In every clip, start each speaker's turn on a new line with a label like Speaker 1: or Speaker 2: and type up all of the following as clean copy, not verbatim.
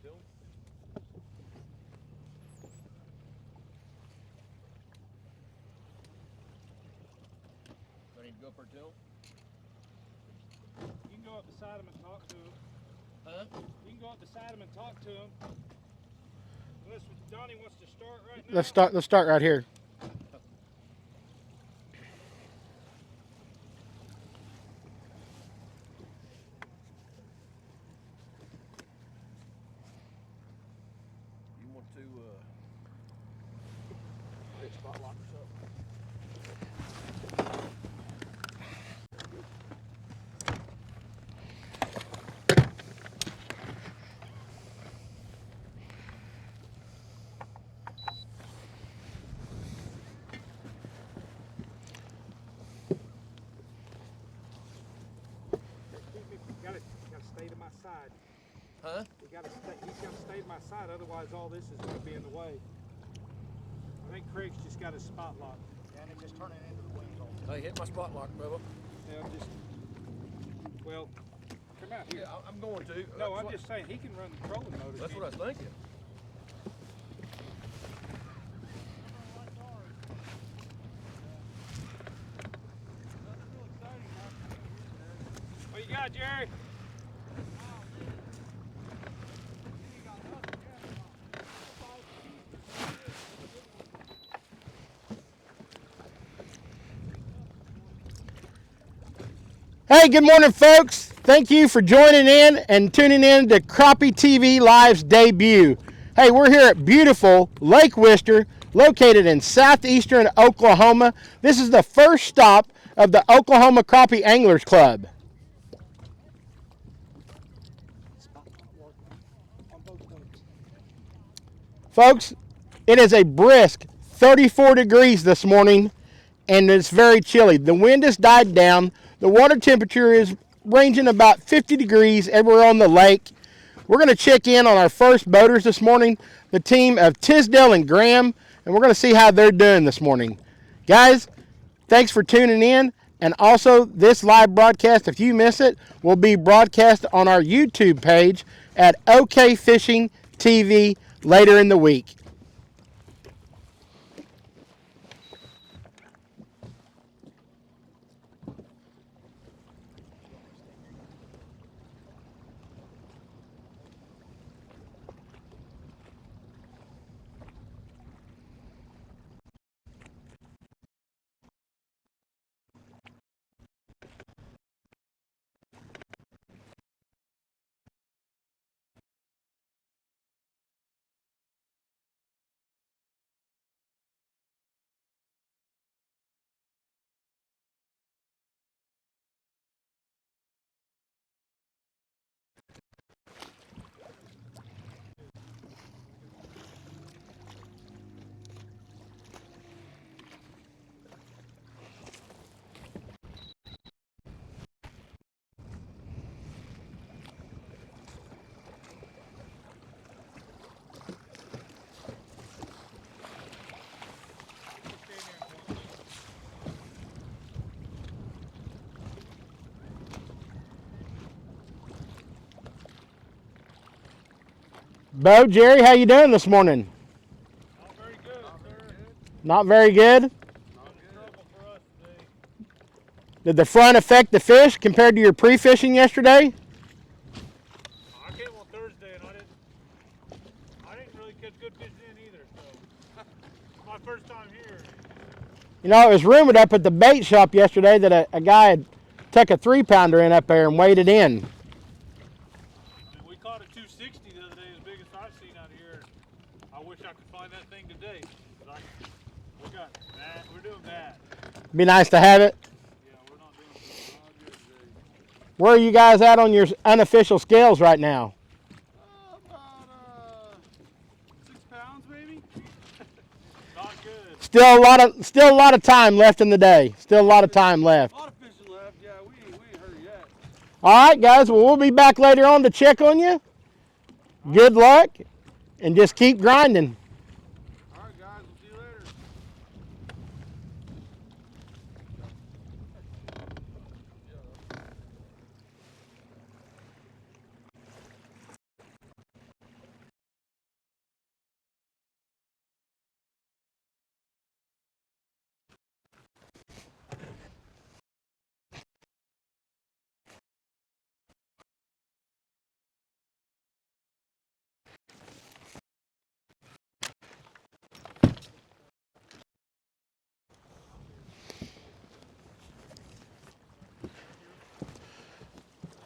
Speaker 1: till. Ready to go for a till?
Speaker 2: You can go up beside him and talk to him.
Speaker 1: Huh?
Speaker 2: You can go up beside him and talk to him. Unless Donnie wants to start right now.
Speaker 3: Let's start right here.
Speaker 1: You want to spot lock or something?
Speaker 2: You gotta stay to my side.
Speaker 1: Huh?
Speaker 2: He's gotta stay to my side, otherwise all this is gonna be in the way. I think Craig's just got his spot lock.
Speaker 4: And it just turn it into the wings on.
Speaker 1: Hey, hit my spot lock, Bubba.
Speaker 2: Yeah, well, come out here.
Speaker 1: Yeah, I'm going to.
Speaker 2: No, I'm just saying he can run the trolling motor.
Speaker 1: That's what I was thinking.
Speaker 2: What you got, Jerry?
Speaker 3: Hey, good morning, folks. Thank you for joining in and tuning in to Crappie TV Live's debut. Hey, we're here at beautiful Lake Wister, located in southeastern Oklahoma. This is the first stop of the Oklahoma Crappie Anglers Club. Folks, it is a brisk 34 degrees this morning, and it's very chilly. The wind has died down. The water temperature is ranging about 50 degrees everywhere on the lake. We're going to check in on our first boaters this morning, the team of Tisdale and Graham, and we're going to see how they're doing this morning. Guys, thanks for tuning in. And also, this live broadcast, if you miss it, will be broadcast on our YouTube page at OK Fishing TV later in the week. Bo, Jerry, how you doing this morning?
Speaker 2: Not very good, sir.
Speaker 3: Not very good?
Speaker 2: Not good. Trouble for us today.
Speaker 3: Did the front affect the fish compared to your pre-fishing yesterday?
Speaker 2: I came on Thursday and I didn't really catch good fish then either, so it's my first time here.
Speaker 3: You know, it was rumored up at the bait shop yesterday that a guy had took a 3-pounder in up there and weighed it in.
Speaker 2: I mean, we caught a 260 the other day, as big as I've seen out here. I wish I could find that thing today. But we're doing bad.
Speaker 3: Be nice to have it.
Speaker 2: Yeah, we're not good today.
Speaker 3: Where are you guys at on your unofficial scales right now?
Speaker 2: About 6 pounds maybe. Not good.
Speaker 3: Still a lot of time left in the day. Still a lot of time left.
Speaker 2: A lot of fishing left. Yeah, we ain't hurt yet.
Speaker 3: All right, guys. Well, we'll be back later on to check on you. Good luck, and just keep grinding.
Speaker 2: All right, guys. We'll see you later.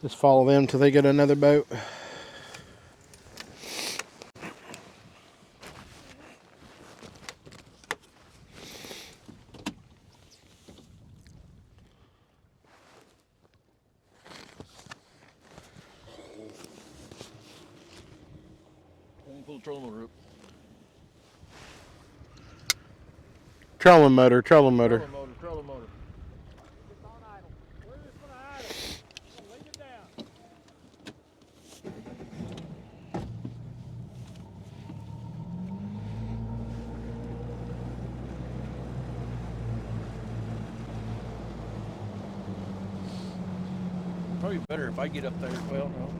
Speaker 3: Just follow them till they get another boat.
Speaker 1: Pull the trolling motor up.
Speaker 3: Trolling motor, trolling motor.
Speaker 1: Trolling motor, trolling motor.
Speaker 2: It's on idle. We're just gonna idle. I'm gonna leave it down.
Speaker 1: Probably better if I get up there. Well, no.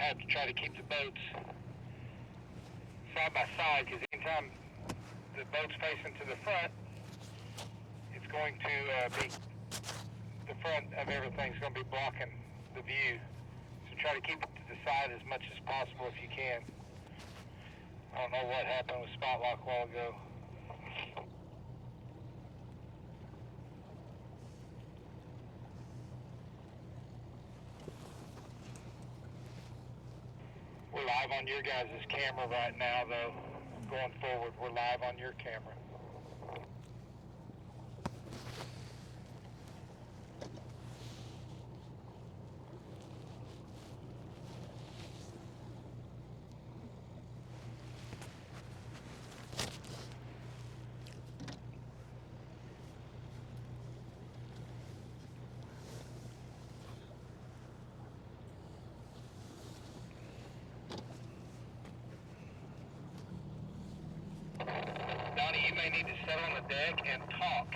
Speaker 5: have to try to keep the boats side by side, because anytime the boat's facing to the front, it's going to be the front of everything's going to be blocking the view. So try to keep it to the side as much as possible if you can. I don't know what happened with spot lock a while ago. We're live on your guys' camera right now, though. Going forward, we're live on your camera. Donnie, you may need to sit on the deck and talk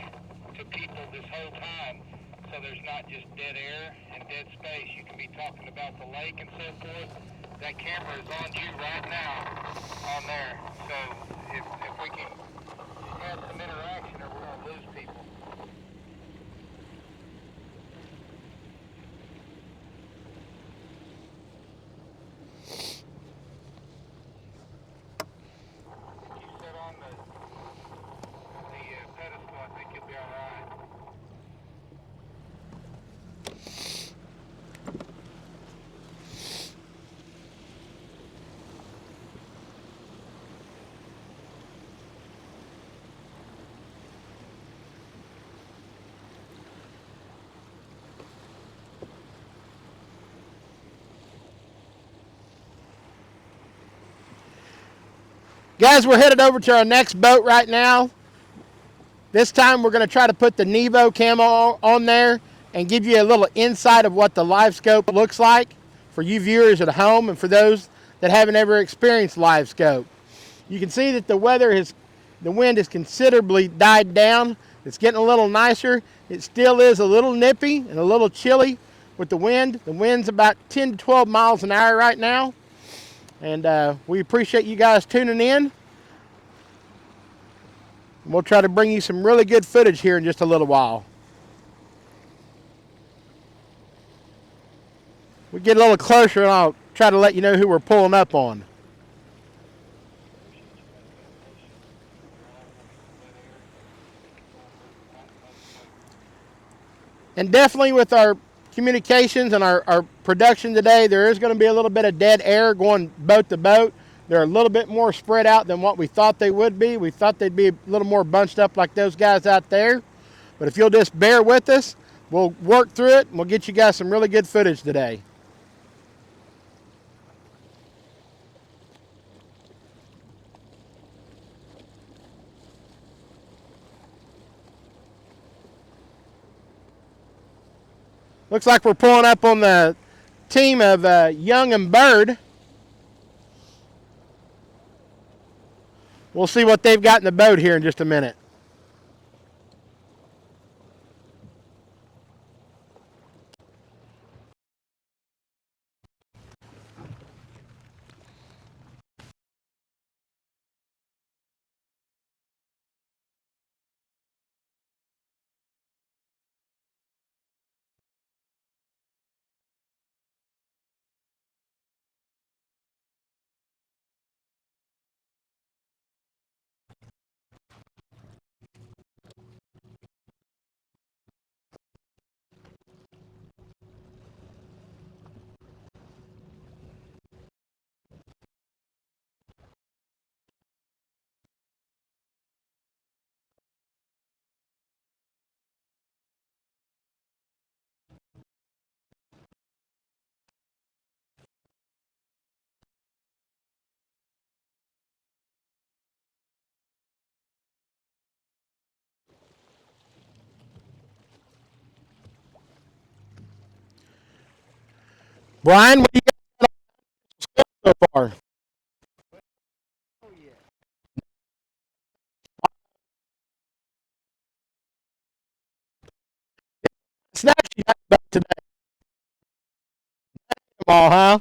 Speaker 5: to people this whole time, so there's not just dead air and dead space. You can be talking about the lake and so forth. That camera is on you right now on there. So if we can have some interaction, or we're going to lose people. If you sit on the pedestal, I think you'll be all right.
Speaker 3: Guys, we're headed over to our next boat right now. This time we're going to try to put the Nevo camo on there and give you a little insight of what the live scope looks like for you viewers at home and for those that haven't ever experienced live scope. You can see that the wind has considerably died down. It's getting a little nicer. It still is a little nippy and a little chilly with the wind. The wind's about 10 to 12 miles an hour right now. And we appreciate you guys tuning in. We'll try to bring you some really good footage here in just a little while. We get a little closer and I'll try to let you know who we're pulling up on. And definitely with our communications and our production today, there is going to be a little bit of dead air going boat to boat. They're a little bit more spread out than what we thought they would be. We thought they'd be a little more bunched up like those guys out there. But if you'll just bear with us, we'll work through it and we'll get you guys some really good footage today. Looks like we're pulling up on the team of Young and Bird. We'll see what they've got in the boat here in just a minute. Brian, what do you got so far? Snacks you got about today? All, huh?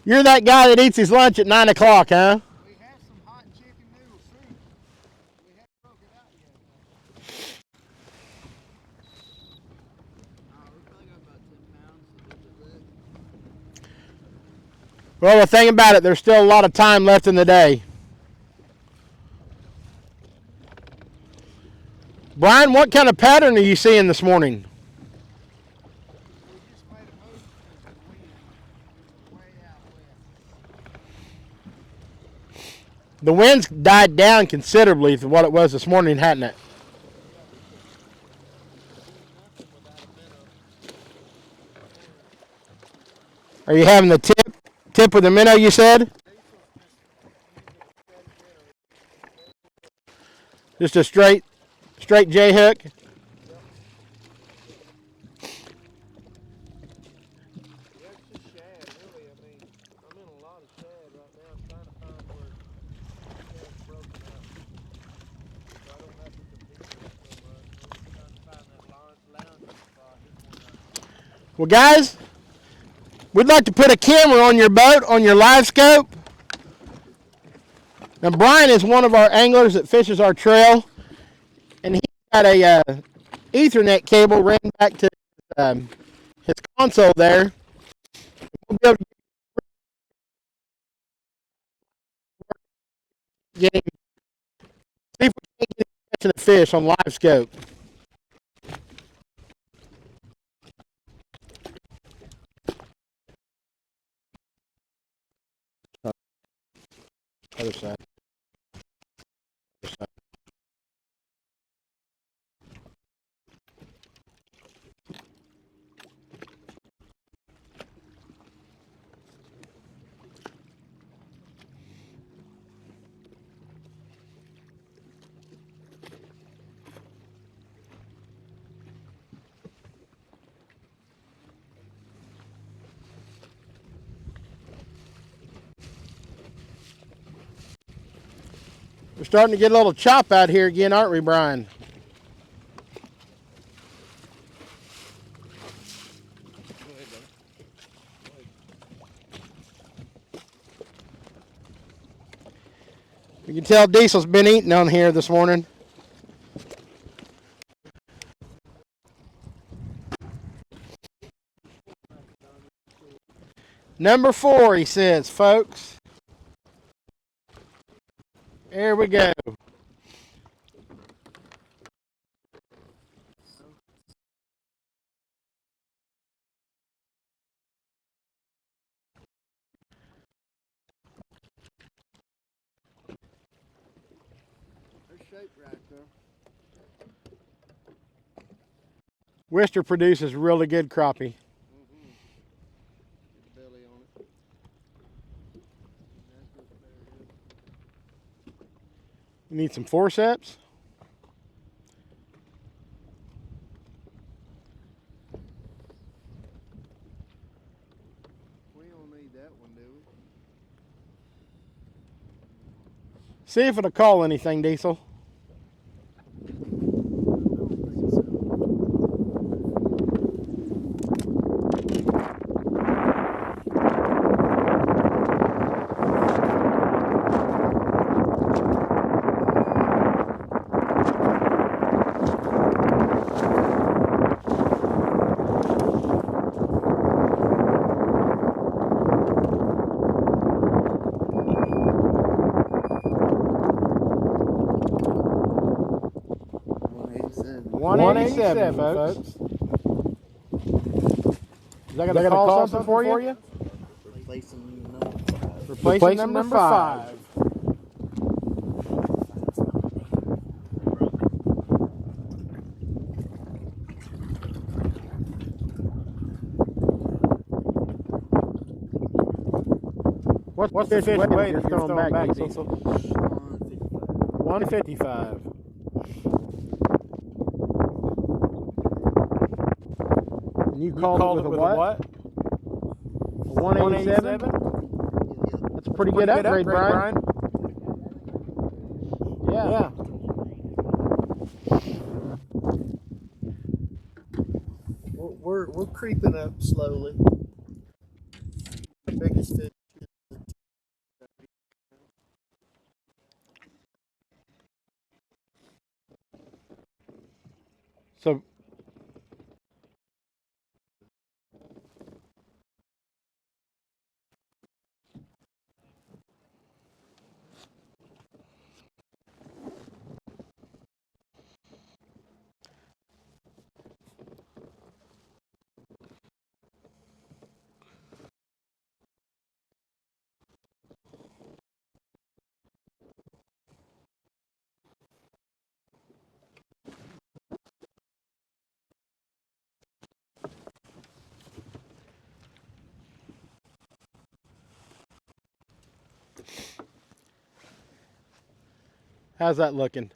Speaker 3: You're that guy that eats his lunch at 9 o'clock, huh?
Speaker 4: We have some hot chicken noodle soup. We haven't broke it out yet.
Speaker 6: We probably got about 10 pounds.
Speaker 3: Well, the thing about it, there's still a lot of time left in the day. Brian, what kind of pattern are you seeing this morning?
Speaker 4: We just made a move because the wind is way out west.
Speaker 3: The wind's died down considerably from what it was this morning, hadn't it? Are you having the tip with the minnow, you said? Just a straight J hook?
Speaker 4: Yep. Yeah, it's just shad, really. I mean, I'm in a lot of shad right now. I'm trying to find where shad's broken up. So I don't have to compete with it so much. I'm just trying to find that lounging spot.
Speaker 3: Well, guys, we'd like to put a camera on your boat, on your live scope. Now, Brian is one of our anglers that fishes our trail, and he got a Ethernet cable ran back to his console there. We'll be able to see if we can get catching a fish on live scope. Other side. Other side. We're starting to get a little chop out here again, aren't we, Brian? You can tell Diesel's been eating on here this morning. Number 4, he says, folks. There we go.
Speaker 6: They're shaped right though.
Speaker 3: Wister produces really good crappie.
Speaker 6: Get the belly on it. That's what's very good.
Speaker 3: You need some forceps?
Speaker 6: We don't need that one, do we?
Speaker 3: See if it'll call anything, Diesel. $187, folks. Is that going to call something for you? Replacing number 5. What's the fish weight you're throwing back, Diesel? 155. And you called it with a what? A 187? That's a pretty good upgrade, Brian. Yeah.
Speaker 6: We're creeping up slowly. The biggest fish
Speaker 3: So how's that looking?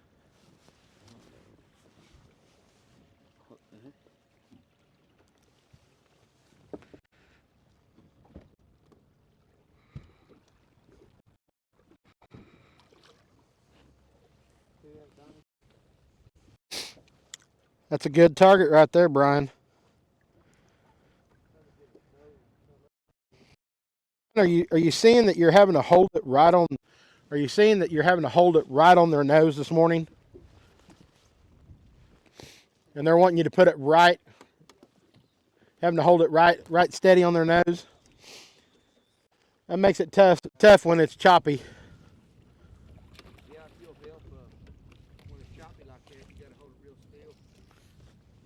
Speaker 3: That's a good target right there, Brian. Are you seeing that you're having to hold it right on? Are you seeing that you're having to hold it right on their nose this morning? And they're wanting you to put it right, having to hold it right steady on their nose. That makes it tough when it's choppy.
Speaker 4: Yeah, if you'll help when it's choppy like that, you gotta hold it real still.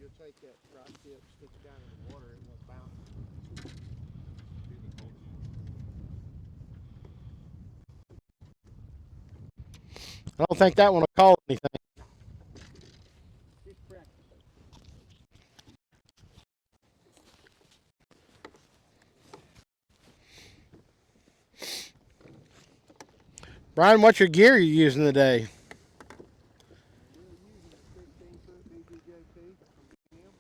Speaker 4: You'll take that right tip, stick it down in the water, and it won't bounce.
Speaker 3: I don't think that one will call anything.
Speaker 4: Just practice.
Speaker 3: Brian, what's your gear you're using today?
Speaker 4: We're using a 16-foot BGJT from BM.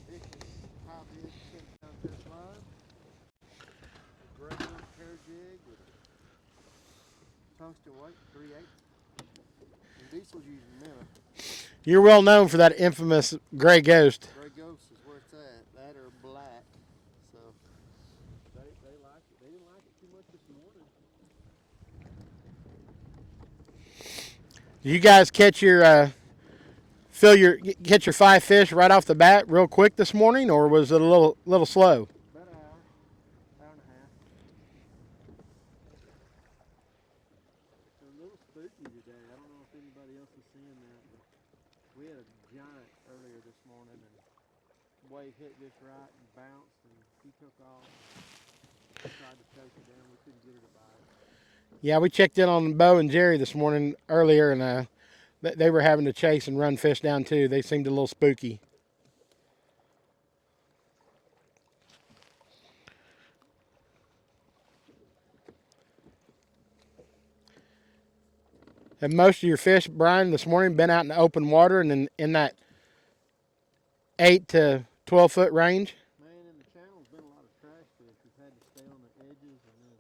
Speaker 4: This is hybrid 10-pound test line, regular pair jig with tungsten weight 3/8. And Diesel's using minnow.
Speaker 3: You're well known for that infamous gray ghost.
Speaker 4: Gray Ghost is where it's at. That or black. So they like it. They didn't like it too much this morning.
Speaker 3: You guys catch your catch your 5 fish right off the bat real quick this morning, or was it a little slow?
Speaker 4: About an hour and a half. It's a little spooky today. I don't know if anybody else is seeing that, but we had a giant earlier this morning, and wave hit just right and bounced, and he took off. We tried to chase it down. We couldn't get her to bite.
Speaker 3: Yeah, we checked in on Bo and Jerry this morning earlier, and they were having to chase and run fish down too. They seemed a little spooky. Have most of your fish, Brian, this morning been out in the open water and in that 8 to 12 foot range?
Speaker 4: Man, in the channel's been a lot of trash fish. We've had to stay on the edges, and then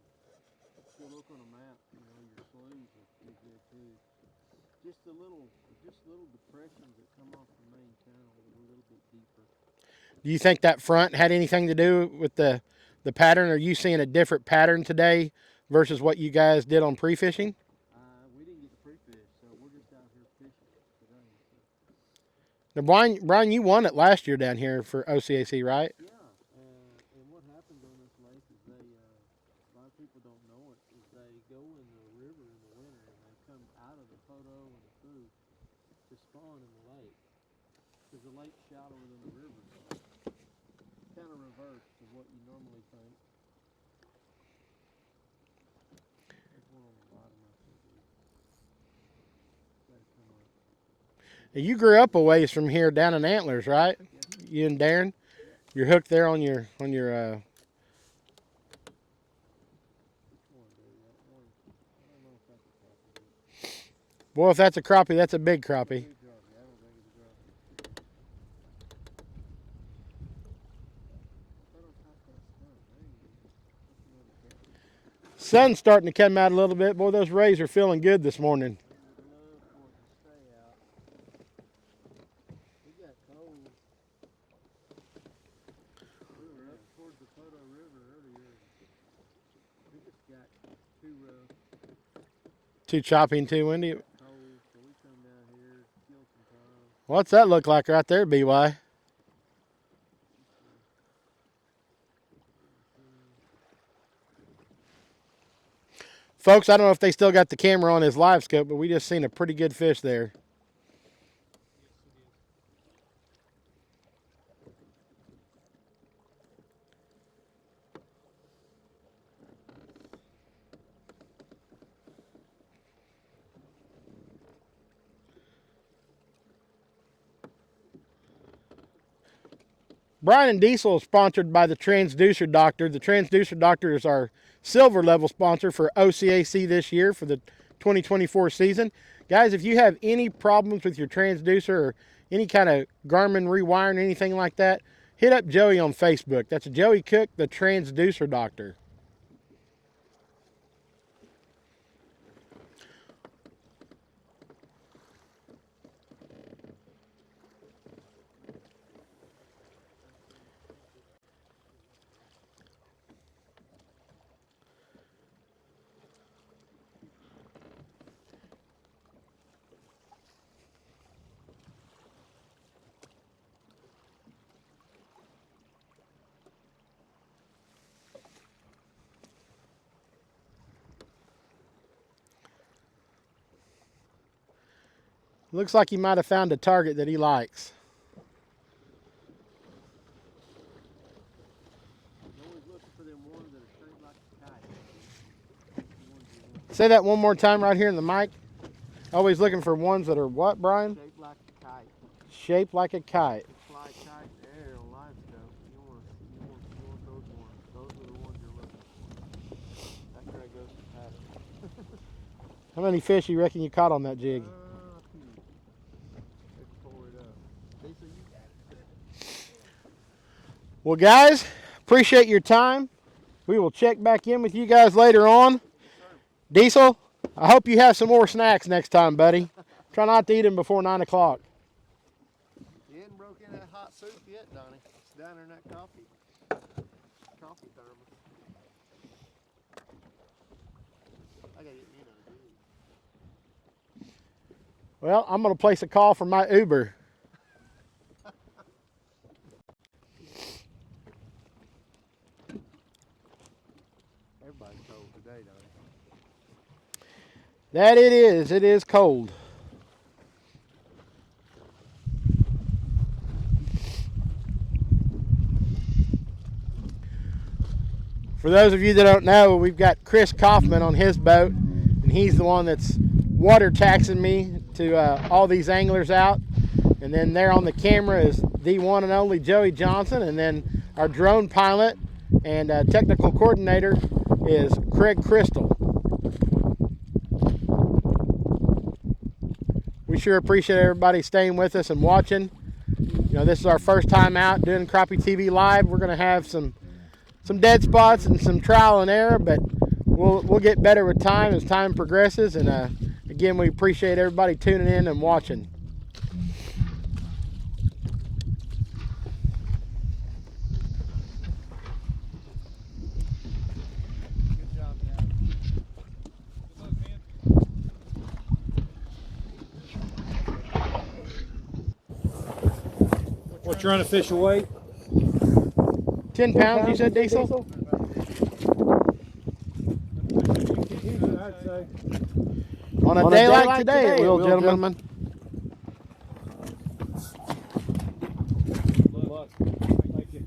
Speaker 4: if you look on a map, your sloughs is good too. Just little depressions that come off the main channel that are a little bit deeper.
Speaker 3: Do you think that front had anything to do with the pattern? Are you seeing a different pattern today versus what you guys did on pre-fishing?
Speaker 4: We didn't get the pre-fish, so we're just out here fishing today. So.
Speaker 3: Now, Brian, you won it last year down here for OCAC, right?
Speaker 4: Yeah, and what happens on this lake is a lot of people don't know it, is they go in the river in the winter and they come out of the Poto and the Fu to spawn in the lake. Because the lake's shallower than the river, so kind of reverse to what you normally think. There's one on the bottom I think. Gotta come up.
Speaker 3: You grew up a ways from here down in Antlers, right?
Speaker 4: Yeah.
Speaker 3: You and Darren? You're hooked there on your
Speaker 4: Which one, dude? That one, I don't know if that's a crappie.
Speaker 3: boy, if that's a crappie, that's a big crappie.
Speaker 4: Big crappie. I don't think it's a crappie. I don't top that stuff. There you go. That's another crappie.
Speaker 3: Sun's starting to come out a little bit. Boy, those rays are feeling good this morning.
Speaker 4: I would love for it to stay out. We got cold. We were up towards the Poto River earlier. We just got too rough,
Speaker 3: Too choppy and too windy.
Speaker 4: cold, so we come down here, killed some time.
Speaker 3: What's that look like right there, BY? Folks, I don't know if they still got the camera on his live scope, but we just seen a pretty good fish there. Brian and Diesel is sponsored by the Transducer Doctor. The Transducer Doctor is our silver level sponsor for OCAC this year for the 2024 season. Guys, if you have any problems with your transducer or any kind of Garmin rewiring, anything like that, hit up Joey on Facebook. That's Joey Cook, the Transducer Doctor. Looks like he might have found a target that he likes.
Speaker 6: Always looking for them ones that are shaped like a kite.
Speaker 3: Say that one more time right here in the mic. Always looking for ones that are what, Brian?
Speaker 6: Shaped like a kite.
Speaker 3: Shaped like a kite.
Speaker 6: Fly kite in the air on live scope. You want those ones. Those are the ones you're looking for. That's where it goes to pattern.
Speaker 3: How many fish you reckon you caught on that jig?
Speaker 6: Let's pour it up. Diesel, you got it.
Speaker 3: Well, guys, appreciate your time. We will check back in with you guys later on. Diesel, I hope you have some more snacks next time, buddy. Try not to eat them before 9 o'clock.
Speaker 6: You hadn't broke in that hot soup yet, Donnie. It's down there in that coffee thermos. I gotta get me another dude.
Speaker 3: Well, I'm going to place a call for my Uber.
Speaker 6: Everybody's cold today, Donnie.
Speaker 3: That it is. It is cold. For those of you that don't know, we've got Chris Kaufman on his boat, and he's the one that's water taxing me to all these anglers out. And then there on the camera is the one and only Joey Johnson, and then our drone pilot and technical coordinator is Craig Crystal. We sure appreciate everybody staying with us and watching. You know, this is our first time out doing Crappie TV Live. We're going to have some dead spots and some trial and error, but we'll get better with time as time progresses. And again, we appreciate everybody tuning in and watching.
Speaker 6: Good job, Dad.
Speaker 2: What you trying to fish away?
Speaker 3: 10 pounds, you said, Diesel?
Speaker 2: I'd say.
Speaker 3: On a day like today, it will, gentlemen.
Speaker 2: Good luck. Thank you.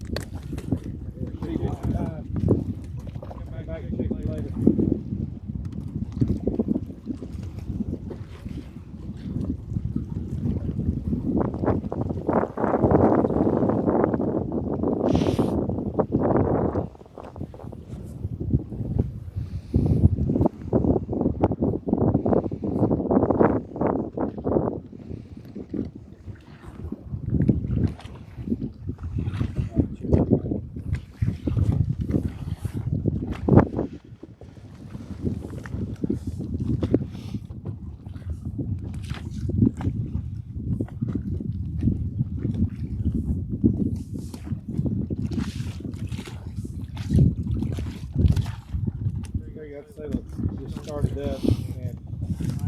Speaker 2: Appreciate your time. Come back and check you later. I'd say let's just started up and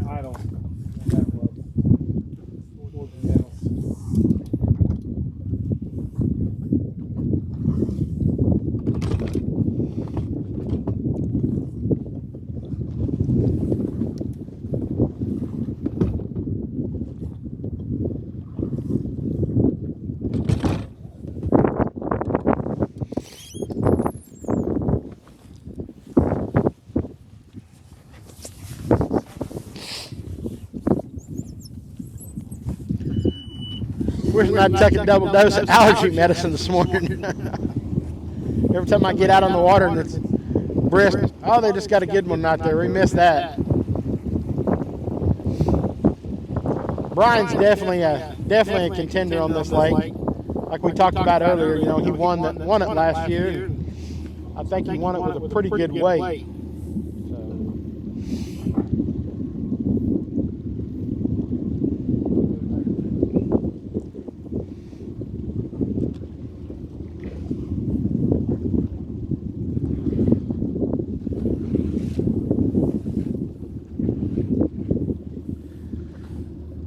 Speaker 2: idle that way towards the middle.
Speaker 3: Wishing I'd took a double dose of allergy medicine this morning. Every time I get out on the water and it's brisk, oh, they just got a good one out there. We missed that. Brian's definitely a contender on this lake. Like we talked about earlier, you know, he won it last year. I think he won it with a pretty good weight.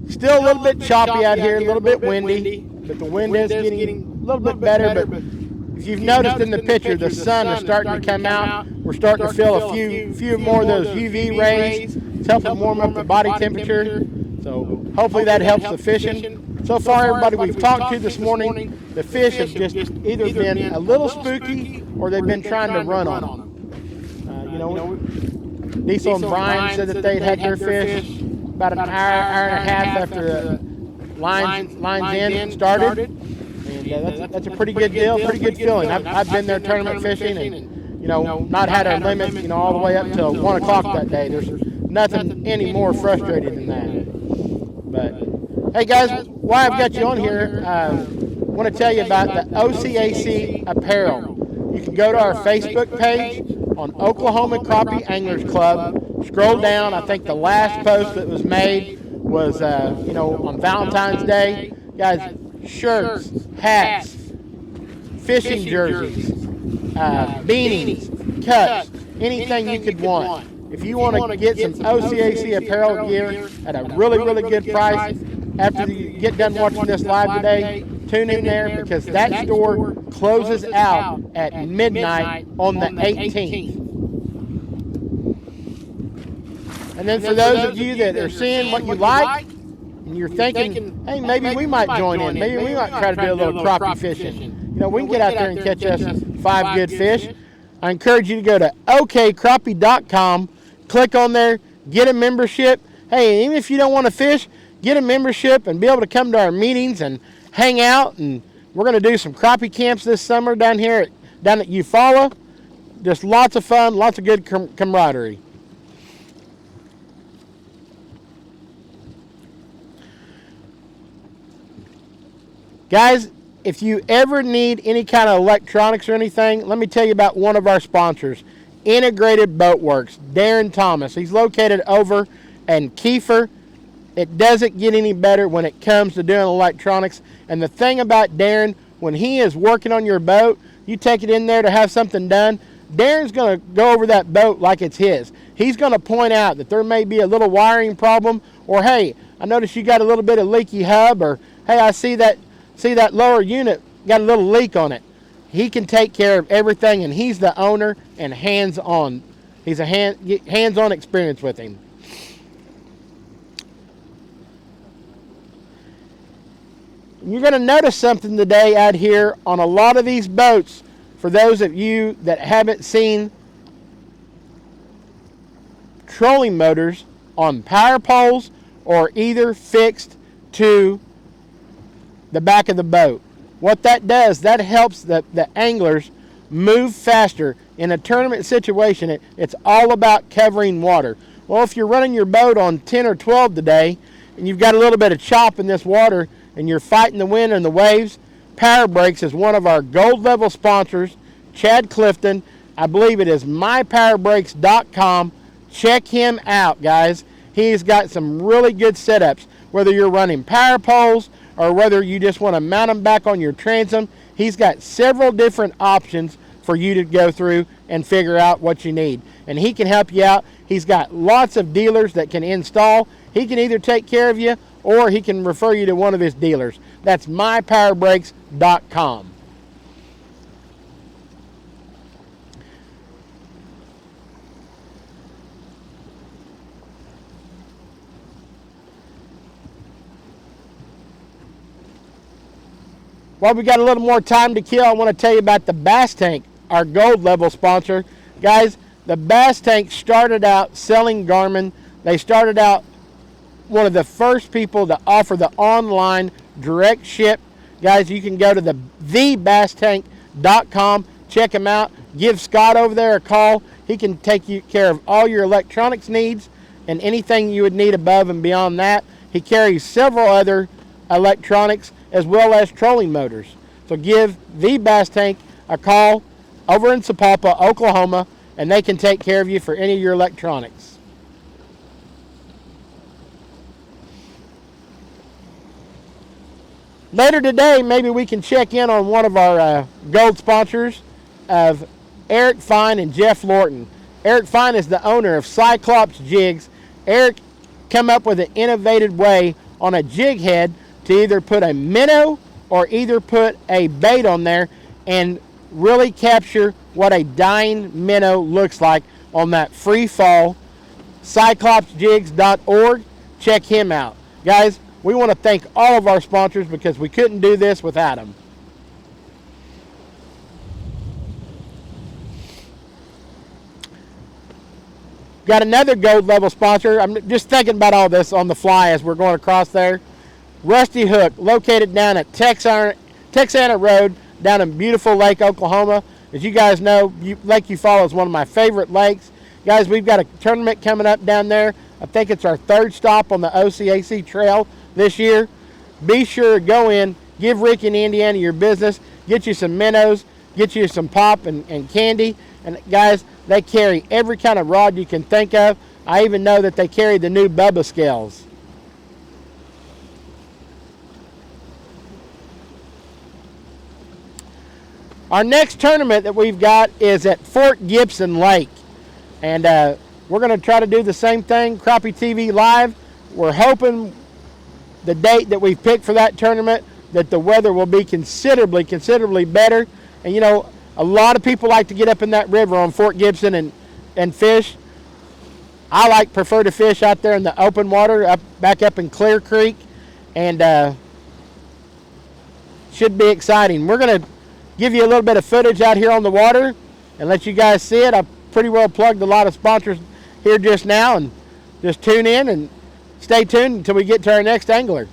Speaker 3: Still a little bit choppy out here, a little bit windy, but the wind is getting a little bit better. But if you've noticed in the picture, the sun is starting to come out. We're starting to feel a few more of those UV rays. It's helping warm up the body temperature. So hopefully that helps the fishing. So far, everybody we've talked to this morning, the fish have just either been a little spooky or they've been trying to run on them. You know, Diesel and Brian said that they'd had their fish about an hour and a half after the lines in started. And that's a pretty good deal, pretty good feeling. I've been there tournament fishing and, you know, not had our limit, you know, all the way up till 1 o'clock that day. There's nothing any more frustrating than that. But, hey guys, while I've got you on here, I want to tell you about the OCAC apparel. You can go to our Facebook page on Oklahoma Crappie Anglers Club. Scroll down. I think the last post that was made was, you know, on Valentine's Day. Guys, shirts, hats, fishing jerseys, beanies, cups, anything you could want. If you want to get some OCAC apparel gear at a really, really good price, after you get done watching this live today, tune in there because that store closes out at midnight on the 18th. And then for those of you that are seeing what you like, and you're thinking, hey, maybe we might join in. Maybe we might try to do a little crappie fishing. You know, we can get out there and catch us 5 good fish. I encourage you to go to okcrappie.com, click on there, get a membership. Hey, even if you don't want to fish, get a membership and be able to come to our meetings and hang out. And we're going to do some crappie camps this summer down at Eufaula. Just lots of fun, lots of good camaraderie. Guys, if you ever need any kind of electronics or anything, let me tell you about one of our sponsors, Integrated Boat Works, Darren Thomas. He's located over in Kiefer. It doesn't get any better when it comes to doing electronics. And the thing about Darren, when he is working on your boat, you take it in there to have something done, Darren's going to go over that boat like it's his. He's going to point out that there may be a little wiring problem, or hey, I noticed you got a little bit of leaky hub, or hey, I see that lower unit got a little leak on it. He can take care of everything, and he's the owner and hands-on. He's a hands-on experience with him. You're going to notice something today out here on a lot of these boats. For those of you that haven't seen trolling motors on power poles or either fixed to the back of the boat. What that does, that helps the anglers move faster. In a tournament situation, it's all about covering water. Well, if you're running your boat on 10 or 12 today, and you've got a little bit of chop in this water, and you're fighting the wind and the waves, Power Brakes is one of our gold level sponsors, Chad Clifton. I believe it is mypowerbrakes.com. Check him out, guys. He's got some really good setups. Whether you're running power poles or whether you just want to mount them back on your transom, he's got several different options for you to go through and figure out what you need. And he can help you out. He's got lots of dealers that can install. He can either take care of you or he can refer you to one of his dealers. That's mypowerbrakes.com. While we got a little more time to kill, I want to tell you about the Bass Tank, our gold level sponsor. Guys, the Bass Tank started out selling Garmin. They started out one of the first people to offer the online direct ship. Guys, you can go to thebasstank.com, check him out, give Scott over there a call. He can take care of all your electronics needs and anything you would need above and beyond that. He carries several other electronics as well as trolling motors. So give the Bass Tank a call over in Sapulpa, Oklahoma, and they can take care of you for any of your electronics. Later today, maybe we can check in on one of our gold sponsors of Eric Fine and Jeff Lorton. Eric Fine is the owner of Cyclops Jigs. Eric come up with an innovative way on a jig head to either put a minnow or either put a bait on there and really capture what a dying minnow looks like on that free fall. CyclopsJigs.org. Check him out. Guys, we want to thank all of our sponsors because we couldn't do this without them. Got another gold level sponsor. I'm just thinking about all this on the fly as we're going across there. Rusty Hook, located down at Texana Road, down in beautiful Lake, Oklahoma. As you guys know, Lake Eufaula is one of my favorite lakes. Guys, we've got a tournament coming up down there. I think it's our third stop on the OCAC trail this year. Be sure to go in, give Rick and Indiana your business, get you some minnows, get you some pop and candy. And guys, they carry every kind of rod you can think of. I even know that they carry the new Bubba scales. Our next tournament that we've got is at Fort Gibson Lake. And we're going to try to do the same thing, Crappie TV Live. We're hoping the date that we've picked for that tournament that the weather will be considerably better. And you know, a lot of people like to get up in that river on Fort Gibson and fish. I prefer to fish out there in the open water, back up in Clear Creek, and should be exciting. We're going to give you a little bit of footage out here on the water and let you guys see it. I pretty well plugged a lot of sponsors here just now, and just tune in and stay tuned until we get to our next angler.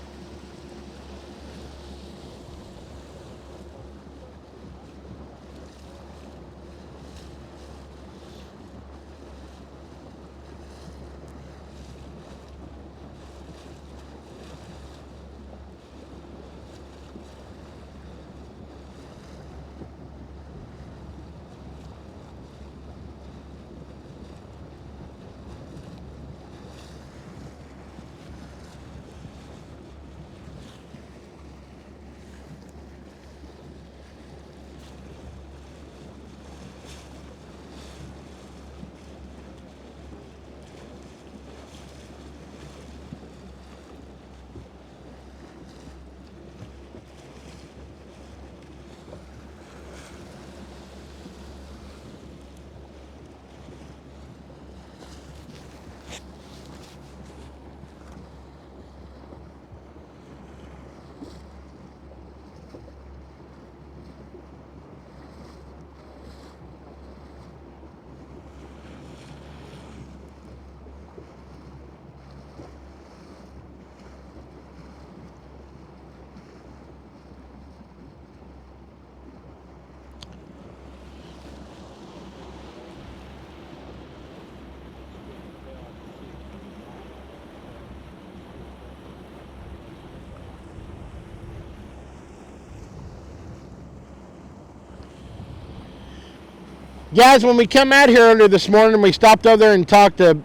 Speaker 3: Guys, when we come out here earlier this morning, we stopped over there and talked to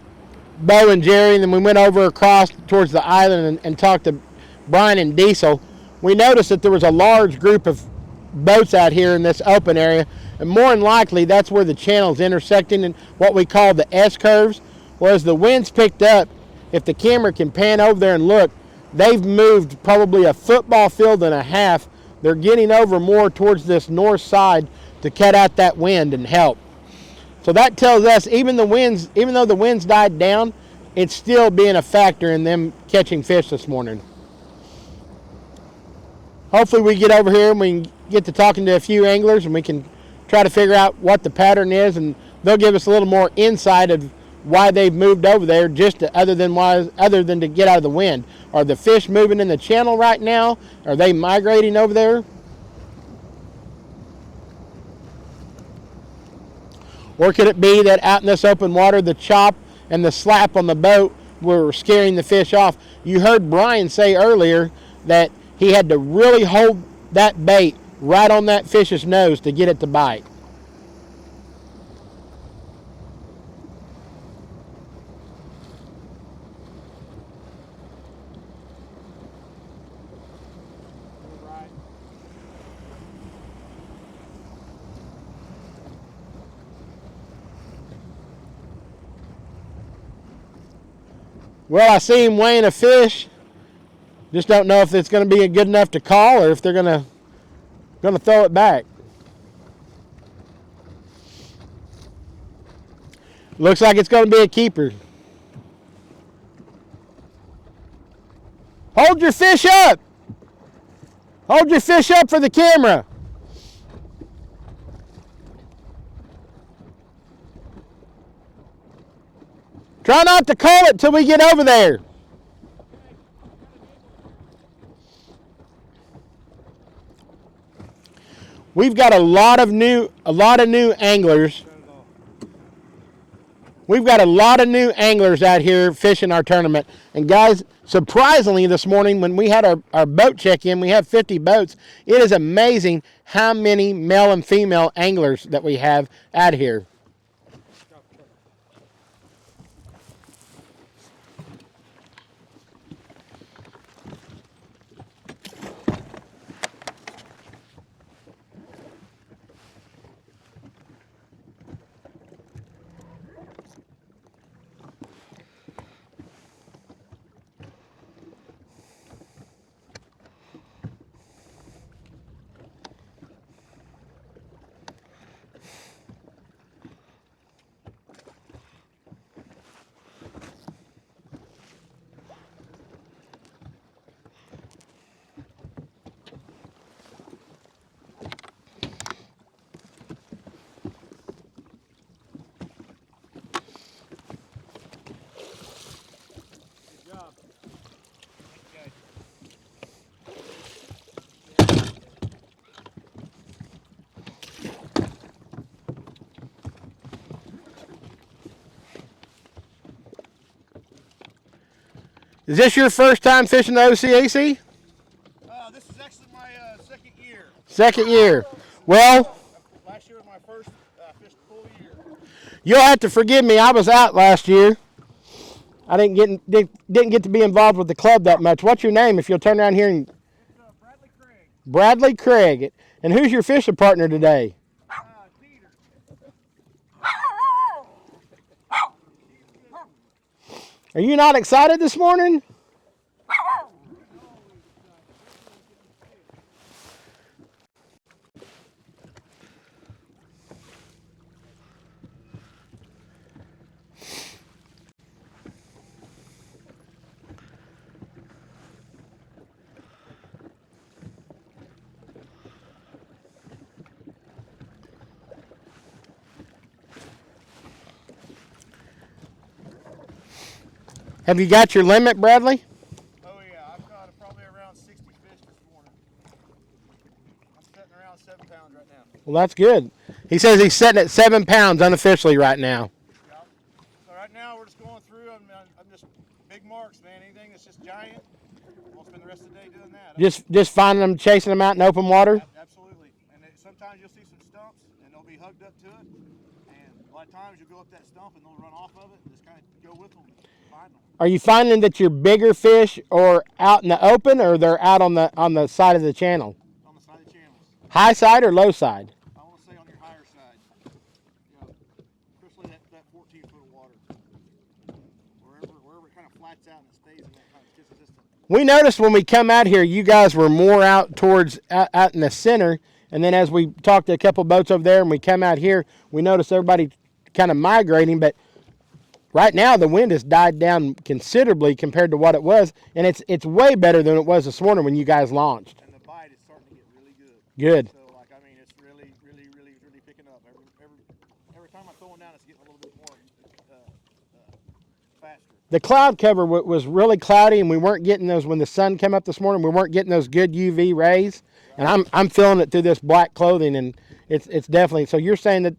Speaker 3: Bo and Jerry, and then we went over across towards the island and talked to Brian and Diesel. We noticed that there was a large group of boats out here in this open area, and more than likely that's where the channel's intersecting in what we call the S-curves. Well, as the wind's picked up, if the camera can pan over there and look, they've moved probably a football field and a half. They're getting over more towards this north side to cut out that wind and help. So that tells us even though the winds died down, it's still being a factor in them catching fish this morning. Hopefully we get over here and we can get to talking to a few anglers and we can try to figure out what the pattern is, and they'll give us a little more insight of why they've moved over there, just to, other than to get out of the wind. Are the fish moving in the channel right now? Are they migrating over there? Or could it be that out in this open water, the chop and the slap on the boat were scaring the fish off? You heard Brian say earlier that he had to really hold that bait right on that fish's nose to get it to bite.
Speaker 2: Right.
Speaker 3: Well, I see him weighing a fish. Just don't know if it's going to be good enough to call or if they're going to throw it back. Looks like it's going to be a keeper. Hold your fish up. Hold your fish up for the camera. Try not to call it till we get over there. We've got a lot of new anglers. We've got a lot of new anglers out here fishing our tournament. And guys, surprisingly this morning when we had our boat check-in, we have 50 boats. It is amazing how many male and female anglers that we have out here.
Speaker 2: Good job.
Speaker 3: Is this your first time fishing the OCAC?
Speaker 7: This is actually my second year.
Speaker 3: Second year. Well,
Speaker 7: Last year was my first fished full year.
Speaker 3: you'll have to forgive me. I was out last year. I didn't get to be involved with the club that much. What's your name? If you'll turn around here and
Speaker 7: It's Bradley Craig.
Speaker 3: Bradley Craig. And who's your fishing partner today?
Speaker 7: Peter.
Speaker 3: Are you not excited this morning? Have you got your limit, Bradley?
Speaker 7: Oh yeah, I've caught probably around 60 fish this morning. I'm sitting around 7 pounds right now.
Speaker 3: Well, that's good. He says he's sitting at 7 pounds unofficially right now.
Speaker 7: Yeah. So right now we're just going through. I'm just big marks, man. Anything that's just giant, we'll spend the rest of the day doing that.
Speaker 3: Just finding them, chasing them out in open water?
Speaker 7: Absolutely. And sometimes you'll see some stumps, and they'll be hugged up to it. And a lot of times you'll go up that stump, and they'll run off of it, and just kind of go with them and find them.
Speaker 3: Are you finding that your bigger fish are out in the open or they're out on the side of the channel?
Speaker 7: On the side of the channels.
Speaker 3: High side or low side?
Speaker 7: I want to say on your higher side. You know, especially that 14-foot of water. Wherever it kind of flats out and it stays in that kind of consistent.
Speaker 3: We noticed when we come out here, you guys were more out towards out in the center. And then as we talked to a couple boats over there and we come out here, we noticed everybody kind of migrating. But right now, the wind has died down considerably compared to what it was. And it's way better than it was this morning when you guys launched.
Speaker 7: And the bite is starting to get really good.
Speaker 3: Good.
Speaker 7: So, like, I mean, it's really, really, really, really picking up. Every time I throw one down, it's getting a little bit more
Speaker 3: the cloud cover was really cloudy, and we weren't getting those when the sun came up this morning. We weren't getting those good UV rays, and I'm feeling it through this black clothing, and it's definitely. So you're saying that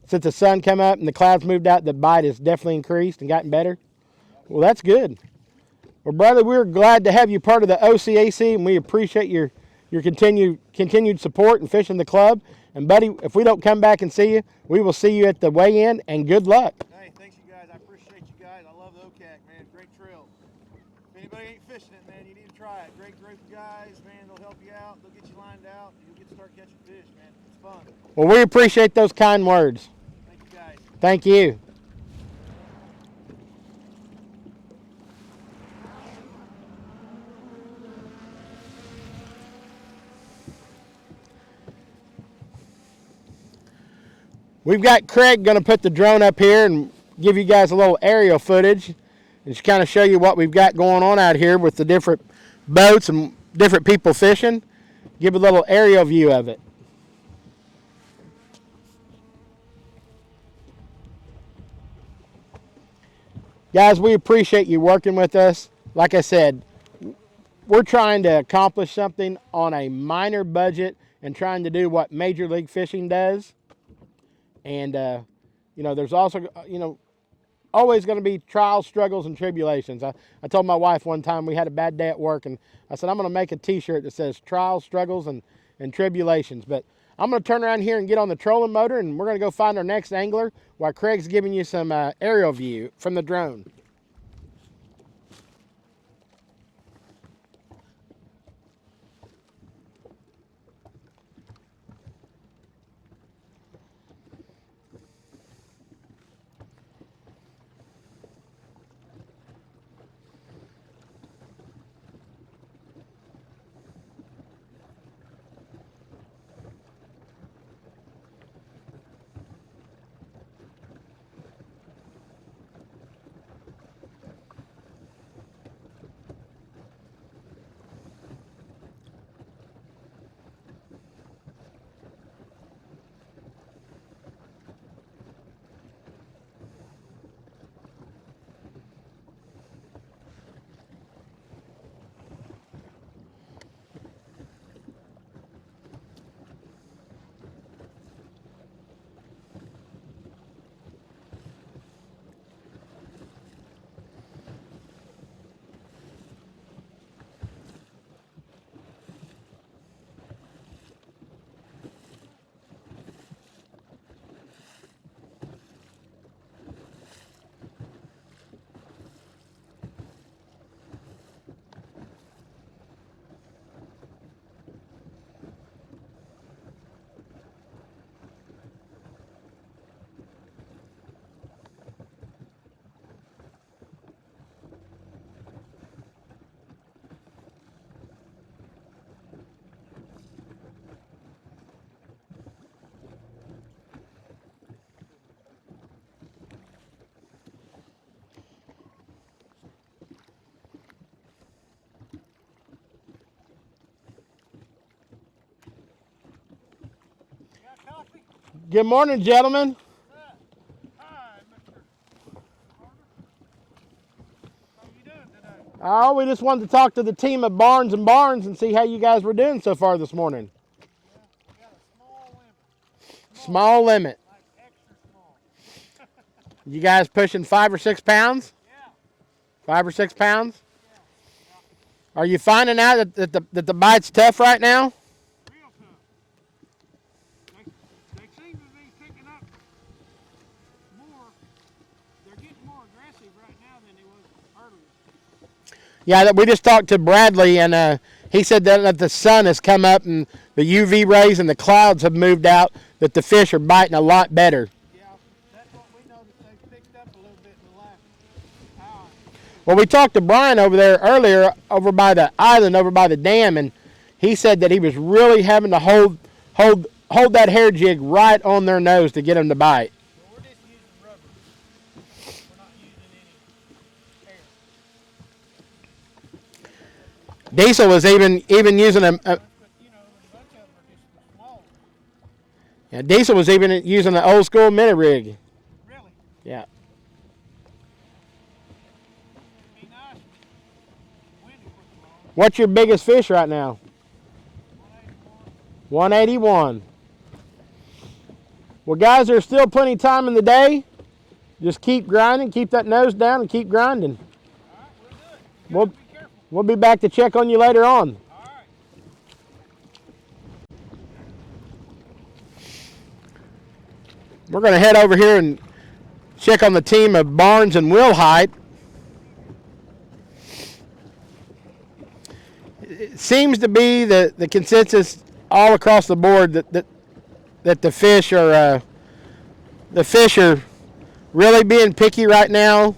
Speaker 3: since the sun came up and the clouds moved out, the bite has definitely increased and gotten better. Well, that's good. Well, brother, we're glad to have you part of the OCAC, and we appreciate your continued support and fishing the club. And buddy, if we don't come back and see you, we will see you at the weigh-in, and good luck.
Speaker 7: Hey, thanks you guys. I appreciate you guys. I love the OCAC, man. Great trails. If anybody ain't fishing it, man, you need to try it. Great group of guys, man. They'll help you out. They'll get you lined out. You'll get to start catching fish, man. It's fun.
Speaker 3: Well, we appreciate those kind words.
Speaker 7: Thank you guys.
Speaker 3: Thank you. We've got Craig going to put the drone up here and give you guys a little aerial footage and just kind of show you what we've got going on out here with the different boats and different people fishing. Give a little aerial view of it. Guys, we appreciate you working with us. Like I said, we're trying to accomplish something on a minor budget and trying to do what Major League Fishing does. And, there's also, always going to be trials, struggles, and tribulations. I told my wife one time we had a bad day at work, and I said, I'm going to make a T-shirt that says trials, struggles, and tribulations. But I'm going to turn around here and get on the trolling motor, and we're going to go find our next angler while Craig's giving you some aerial view from the drone. Good morning, gentlemen.
Speaker 2: Hi, Mr. Carter. How you doing today?
Speaker 3: Oh, we just wanted to talk to the team at Barnes & Barnes and see how you guys were doing so far this morning.
Speaker 2: Yeah, we got a small limit.
Speaker 3: Small limit.
Speaker 2: Like extra small.
Speaker 3: You guys pushing 5 or 6 pounds?
Speaker 2: Yeah.
Speaker 3: 5 or 6 pounds?
Speaker 2: Yeah.
Speaker 3: Are you finding out that the bite's tough right now?
Speaker 2: Real tough. They seem to be picking up more. They're getting more aggressive right now than they was earlier.
Speaker 3: Yeah, we just talked to Bradley, and he said that the sun has come up and the UV rays and the clouds have moved out, that the fish are biting a lot better.
Speaker 2: Yeah, that's what we noticed. They picked up a little bit in the last hour.
Speaker 3: Well, we talked to Brian over there earlier, over by the island, over by the dam, and he said that he was really having to hold that hair jig right on their nose to get them to bite.
Speaker 2: Well, we're just using rubber. We're not using any hair.
Speaker 3: Diesel was even using
Speaker 2: But, you know, a bunch of them are just small.
Speaker 3: Diesel was even using an old school mini rig.
Speaker 2: Really?
Speaker 3: Yeah. What's your biggest fish right now? 181. Well, guys, there's still plenty of time in the day. Just keep grinding, keep that nose down, and keep grinding.
Speaker 2: All right, we'll do it. Be careful.
Speaker 3: We'll be back to check on you later on.
Speaker 2: All right.
Speaker 3: We're going to head over here and check on the team of Barnes and Wilhite. It seems to be the consensus all across the board that the fish are really being picky right now.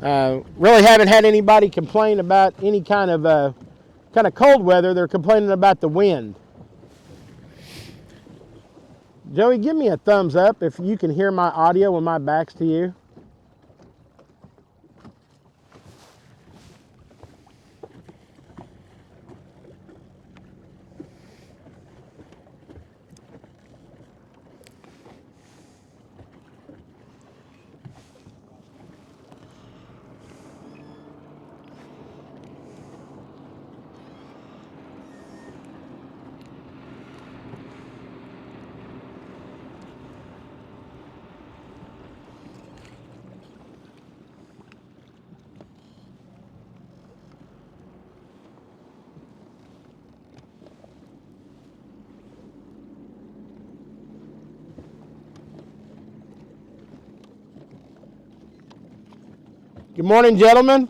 Speaker 3: Really haven't had anybody complain about any kind of cold weather. They're complaining about the wind. Joey, give me a thumbs up if you can hear my audio when my back's to you. Good morning, gentlemen.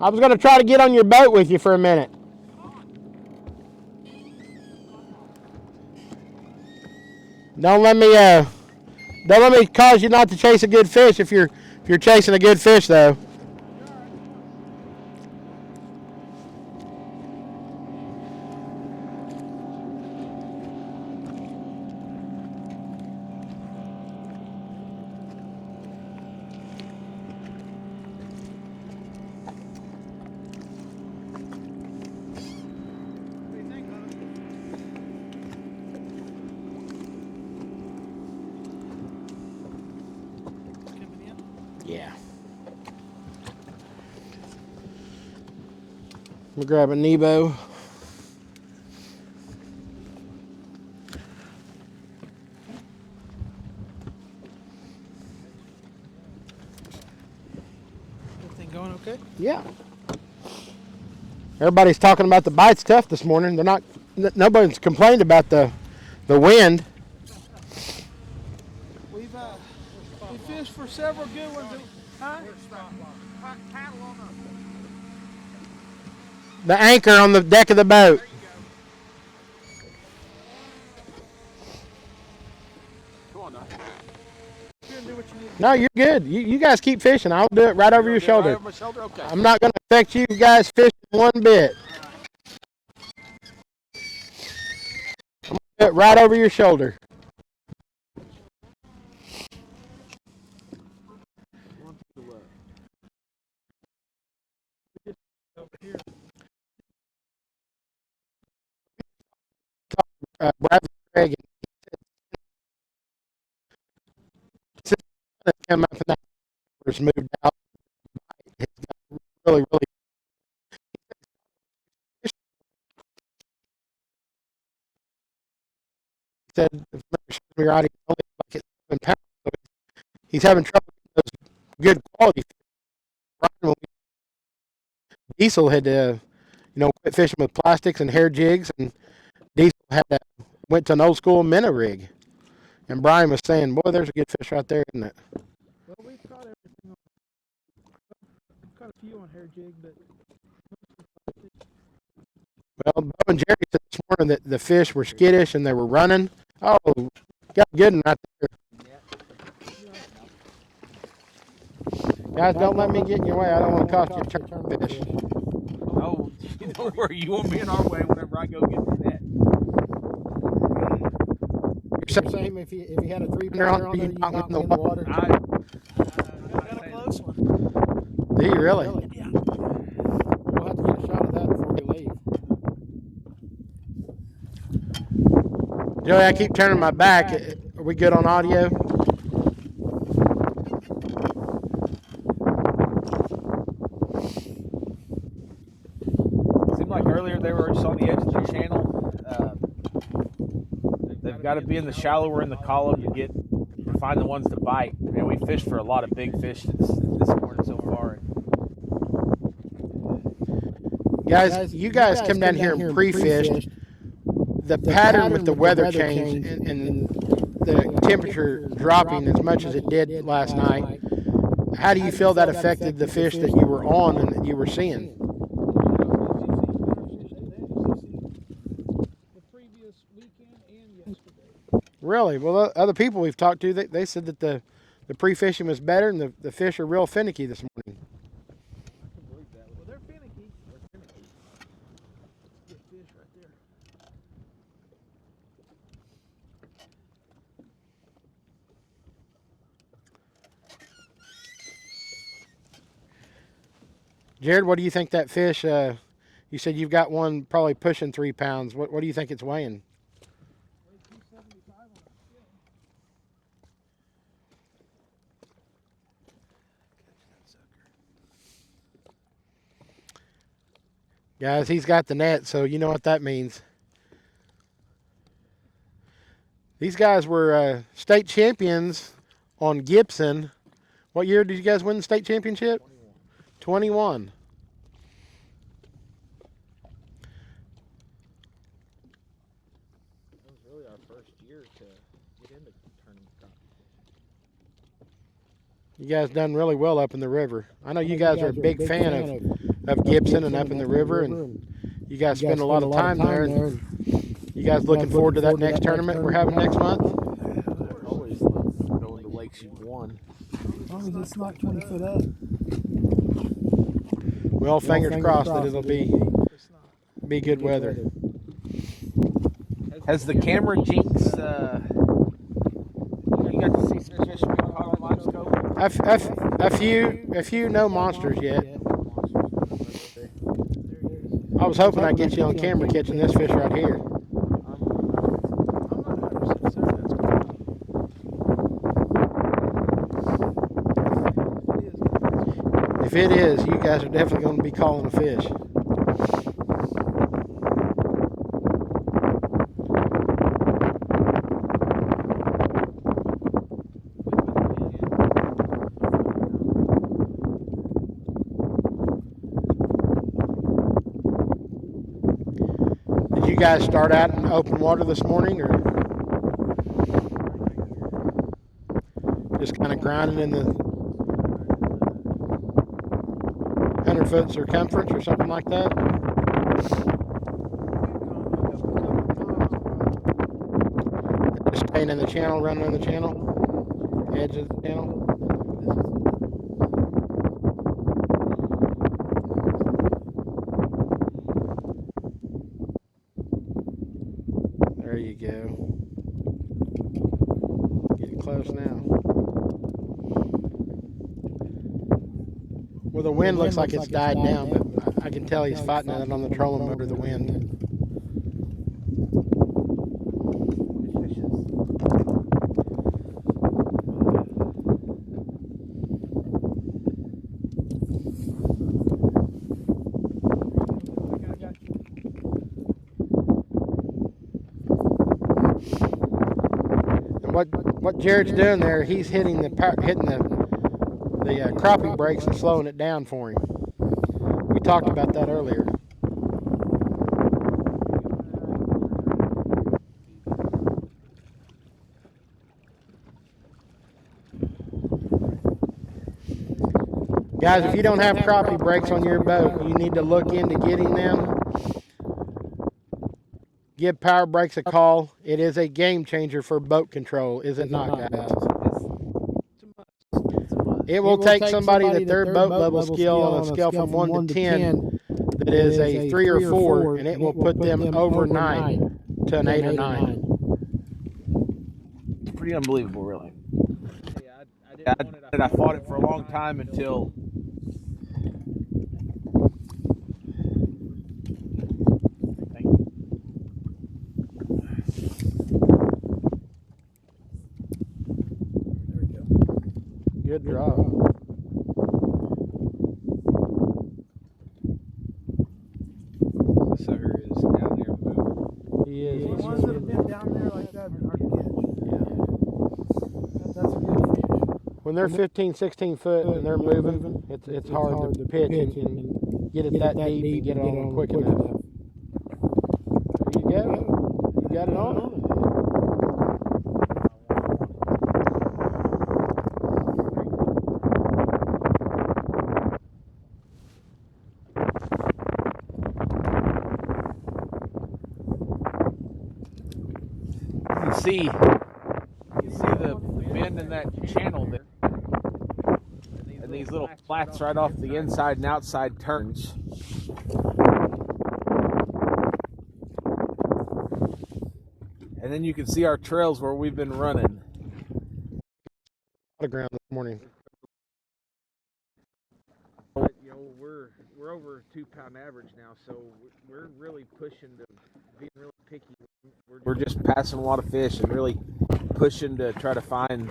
Speaker 3: I was going to try to get on your boat with you for a minute. Don't let me cause you not to chase a good fish if you're chasing a good fish, though. Yeah. We'll grab a Nebo.
Speaker 4: Everything going okay?
Speaker 3: Yeah. Everybody's talking about the bite's tough this morning. Nobody's complained about the wind.
Speaker 4: We fished for several good ones.
Speaker 3: The anchor on the deck of the boat. No, you're good. You guys keep fishing. I'll do it right over your shoulder.
Speaker 4: Right over my shoulder? Okay.
Speaker 3: I'm not going to affect you guys fishing one bit. I'm going to do it right over your shoulder. Bradley Craig, since it's come up and that was moved out, it's got really he said, if memory serves me right, he's only like at 7 pounds. So he's having trouble getting those good quality fish. Diesel had to, quit fishing with plastics and hair jigs, and Diesel went to an old school minnow rig. And Brian was saying, boy, there's a good fish right there, isn't it?
Speaker 4: Well, we've caught everything we've caught a few on hair jig, but
Speaker 3: well, Bo and Jerry said this morning that the fish were skittish and they were running. Oh, got a good one right there. Guys, don't let me get in your way. I don't want to cost you a turn fish.
Speaker 1: Oh, don't worry. You won't be in our way whenever I go get the net.
Speaker 3: You're saying if you had a 3-pounder on there, you'd knock me in the water?
Speaker 1: I
Speaker 4: got a close one.
Speaker 3: Do you really?
Speaker 4: Yeah.
Speaker 3: We'll have to get a shot of that before we leave. Joey, I keep turning my back. Are we good on audio?
Speaker 1: earlier they were just on the edge of the channel. They've got to be in the shallower in the column to find the ones to bite. Man, we fished for a lot of big fish this morning so far.
Speaker 3: Guys, you guys come down here and pre-fished. The pattern with the weather change and the temperature dropping as much as it did last night, how do you feel that affected the fish that you were on and that you were seeing?
Speaker 4: The previous weekend and yesterday.
Speaker 3: Really? Well, other people we've talked to, they said that the pre-fishing was better and the fish are real finicky this morning.
Speaker 4: Well, they're finicky. Good fish right there.
Speaker 3: Jared, what do you think that fish, you said you've got one probably pushing 3 pounds. What do you think it's weighing?
Speaker 4: Weighed 275 on the scale.
Speaker 3: Guys, he's got the net, so you know what that means. These guys were state champions on Gibson. What year did you guys win the state championship? 21.
Speaker 6: That was really our first year to get into tournament competition.
Speaker 3: You guys done really well up in the river. I know you guys are a big fan of Gibson and up in the river, and you guys spend a lot of time there. And you guys looking forward to that next tournament we're having next month?
Speaker 1: Always love going to lakes you've won.
Speaker 4: As long as it's not 20 foot up.
Speaker 3: Well, fingers crossed that it'll be good weather.
Speaker 1: Has the camera jinx? You got to see some fish we caught on live scope?
Speaker 3: A few, no monsters yet. I was hoping I'd get you on camera catching this fish right here.
Speaker 4: I'm not 100% certain that's going to.
Speaker 3: If it is, you guys are definitely going to be calling a fish. Did you guys start out in open water this morning, or just kind of grinding in the 100-foot circumference or something like that? Just staying in the channel, running in the channel, edge of the channel. There you go. Getting close now. Well, the wind looks like it's died down, but I can tell he's fighting it on the trolling motor, the wind. And what Jared's doing there, he's hitting the crappie brakes and slowing it down for him. We talked about that earlier. Guys, if you don't have crappie brakes on your boat, you need to look into getting them. Give Power Brakes a call. It is a game changer for boat control, is it not, guys? It will take somebody that their boat level skill on a scale from 1 to 10 that is a 3 or 4, and it will put them overnight to an 8 or 9.
Speaker 1: It's pretty unbelievable, really. I fought it for a long time until
Speaker 3: Good drop.
Speaker 1: so
Speaker 4: gotta be hard to catch. That's a good fish.
Speaker 3: When they're 15, 16 foot and they're moving, it's hard to pitch and get it that deep and get it on quick enough. There you go. You got it on.
Speaker 1: You see the bend in that channel there, and these little flats right off the inside and outside turns. And then you can see our trails where we've been running.
Speaker 3: A lot of ground this morning.
Speaker 1: You know, we're over a 2-pound average now, so we're really pushing to being really picky. We're just passing a lot of fish and really pushing to try to find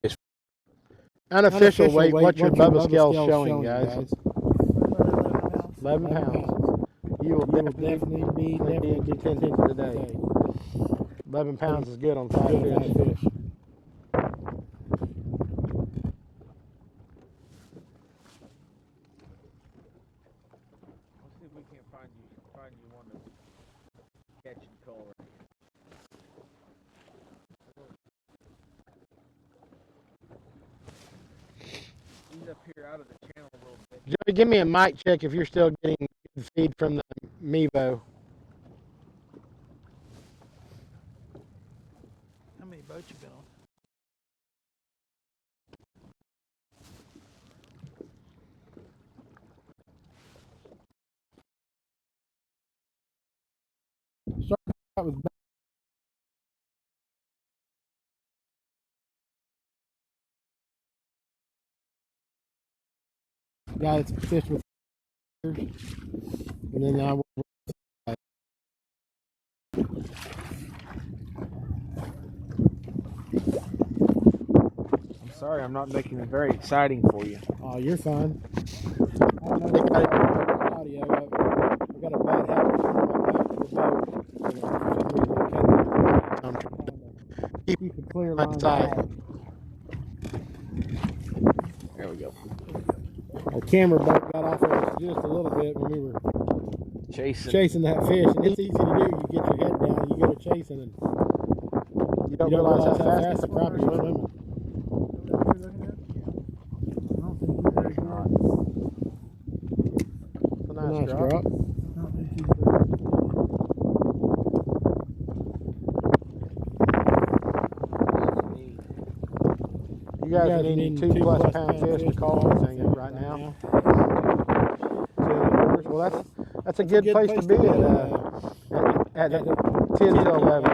Speaker 1: fish.
Speaker 3: Unofficial weight, what's your Bubba scale showing, guys? 11 pounds. You will definitely be in contention today. 11 pounds is good on 5 fish.
Speaker 1: Let's see if we can find you one to catch and call right here. He's up here out of the channel a little bit.
Speaker 3: Joey, give me a mic check if you're still getting good feed from the Mevo.
Speaker 4: How many boats you been on?
Speaker 3: That was guy that's fished with, and then I.
Speaker 1: I'm sorry, I'm not making it very exciting for you.
Speaker 3: Oh, you're fine. I don't know if I got audio. I've got a bad habit of going back to the boat. Keep a clear line sight.
Speaker 1: There we go.
Speaker 3: Our camera boat got off of us just a little bit when we were chasing that fish, and it's easy to do. You get your head down, you go to chasing, and you don't realize how fast the crappie is swimming. It's a nice drop. You guys are needing 2+ pound fish to call this thing right now. Well, that's a good place to be at 10 to 11.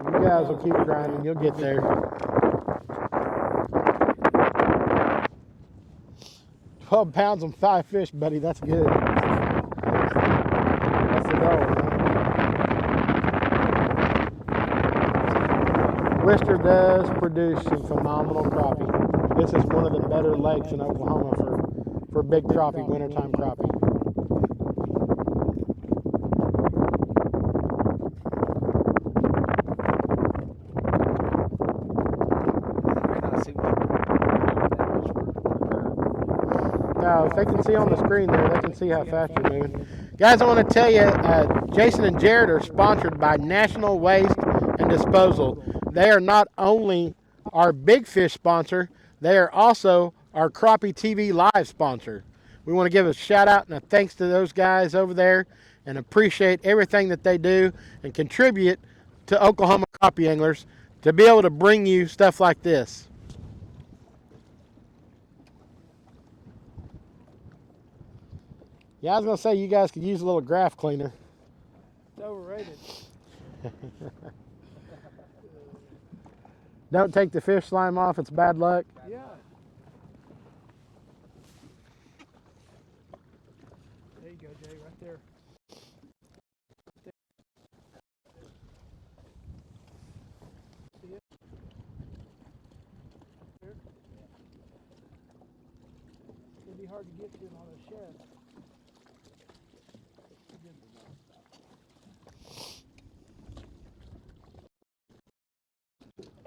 Speaker 3: You guys will keep grinding. You'll get there. 12 pounds on 5 fish, buddy. That's good. That's the goal, man. Wister does produce some phenomenal crappie. This is one of the better lakes in Oklahoma for big crappie, wintertime crappie. Now, if they can see on the screen there, they can see how fast you're moving. Guys, I want to tell you, Jason and Jared are sponsored by National Waste and Disposal. They are not only our big fish sponsor, they are also our Crappie TV Live sponsor. We want to give a shout out and a thanks to those guys over there and appreciate everything that they do and contribute to Oklahoma crappie anglers to be able to bring you stuff like this. Yeah, I was going to say you guys could use a little graph cleaner.
Speaker 4: It's overrated.
Speaker 3: Don't take the fish slime off, it's bad luck.
Speaker 4: Yeah. There you go, Jay, right there. See it? There. hard to get to in all those sheds.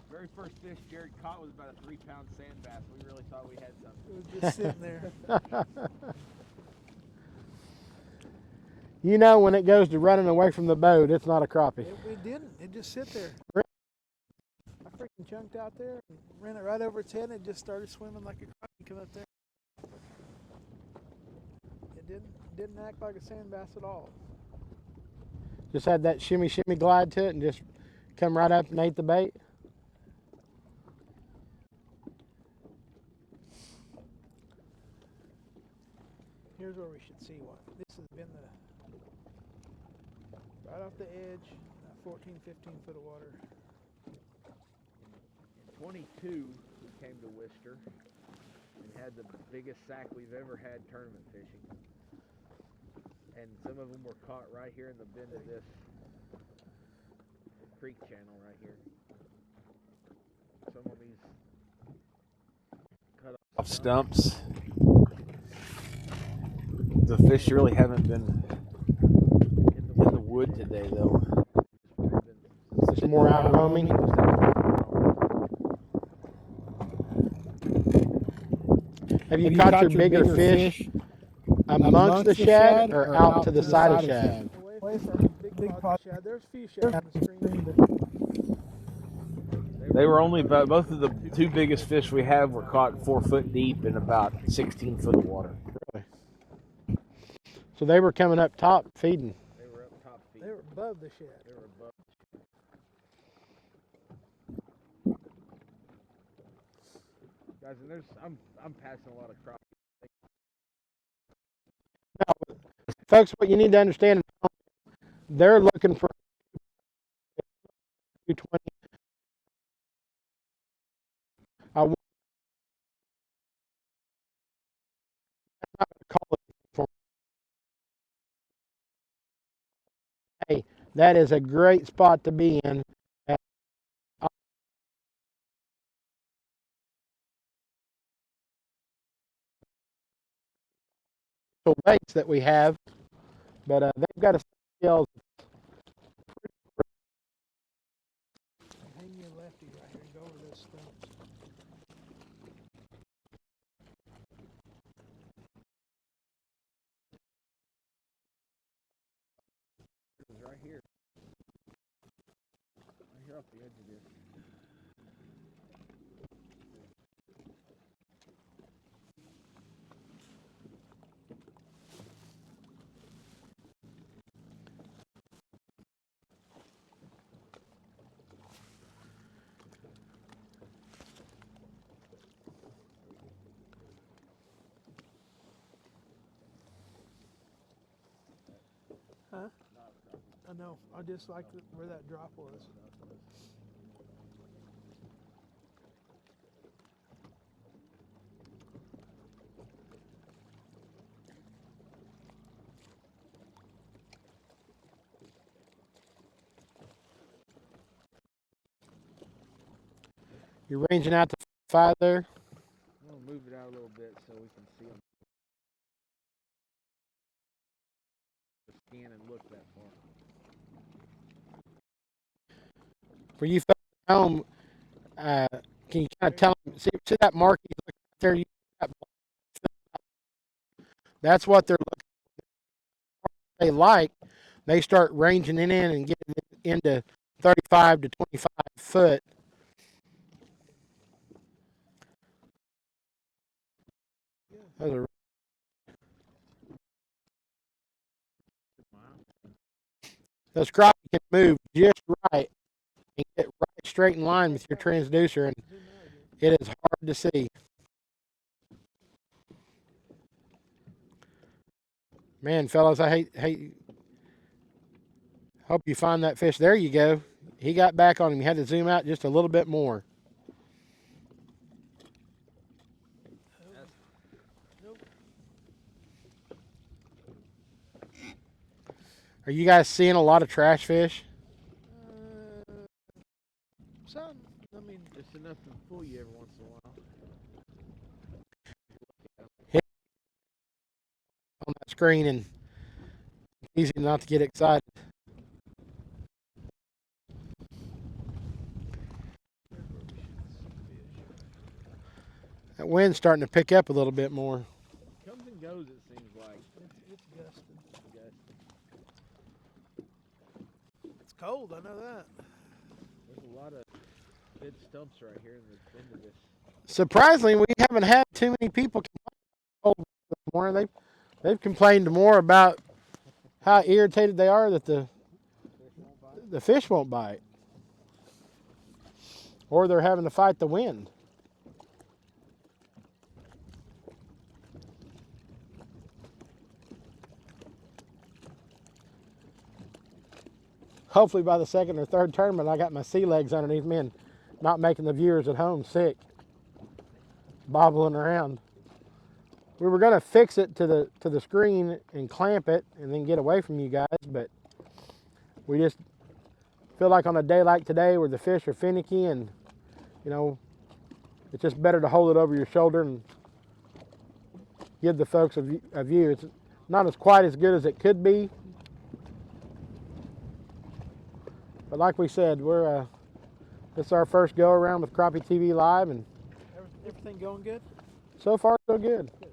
Speaker 1: Very first fish Jared caught was about a 3-pound sand bass. We really thought we had something.
Speaker 4: It was just sitting there.
Speaker 3: You know when it goes to running away from the boat, it's not a crappie.
Speaker 4: It didn't. It just sit there. I freaking chunked out there and ran it right over its head, and it just started swimming like a crappie coming up there. It didn't act like a sand bass at all.
Speaker 3: Just had that shimmy glide to it and just come right up and ate the bait.
Speaker 4: Here's where we should see one. This has been the right off the edge, 14, 15 foot of water.
Speaker 1: In 22, we came to Wister and had the biggest sack we've ever had tournament fishing. And some of them were caught right here in the bend of this creek channel right here. Some of these cut off stumps. The fish really haven't been in the wood today, though.
Speaker 3: Just more out roaming. Have you caught your bigger fish amongst the shad or out to the side of shad?
Speaker 4: Away from big pot shad. There's a few shad on the stream.
Speaker 1: They were only about, both of the two biggest fish we have were caught 4 foot deep in about 16 foot of water.
Speaker 3: Really? So they were coming up top feeding.
Speaker 1: They were up top feet.
Speaker 4: They were above the shed.
Speaker 1: They were above. Guys, and I'm passing a lot of crop.
Speaker 3: Now, folks, what you need to understand, they're looking for 220. I'm not going to call it for. Hey, that is a great spot to be in. Lakes that we have, but they've got a skills.
Speaker 4: Hang your lefty right here and go over those stumps.
Speaker 1: It's right here. Right here off the edge of this.
Speaker 4: Huh? I know. I just like where that drop was.
Speaker 3: You're ranging out to 5 there.
Speaker 1: I'm gonna move it out a little bit so we can see them. Scan and look that far.
Speaker 3: For you folks at home, can you kind of tell them, see that mark he's looking right there? That's what they're looking for. They like. They start ranging it in and getting it into 35 to 25 foot. Those are Those crappie can move just right and get right straight in line with your transducer, and it is hard to see. Man, fellas, I hope you find that fish. There you go. He got back on him. You had to zoom out just a little bit more. Are you guys seeing a lot of trash fish?
Speaker 4: Some. I mean,
Speaker 1: just enough to fool you every once in a while.
Speaker 3: on that screen, and easy not to get excited. That wind's starting to pick up a little bit more.
Speaker 1: Comes and goes, it seems like.
Speaker 7: It's gusting. It's cold, I know that.
Speaker 1: There's a lot of big stumps right here in the end of this.
Speaker 3: Surprisingly, we haven't had too many people complain this morning. They've complained more about how irritated they are that the fish won't bite, or they're having to fight the wind. Hopefully by the second or third tournament, I got my sea legs underneath me and not making the viewers at home sick, bobbling around. We were going to fix it to the screen and clamp it and then get away from you guys, but we just feel like on a day like today where the fish are finicky and, you know, it's just better to hold it over your shoulder and give the folks a view. It's not as quite as good as it could be, but like we said, this is our first go around with Crappie TV Live, and
Speaker 7: Everything going good?
Speaker 3: so far so good.
Speaker 1: I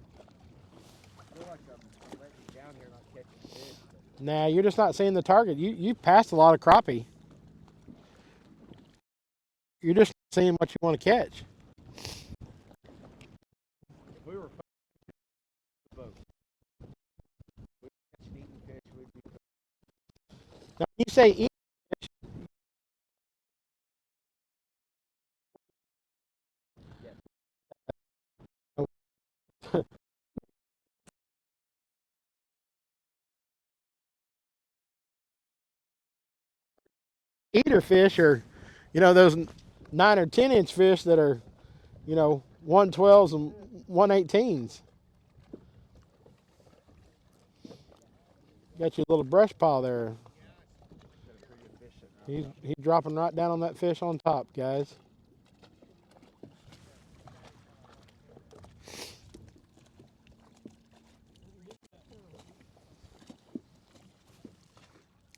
Speaker 1: feel like I'm letting you down here not catching fish.
Speaker 3: Nah, you're just not seeing the target. You passed a lot of crappie. You're just not seeing what you want to catch.
Speaker 1: If we were the boat, we catch and eating fish, we'd be.
Speaker 3: Now, when you say eat, eater fish are, you know, those 9 or 10 inch fish that are, you know, 112s and 118s. Got you a little brush pile there. He's dropping right down on that fish on top, guys.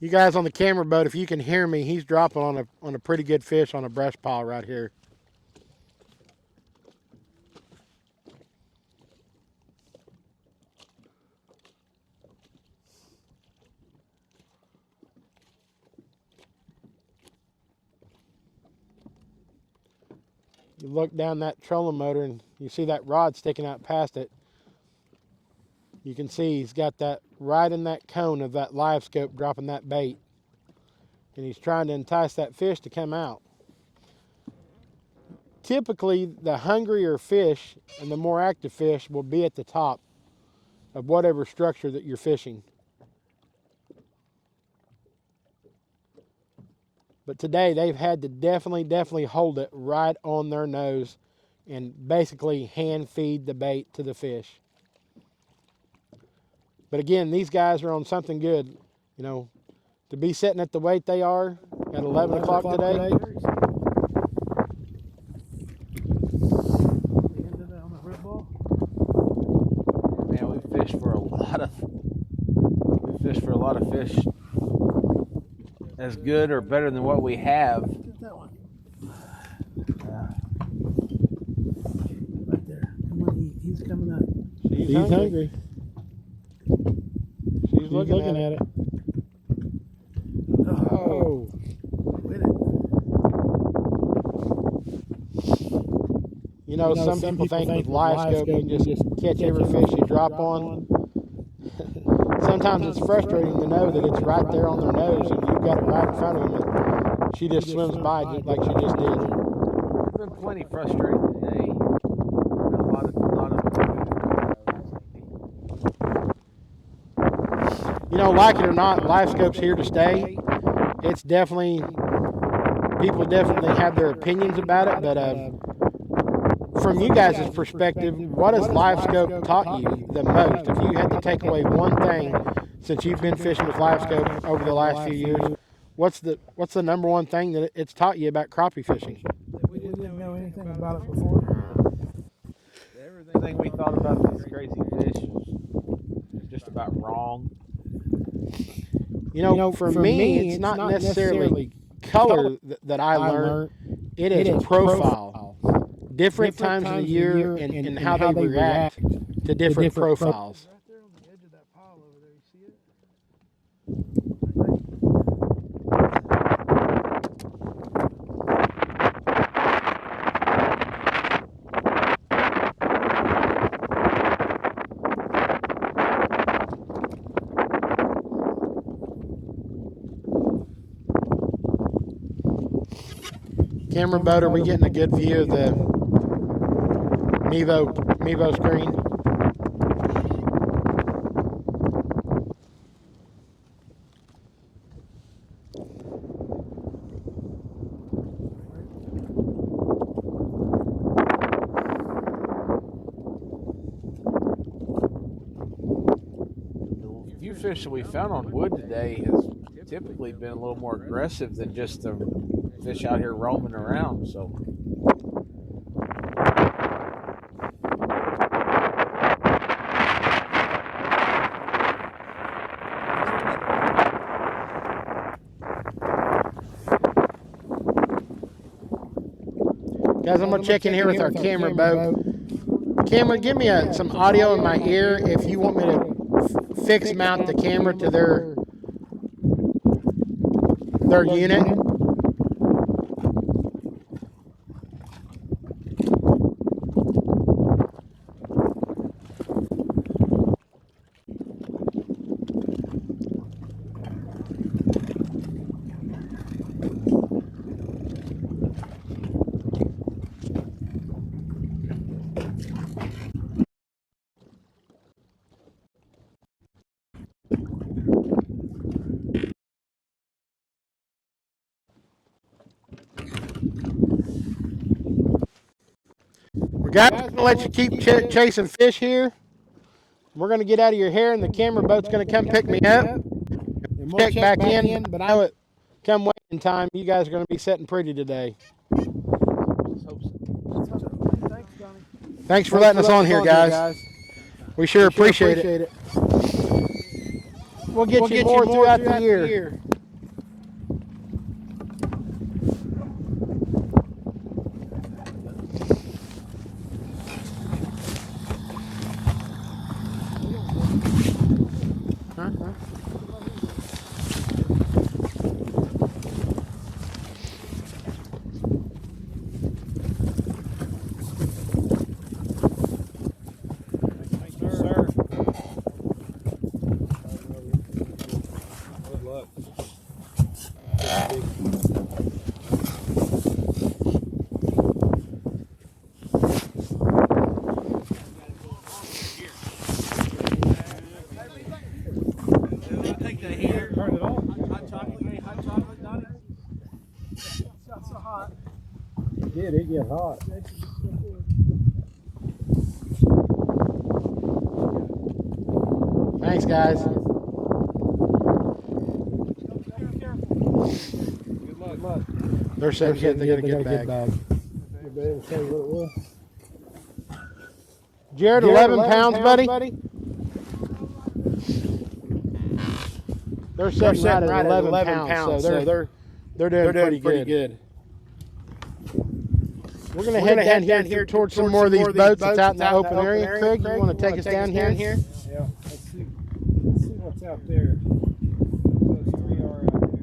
Speaker 3: You guys on the camera boat, if you can hear me, he's dropping on a pretty good fish on a brush pile right here. You look down that trolling motor and you see that rod sticking out past it. You can see he's got that right in that cone of that live scope dropping that bait. And he's trying to entice that fish to come out. Typically, the hungrier fish and the more active fish will be at the top of whatever structure that you're fishing. But today, they've had to definitely hold it right on their nose and basically hand feed the bait to the fish. But again, these guys are on something good. You know, to be sitting at the weight they are at 11 o'clock today.
Speaker 1: Man, we fished for a lot of fish as good or better than what we have.
Speaker 7: Get that one. Right there. Come on, he's coming up.
Speaker 3: She's hungry. She's looking at it. Oh.
Speaker 7: With it.
Speaker 3: You know, some people think with live scope you can just catch every fish you drop on. Sometimes it's frustrating to know that it's right there on their nose and you've got it right in front of them and she just swims by just like she just did.
Speaker 1: It's been plenty frustrating today. Been a lot of
Speaker 3: You know, like it or not, live scope's here to stay. It's definitely, people definitely have their opinions about it, but from you guys' perspective, what has live scope taught you the most? If you had to take away one thing since you've been fishing with live scope over the last few years, what's the number one thing that it's taught you about crappie fishing?
Speaker 7: We didn't know anything about it before.
Speaker 1: everything we thought about these crazy fish is just a about wrong.
Speaker 3: You know, for me, it's not necessarily color that I learned. It is profile. Different times of the year and how they react to different profiles.
Speaker 4: Right there on the edge of that pile over there, you see it?
Speaker 3: Camera boat, are we getting a good view of the Mevo screen?
Speaker 1: The few fish that we found on wood today has typically been a little more aggressive than just the fish out here roaming around. So
Speaker 3: Guys, I'm going to check in here with our camera boat. Camera, give me some audio in my ear if you want me to fix mount the camera to their unit. Guys, I'm going to let you keep chasing fish here. We're going to get out of your hair, and the camera boat's going to come pick me up. And we'll check back in, but I know it come waiting time. You guys are going to be setting pretty today.
Speaker 4: Thanks, Johnny.
Speaker 3: Thanks for letting us on here, guys. We sure appreciate it. We'll get you more throughout the year.
Speaker 4: It get hot.
Speaker 3: Thanks, guys.
Speaker 4: Good luck.
Speaker 3: They're saying they got a good bag.
Speaker 4: You'll be able to tell you what it was.
Speaker 3: Jared, 11 pounds, buddy. They're sitting right at 11 pounds, so they're doing pretty good. We're going to head down here towards some more of these boats that's out in the open area. Craig, you want to take us down here?
Speaker 4: Yeah, let's see what's out there. Those three are out there.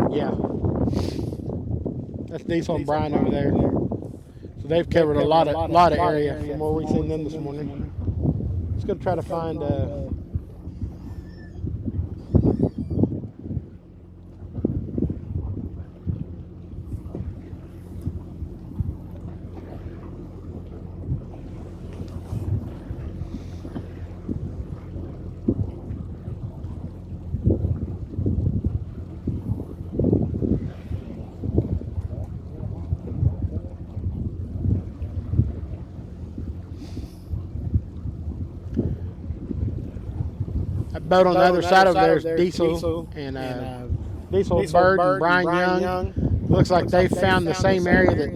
Speaker 3: Yeah. That's Diesel and Brian over there. So they've covered a lot of area from where we've seen them this morning. Let's go try to find boat on the other side over there is Diesel and Diesel Bird and Brian Young. Looks like they found the same area that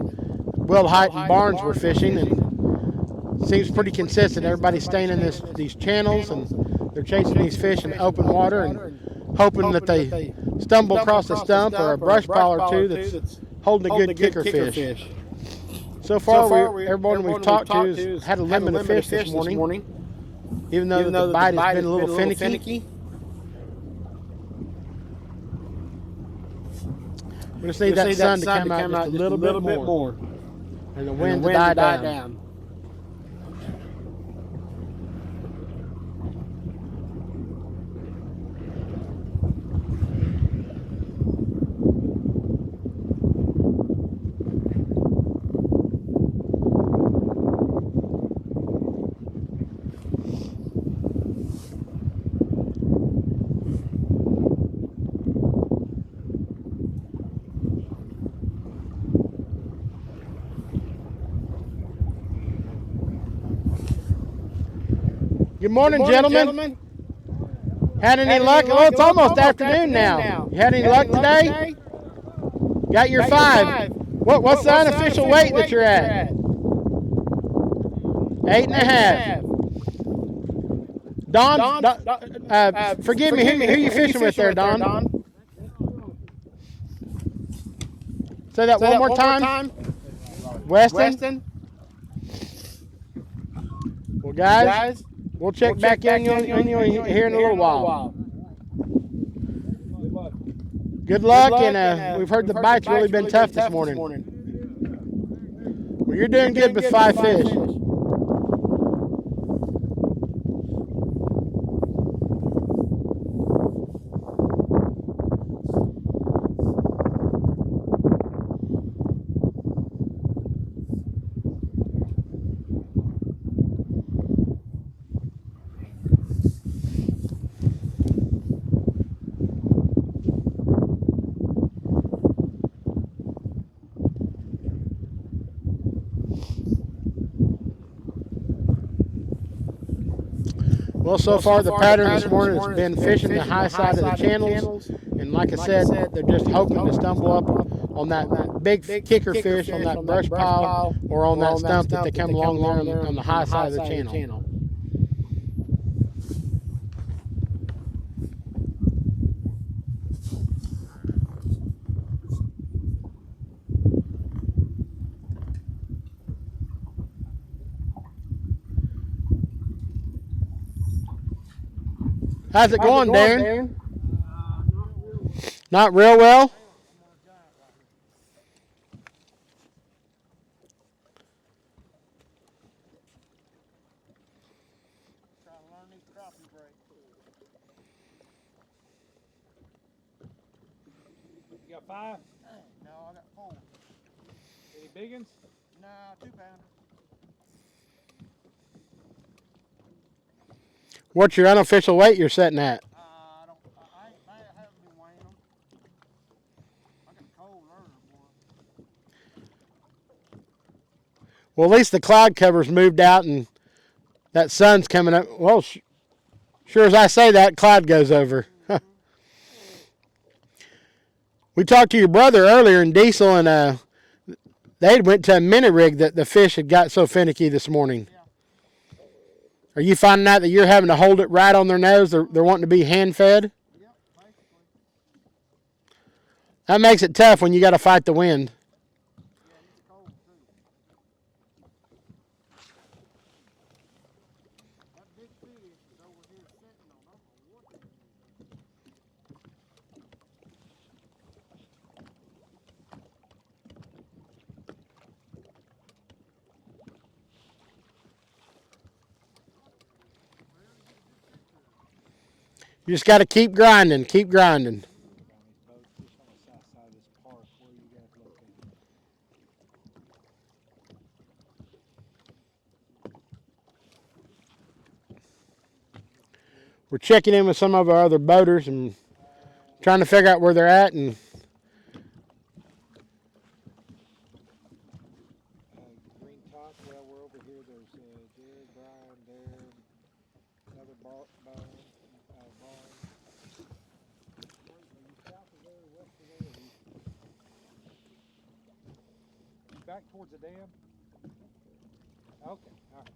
Speaker 3: Will Height and Barnes were fishing, and seems pretty consistent. Everybody's staying in these channels, and they're chasing these fish in open water and hoping that they stumble across a stump or a brush pile or two that's holding a good kicker fish. So far, everyone we've talked to has had a limit of fish this morning, even though the bite has been a little finicky. We just need that sun to come out just a little bit more. And the wind to die down. Good morning, gentlemen. Had any luck? Oh, it's almost afternoon now. You had any luck today? Got your 5. What's the unofficial weight that you're at? 8.5. Don, forgive me. Who are you fishing with there, Don? Say that one more time. Weston. Well, guys. We'll check back in here in a little while. Good luck, and we've heard the bite's really been tough this morning. Well, you're doing good with 5 fish. Well, so far the pattern this morning has been fishing the high side of the channels, and like I said, they're just hoping to stumble up on that big kicker fish on that brush pile or on that stump that they come along there on the high side of the channel. How's it going, Darren? Not real well?
Speaker 7: Trying to learn these crappie breaks.
Speaker 2: You got 5?
Speaker 7: No, I got 4.
Speaker 2: Any big ones?
Speaker 7: No, 2-pounder.
Speaker 3: What's your unofficial weight you're setting at?
Speaker 7: I haven't been weighing them. I got a cold earlier, boy.
Speaker 3: Well, at least the cloud cover's moved out and that sun's coming up. Well, sure as I say that, cloud goes over. We talked to your brother earlier in Diesel, and they went to a mini rig that the fish had got so finicky this morning.
Speaker 7: Yeah.
Speaker 3: Are you finding out that you're having to hold it right on their nose? They're wanting to be hand-fed?
Speaker 7: Yep, basically.
Speaker 3: That makes it tough when you got to fight the wind.
Speaker 7: Yeah, it's cold, too. That big fish is over here sitting on. I don't know what that is.
Speaker 3: You just got to keep grinding, keep grinding. We're checking in with some of our other boaters and trying to figure out where they're at. And
Speaker 6: Green Top, well, we're over here. There's Jared, Brian, Darren, another Barnes,
Speaker 7: back towards the dam? Okay, all right.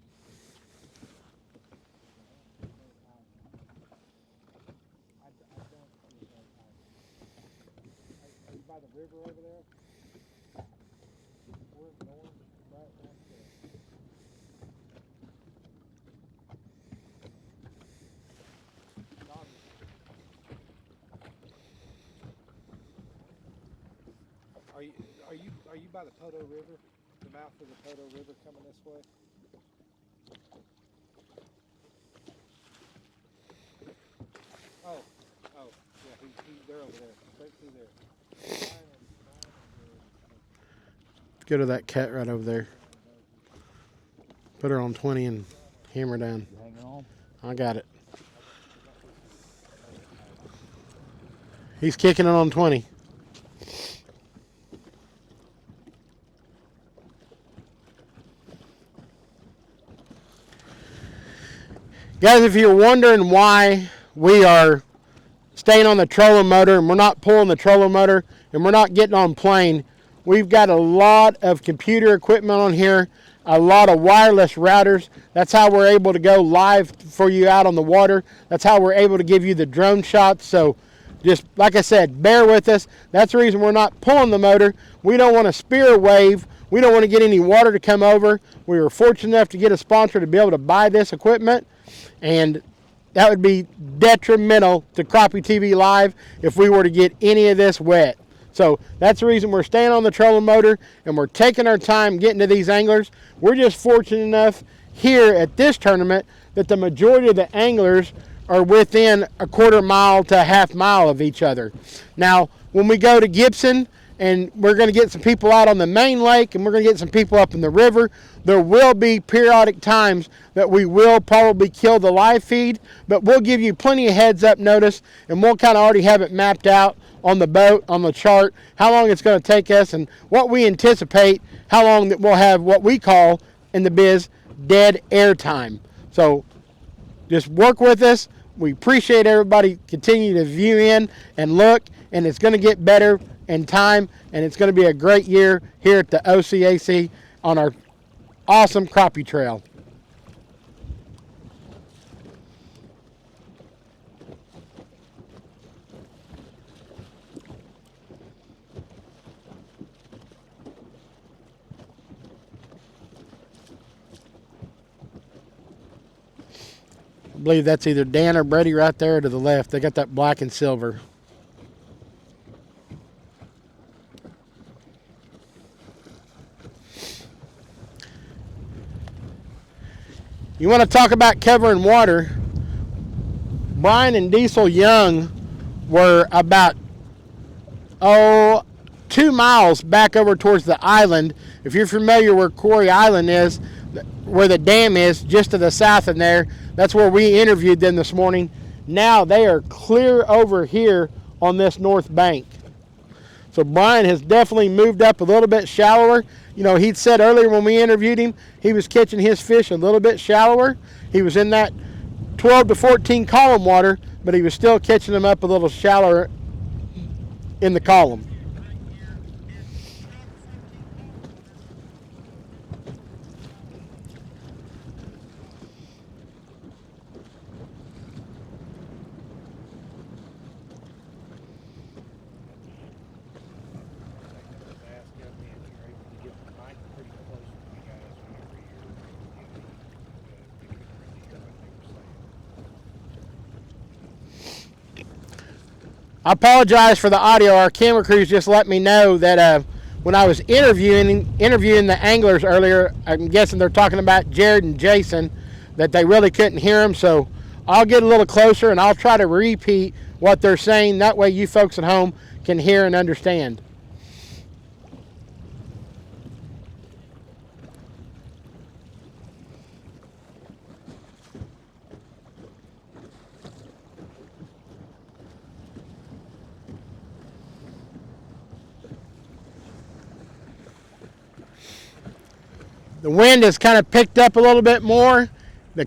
Speaker 7: Are you by the river over there? We're north, right next to it. Are you by the Poto River? The mouth of the Poto River coming this way? Oh, yeah, they're over there, straight through there.
Speaker 3: Go to that cat right over there. Put her on 20 and hammer down.
Speaker 7: Hanging on?
Speaker 3: I got it. He's kicking it on 20. Guys, if you're wondering why we are staying on the trolling motor and we're not pulling the trolling motor and we're not getting on plane, we've got a lot of computer equipment on here, a lot of wireless routers. That's how we're able to go live for you out on the water. That's how we're able to give you the drone shots. So just like I said, bear with us. That's the reason we're not pulling the motor. We don't want to spear a wave. We don't want to get any water to come over. We were fortunate enough to get a sponsor to be able to buy this equipment, and that would be detrimental to Crappie TV Live if we were to get any of this wet. So that's the reason we're staying on the trolling motor and we're taking our time getting to these anglers. We're just fortunate enough here at this tournament that the majority of the anglers are within a quarter mile to a half mile of each other. Now, when we go to Gibson and we're going to get some people out on the main lake and we're going to get some people up in the river, there will be periodic times that we will probably kill the live feed, but we'll give you plenty of heads up notice, and we'll kind of already have it mapped out on the boat, on the chart, how long it's going to take us and what we anticipate, how long that we'll have what we call in the biz dead air time. So just work with us. We appreciate everybody continue to view in and look, and it's going to get better in time, and it's going to be a great year here at the OCAC on our awesome crappie trail. I believe that's either Dan or Brady right there to the left. They got that black and silver. You want to talk about covering water? Brian and Diesel Young were about 2 miles back over towards the island. If you're familiar where Quarry Island is, where the dam is, just to the south of there, that's where we interviewed them this morning. Now they are clear over here on this north bank. So Brian has definitely moved up a little bit shallower. You know, he'd said earlier when we interviewed him, he was catching his fish a little bit shallower. He was in that 12 to 14 column water, but he was still catching them up a little shallower in the column. I apologize for the audio. Our camera crews just let me know that when I was interviewing the anglers earlier, I'm guessing they're talking about Jared and Jason, that they really couldn't hear them. So I'll get a little closer and I'll try to repeat what they're saying. That way you folks at home can hear and understand. The wind has kind of picked up a little bit more. The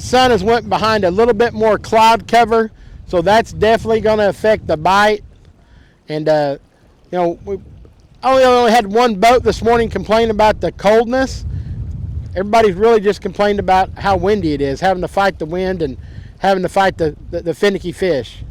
Speaker 3: sun has went behind a little bit more cloud cover, so that's definitely going to affect the bite. And you know, only had one boat this morning complain about the coldness. Everybody's really just complained about how windy it is, having to fight the wind and having to fight the finicky fish.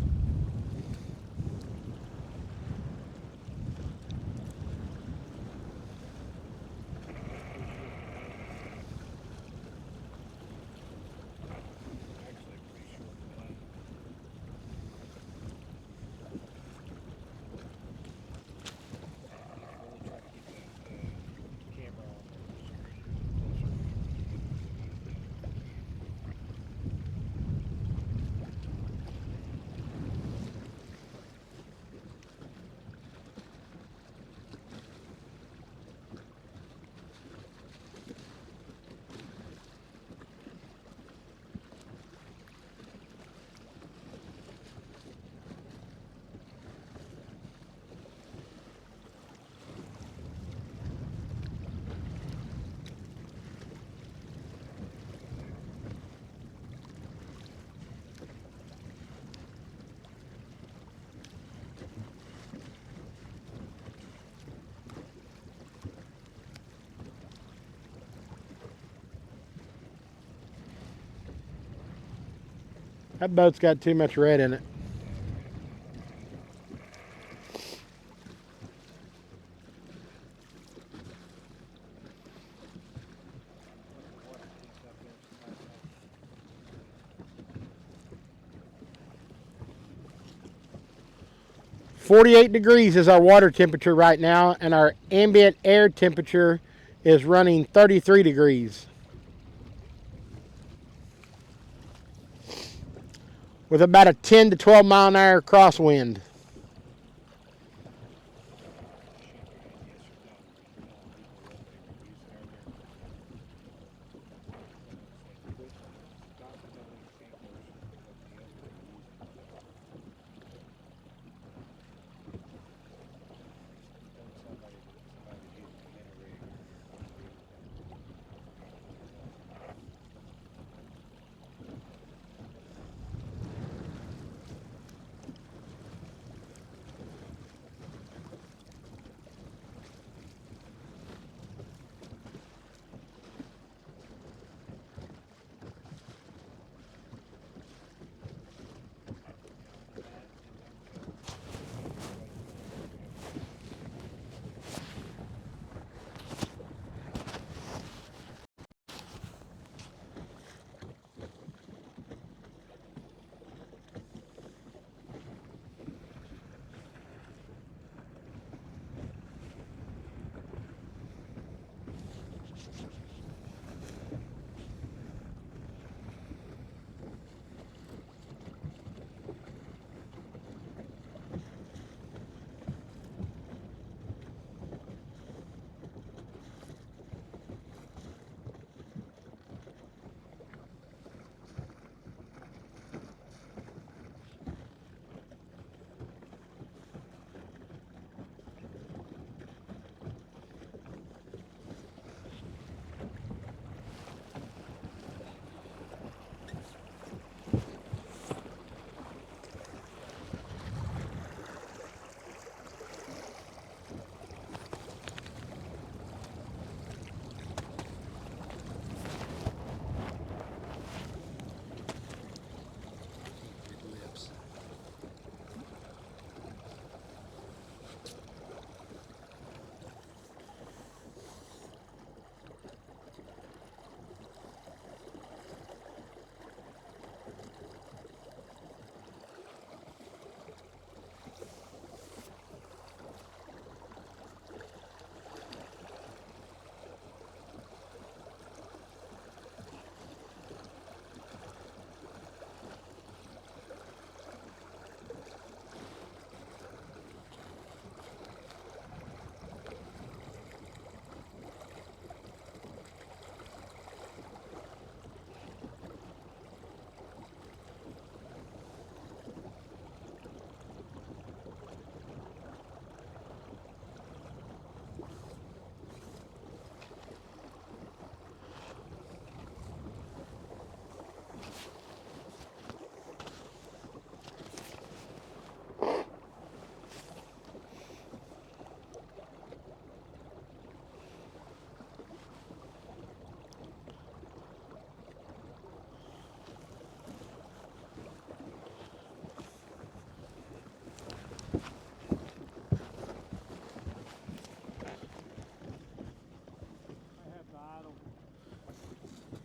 Speaker 3: That boat's got too much red in it. .48 degrees is our water temperature right now, and our ambient air temperature is running 33 degrees. With about a 10 to 12 mile an hour crosswind.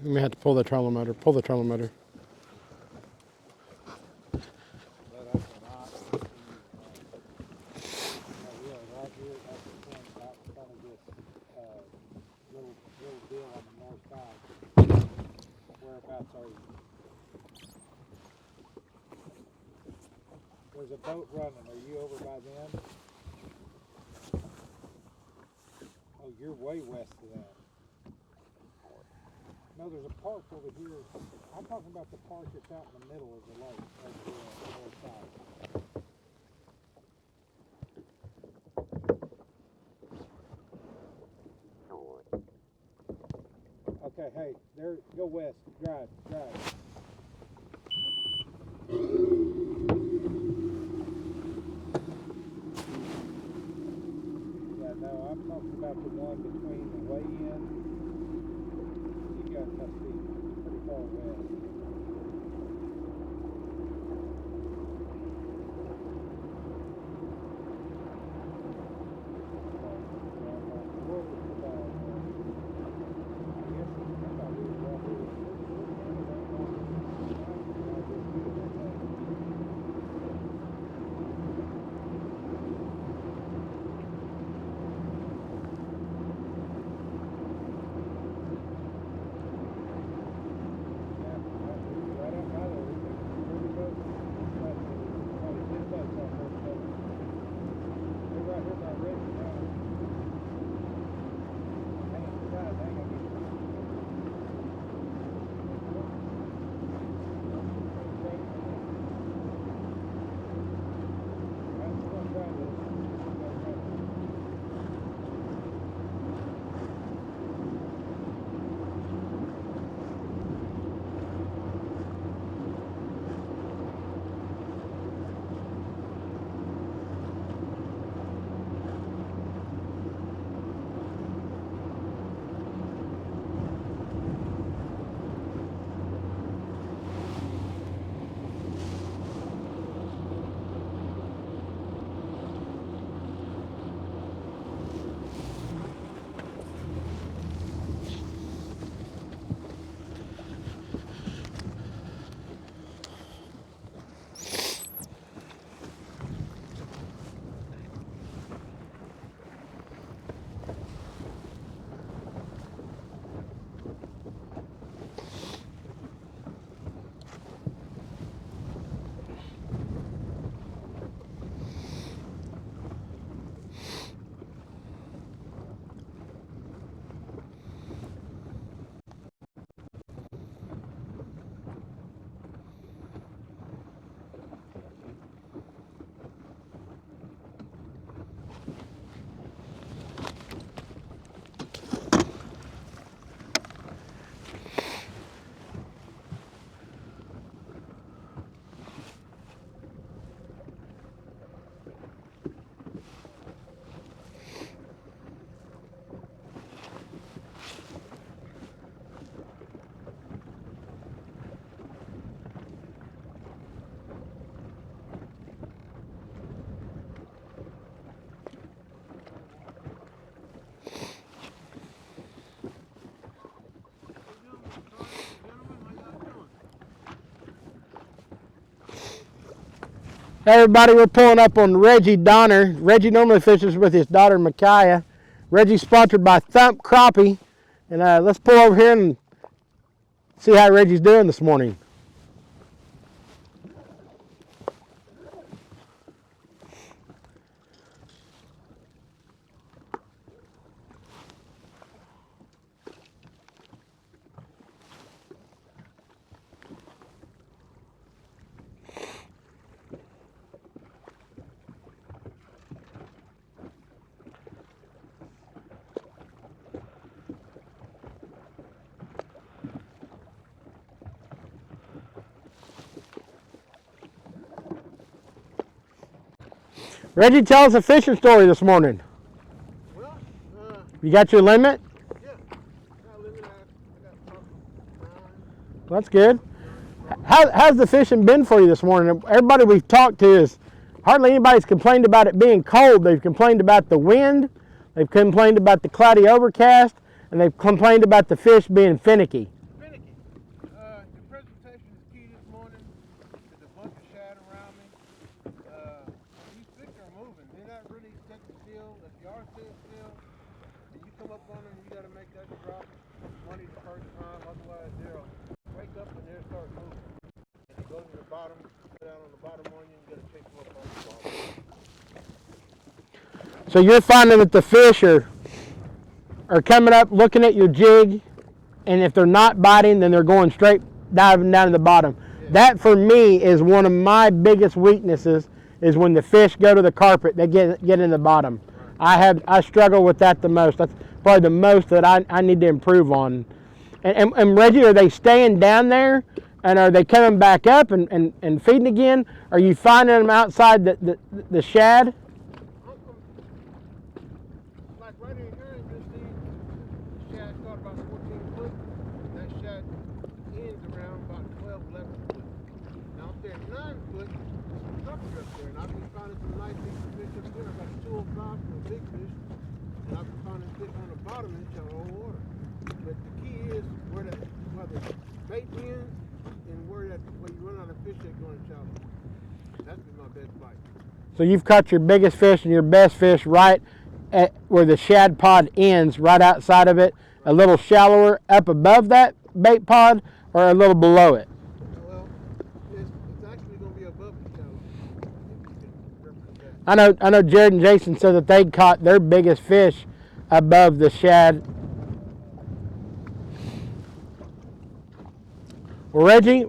Speaker 3: You may have to pull the trolling motor. Pull the trolling motor.
Speaker 6: But I cannot see yeah, right here at the point out in front of this little deal on the north side. Whereabouts are you? There's a boat running. Are you over by them? Oh, you're way west of that. No, there's a park over here. I'm talking about the park that's out in the middle of the lake, over here on the north side. Okay, hey, there, go west. Drive. Yeah, no, I'm talking about the one between the weigh-in. You guys must be pretty far west.
Speaker 3: Everybody, we're pulling up on Reggie Donner. Reggie normally fishes with his daughter Micaiah. Reggie's sponsored by Thump Crappie. And let's pull over here and see how Reggie's doing this morning. Reggie, tell us a fishing story this morning.
Speaker 4: Well,
Speaker 3: You got your limit?
Speaker 4: yeah, got a limit. I got about 9.
Speaker 3: That's good. How's the fishing been for you this morning? Everybody we've talked to is hardly anybody's complained about it being cold. They've complained about the wind, they've complained about the cloudy overcast, and they've complained about the fish being finicky.
Speaker 4: Finicky.
Speaker 6: are still, and you come up on them, you got to make that drop money the first time, otherwise they'll wake up and they'll start moving. And they go to the bottom, put out on the bottom on you, and you got to chase them up on the bottom.
Speaker 3: So you're finding that the fish are coming up, looking at your jig, and if they're not biting, then they're going straight diving down to the bottom.
Speaker 6: Yeah.
Speaker 3: That for me is one of my biggest weaknesses, is when the fish go to the carpet, they get in the bottom.
Speaker 6: Right.
Speaker 3: I struggle with that the most. That's probably the most that I need to improve on. And Reggie, are they staying down there, and are they coming back up and feeding again? Are you finding them outside the shad?
Speaker 6: Like right in here, you see the shad start about 14 foot. That shad ends around about 12, 11 foot. Now up there at 9 foot, there's some suckers up there, and I've been finding some nice big fish up there. I got a 205 for a big fish, and I've been finding fish on the bottom in shallow water. But the key is where the bait ends and where you run out of fish that go in shallow. That's been my best bite.
Speaker 3: So you've caught your biggest fish and your best fish right at where the shad pod ends, right outside of it, a little shallower up above that bait pod, or a little below it?
Speaker 6: Well, it's actually going to be above the shallow, if you can remember that.
Speaker 3: I know Jared and Jason said that they caught their biggest fish above the shad. Well, Reggie,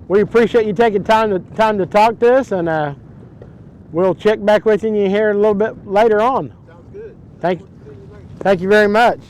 Speaker 3: we appreciate you taking time to talk to us, and we'll check back with you here a little bit later on.
Speaker 6: Sounds good.
Speaker 3: Thank
Speaker 6: Look forward to seeing you later.
Speaker 3: Thank you very much.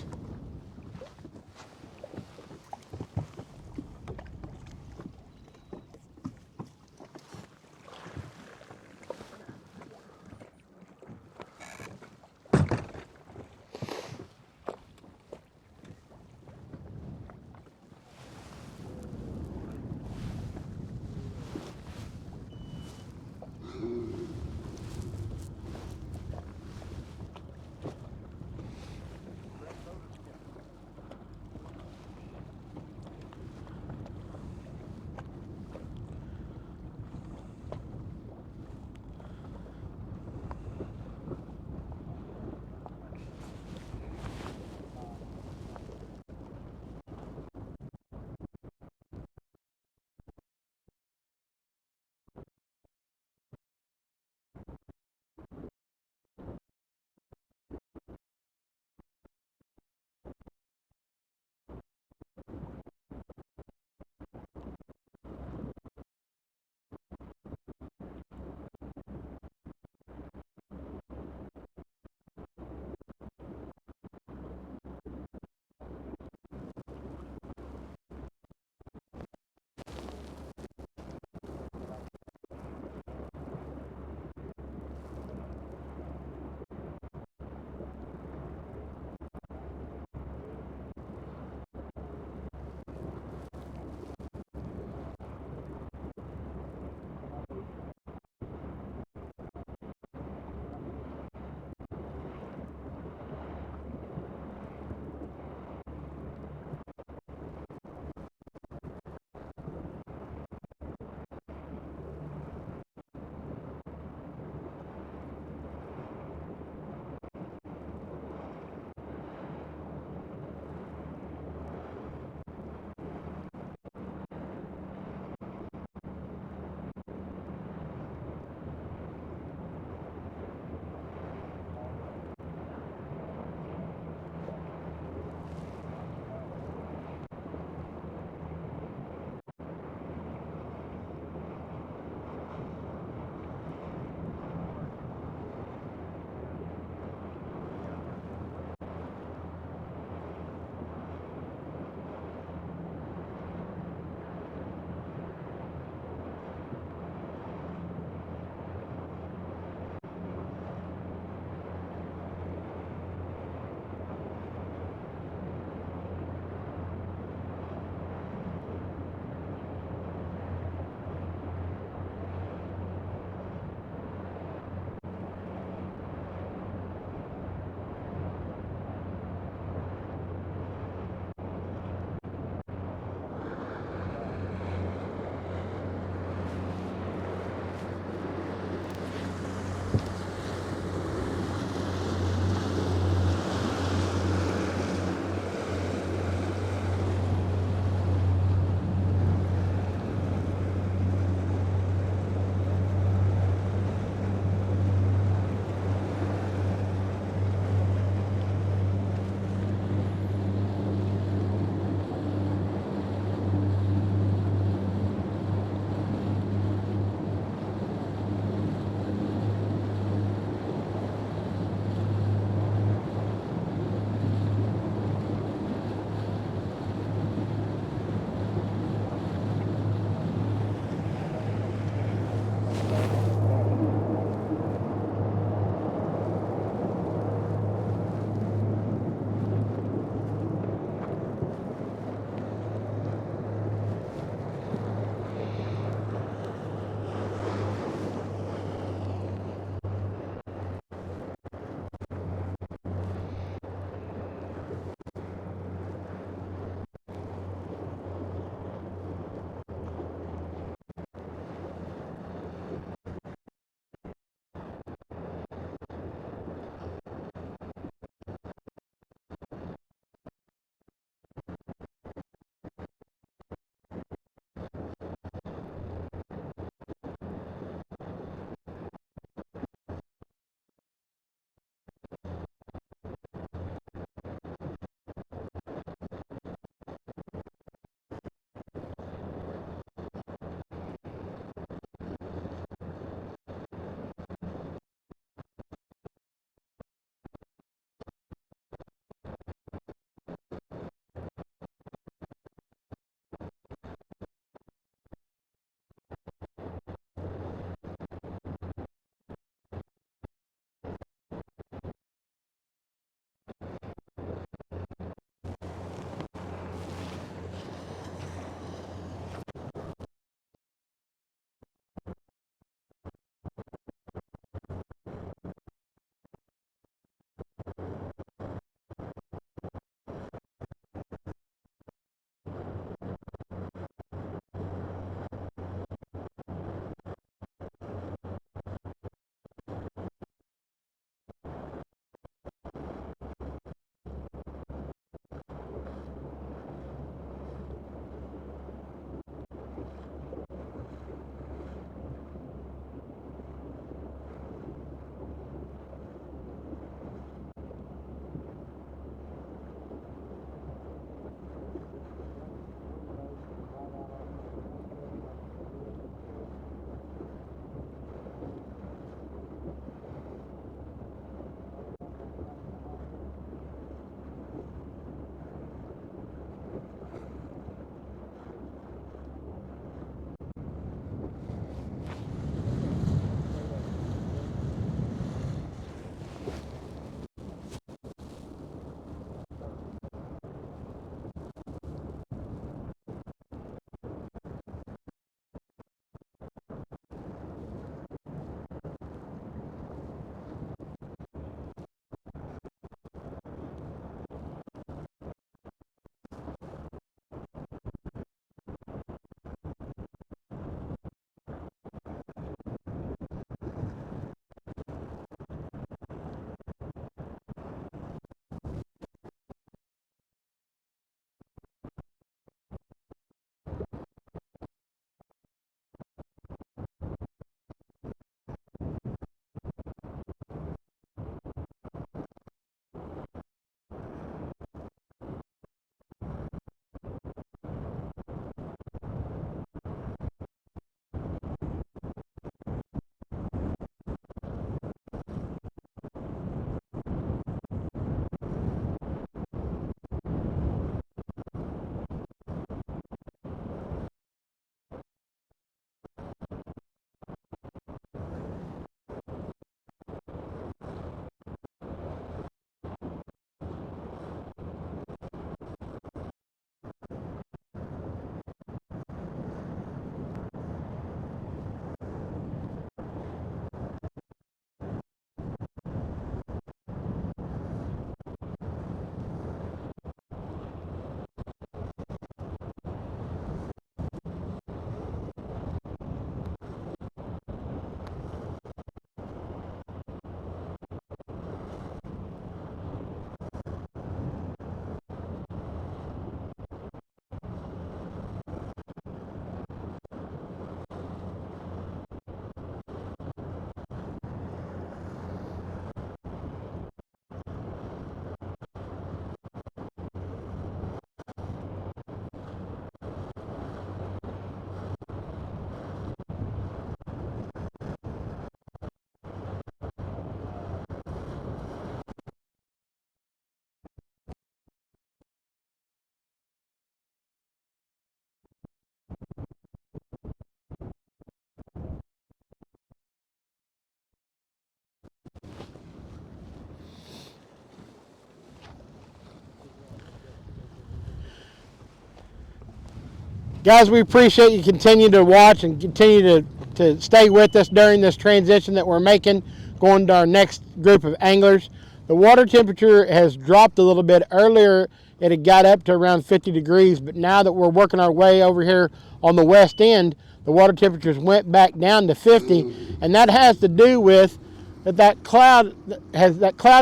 Speaker 3: Guys, we appreciate you continue to watch and continue to stay with us during this transition that we're making, going to our next group of anglers. The water temperature has dropped a little bit. Earlier, it had got up to around 50 degrees, but now that we're working our way over here on the west end, the water temperatures went back down to 50, and that has to do with that cloud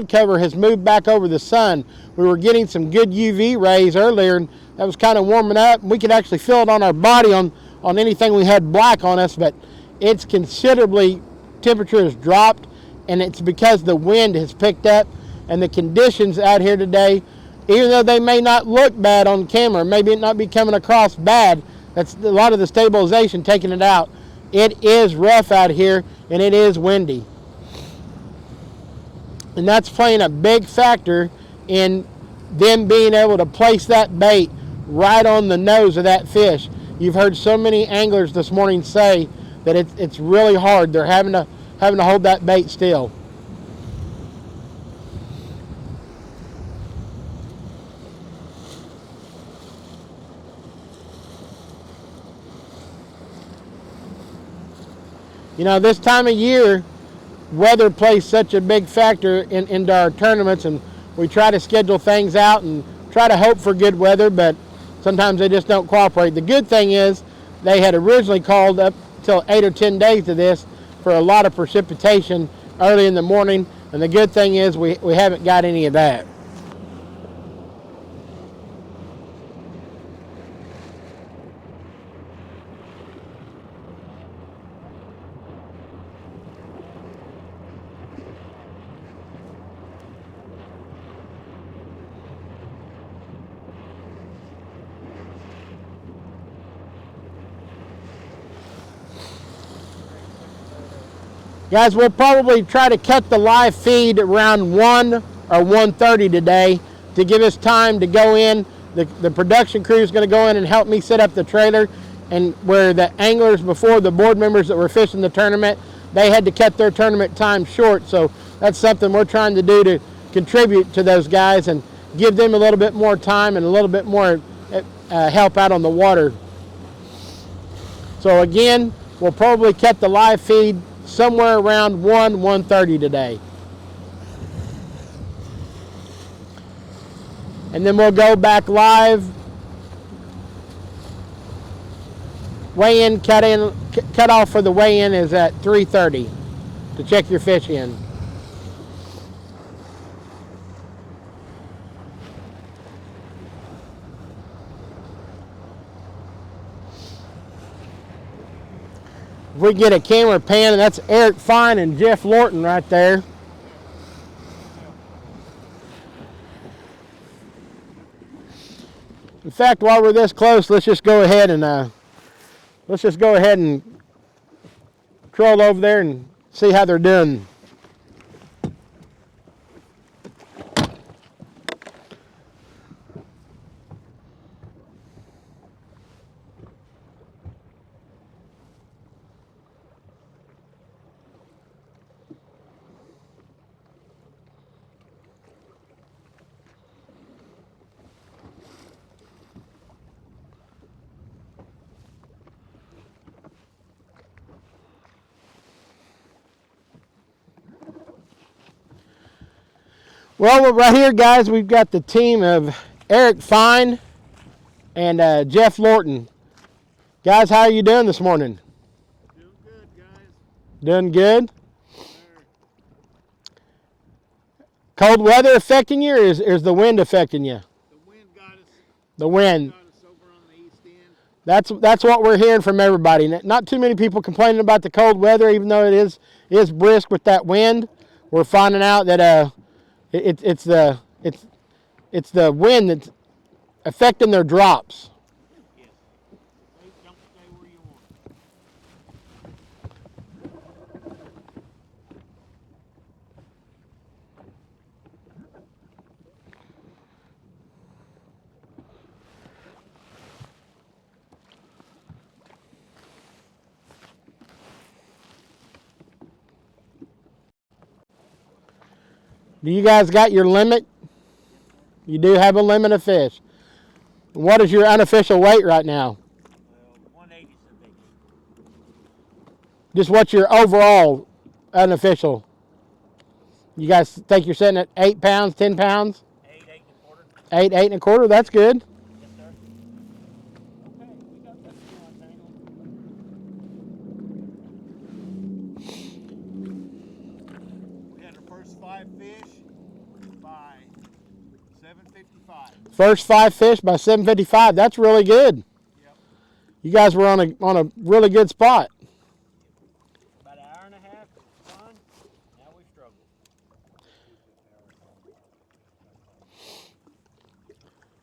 Speaker 3: cover has moved back over the sun. We were getting some good UV rays earlier, and that was kind of warming up. We could actually feel it on our body on anything we had black on us, but it's considerably, temperature has dropped, and it's because the wind has picked up, and the conditions out here today, even though they may not look bad on camera, maybe it not be coming across bad, that's a lot of the stabilization taking it out. It is rough out here, and it is windy. And that's playing a big factor in them being able to place that bait right on the nose of that fish. You've heard so many anglers this morning say that it's really hard. They're having to hold that bait still. You know, this time of year, weather plays such a big factor into our tournaments, and we try to schedule things out and try to hope for good weather, but sometimes they just don't cooperate. The good thing is they had originally called up till 8 or 10 days to this for a lot of precipitation early in the morning, and the good thing is we haven't got any of that. Guys, we'll probably try to cut the live feed around 1 or 1:30 today to give us time to go in. The production crew is going to go in and help me set up the trailer, and where the anglers before, the board members that were fishing the tournament, they had to cut their tournament time short. So that's something we're trying to do to contribute to those guys and give them a little bit more time and a little bit more help out on the water. So again, we'll probably cut the live feed somewhere around 1:30 today. And then we'll go back live. Weigh-in, cut off for the weigh-in is at 3:30 to check your fish in. If we get a camera pan, and that's Eric Fine and Jeff Lorton right there. In fact, while we're this close, let's just go ahead and troll over there and see how they're doing. Well, right here, guys, we've got the team of Eric Fine and Jeff Lorton. Guys, how are you doing this morning?
Speaker 7: Doing good, guys.
Speaker 3: Doing good? Cold weather affecting you, or is the wind affecting you?
Speaker 7: The wind got us.
Speaker 3: The wind.
Speaker 7: Got us over on the east end.
Speaker 3: That's what we're hearing from everybody. Not too many people complaining about the cold weather, even though it is brisk with that wind. We're finding out that it's the wind that's affecting their drops.
Speaker 7: Yes. Don't stay where you want.
Speaker 3: Do you guys got your limit? You do have a limit of fish. What is your unofficial weight right now? Just what's your overall unofficial? You guys think you're sitting at 8 pounds, 10 pounds?
Speaker 7: 8, 8 1/4.
Speaker 3: 8, 8 1/4. That's good.
Speaker 7: Yes, sir.
Speaker 4: Okay, we got that few untangled.
Speaker 7: We had our first 5 fish by 7:55.
Speaker 3: First 5 fish by 7:55. That's really good.
Speaker 7: Yep.
Speaker 3: You guys were on a really good spot.
Speaker 4: About an hour and a half. It was fun. Now we struggle.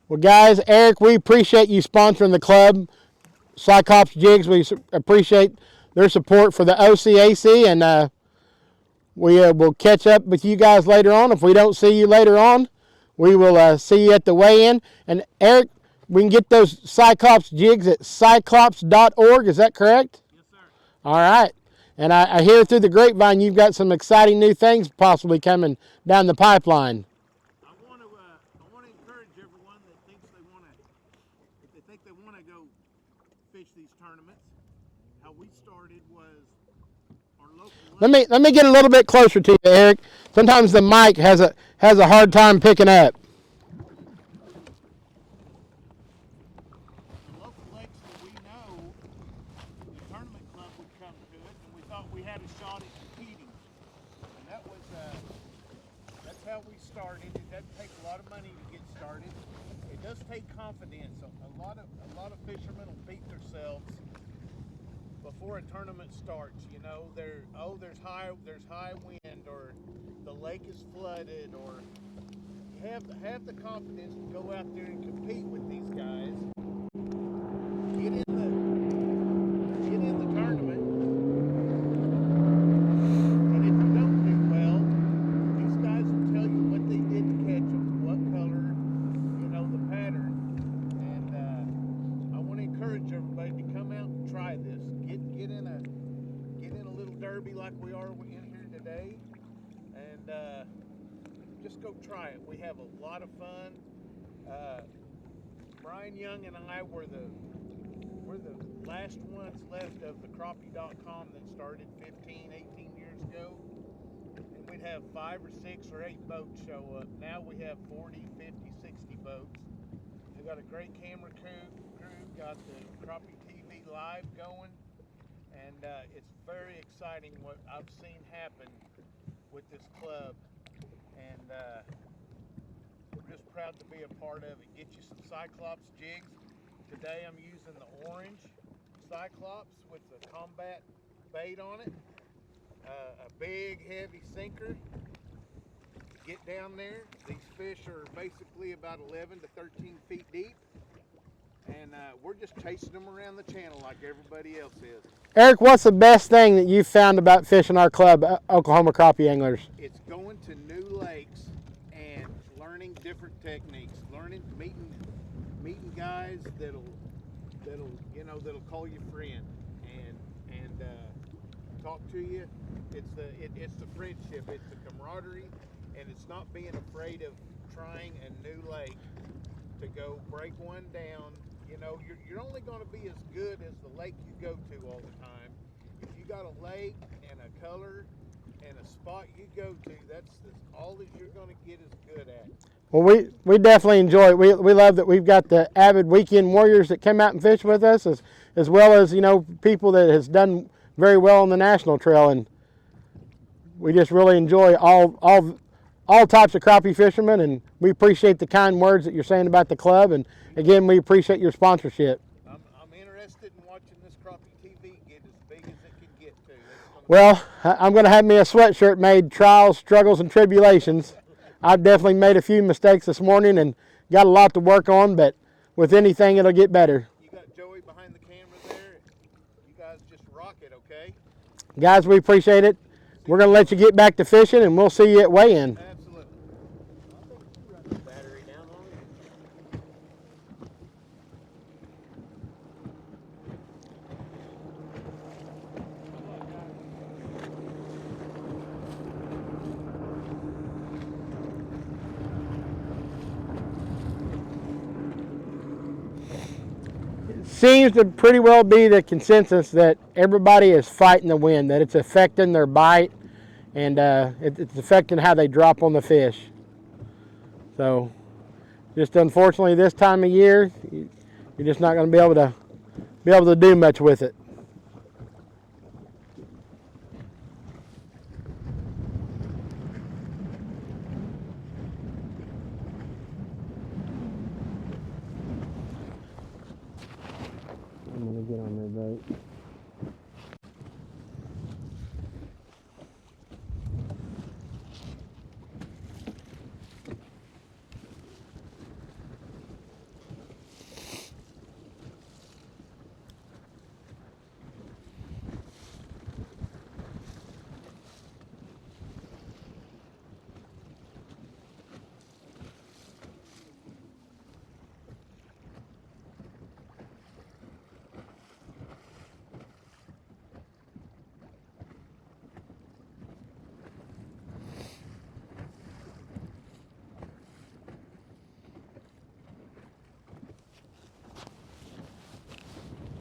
Speaker 3: Well, guys, Eric, we appreciate you sponsoring the club, Cyclops Jigs. We appreciate their support for the OCAC, and we will catch up with you guys later on. If we don't see you later on, we will see you at the weigh-in. And Eric, we can get those Cyclops Jigs at cyclops.org. Is that correct?
Speaker 7: Yes, sir.
Speaker 3: All right. And I hear through the grapevine you've got some exciting new things possibly coming down the pipeline.
Speaker 7: I want to encourage everyone that thinks they want to, if they think they want to go fish these tournaments. How we started was our local.
Speaker 3: Let me get a little bit closer to you, Eric. Sometimes the mic has a hard time picking up.
Speaker 7: The local lakes that we know, the tournament club would come to it, and we thought we had a shot at competing. And that was, that's how we started. It doesn't take a lot of money to get started. It does take confidence. A lot of fishermen will beat themselves before a tournament starts. You know, there's high wind, or the lake is flooded, or have the confidence to go out there and compete with these guys. Get in the tournament, and if you don't do well, these guys will tell you what they did to catch them, what color, the pattern. And I want to encourage everybody to come out and try this. Get in a little derby like we are in here today, and just go try it. We have a lot of fun. Brian Young and I were the last ones left of the crappie.com that started 15, 18 years ago. And we'd have 5 or 6 or 8 boats show up. Now we have 40, 50, 60 boats. We got a great camera crew, got the Crappie TV live going. And it's very exciting what I've seen happen with this club. And we're just proud to be a part of it. Get you some Cyclops jigs. Today I'm using the orange Cyclops with the combat bait on it. A big heavy sinker. Get down there. These fish are basically about 11 to 13 feet deep. And we're just chasing them around the channel like everybody else is.
Speaker 3: Eric, what's the best thing that you've found about fishing our club, Oklahoma Crappie Anglers?
Speaker 7: It's going to new lakes and learning different techniques, meeting guys that'll call you friend and talk to you. It's the friendship, it's the camaraderie, and it's not being afraid of trying a new lake to go break one down. You're only going to be as good as the lake you go to all the time. If you got a lake and a color and a spot you go to, that's all that you're going to get as good at.
Speaker 3: Well, we definitely enjoy it. We love that we've got the avid weekend warriors that come out and fish with us, as well as people that has done very well on the national trail, and we just really enjoy all types of crappie fishermen, and we appreciate the kind words that you're saying about the club, and again, we appreciate your sponsorship.
Speaker 7: I'm interested in watching this crappie TV get as big as it can get to.
Speaker 3: Well, I'm going to have me a sweatshirt made, Trials, Struggles, and Tribulations. I've definitely made a few mistakes this morning and got a lot to work on, but with anything, it'll get better.
Speaker 7: You got Joey behind the camera there. You guys just rock it, okay?
Speaker 3: Guys, we appreciate it. We're going to let you get back to fishing, and we'll see you at weigh-in.
Speaker 7: Absolutely.
Speaker 4: Battery down on it.
Speaker 3: seems to pretty well be the consensus that everybody is fighting the wind, that it's affecting their bite, and it's affecting how they drop on the fish. So just unfortunately this time of year, you're just not going to be able to do much with it. I'm going to get on their boat.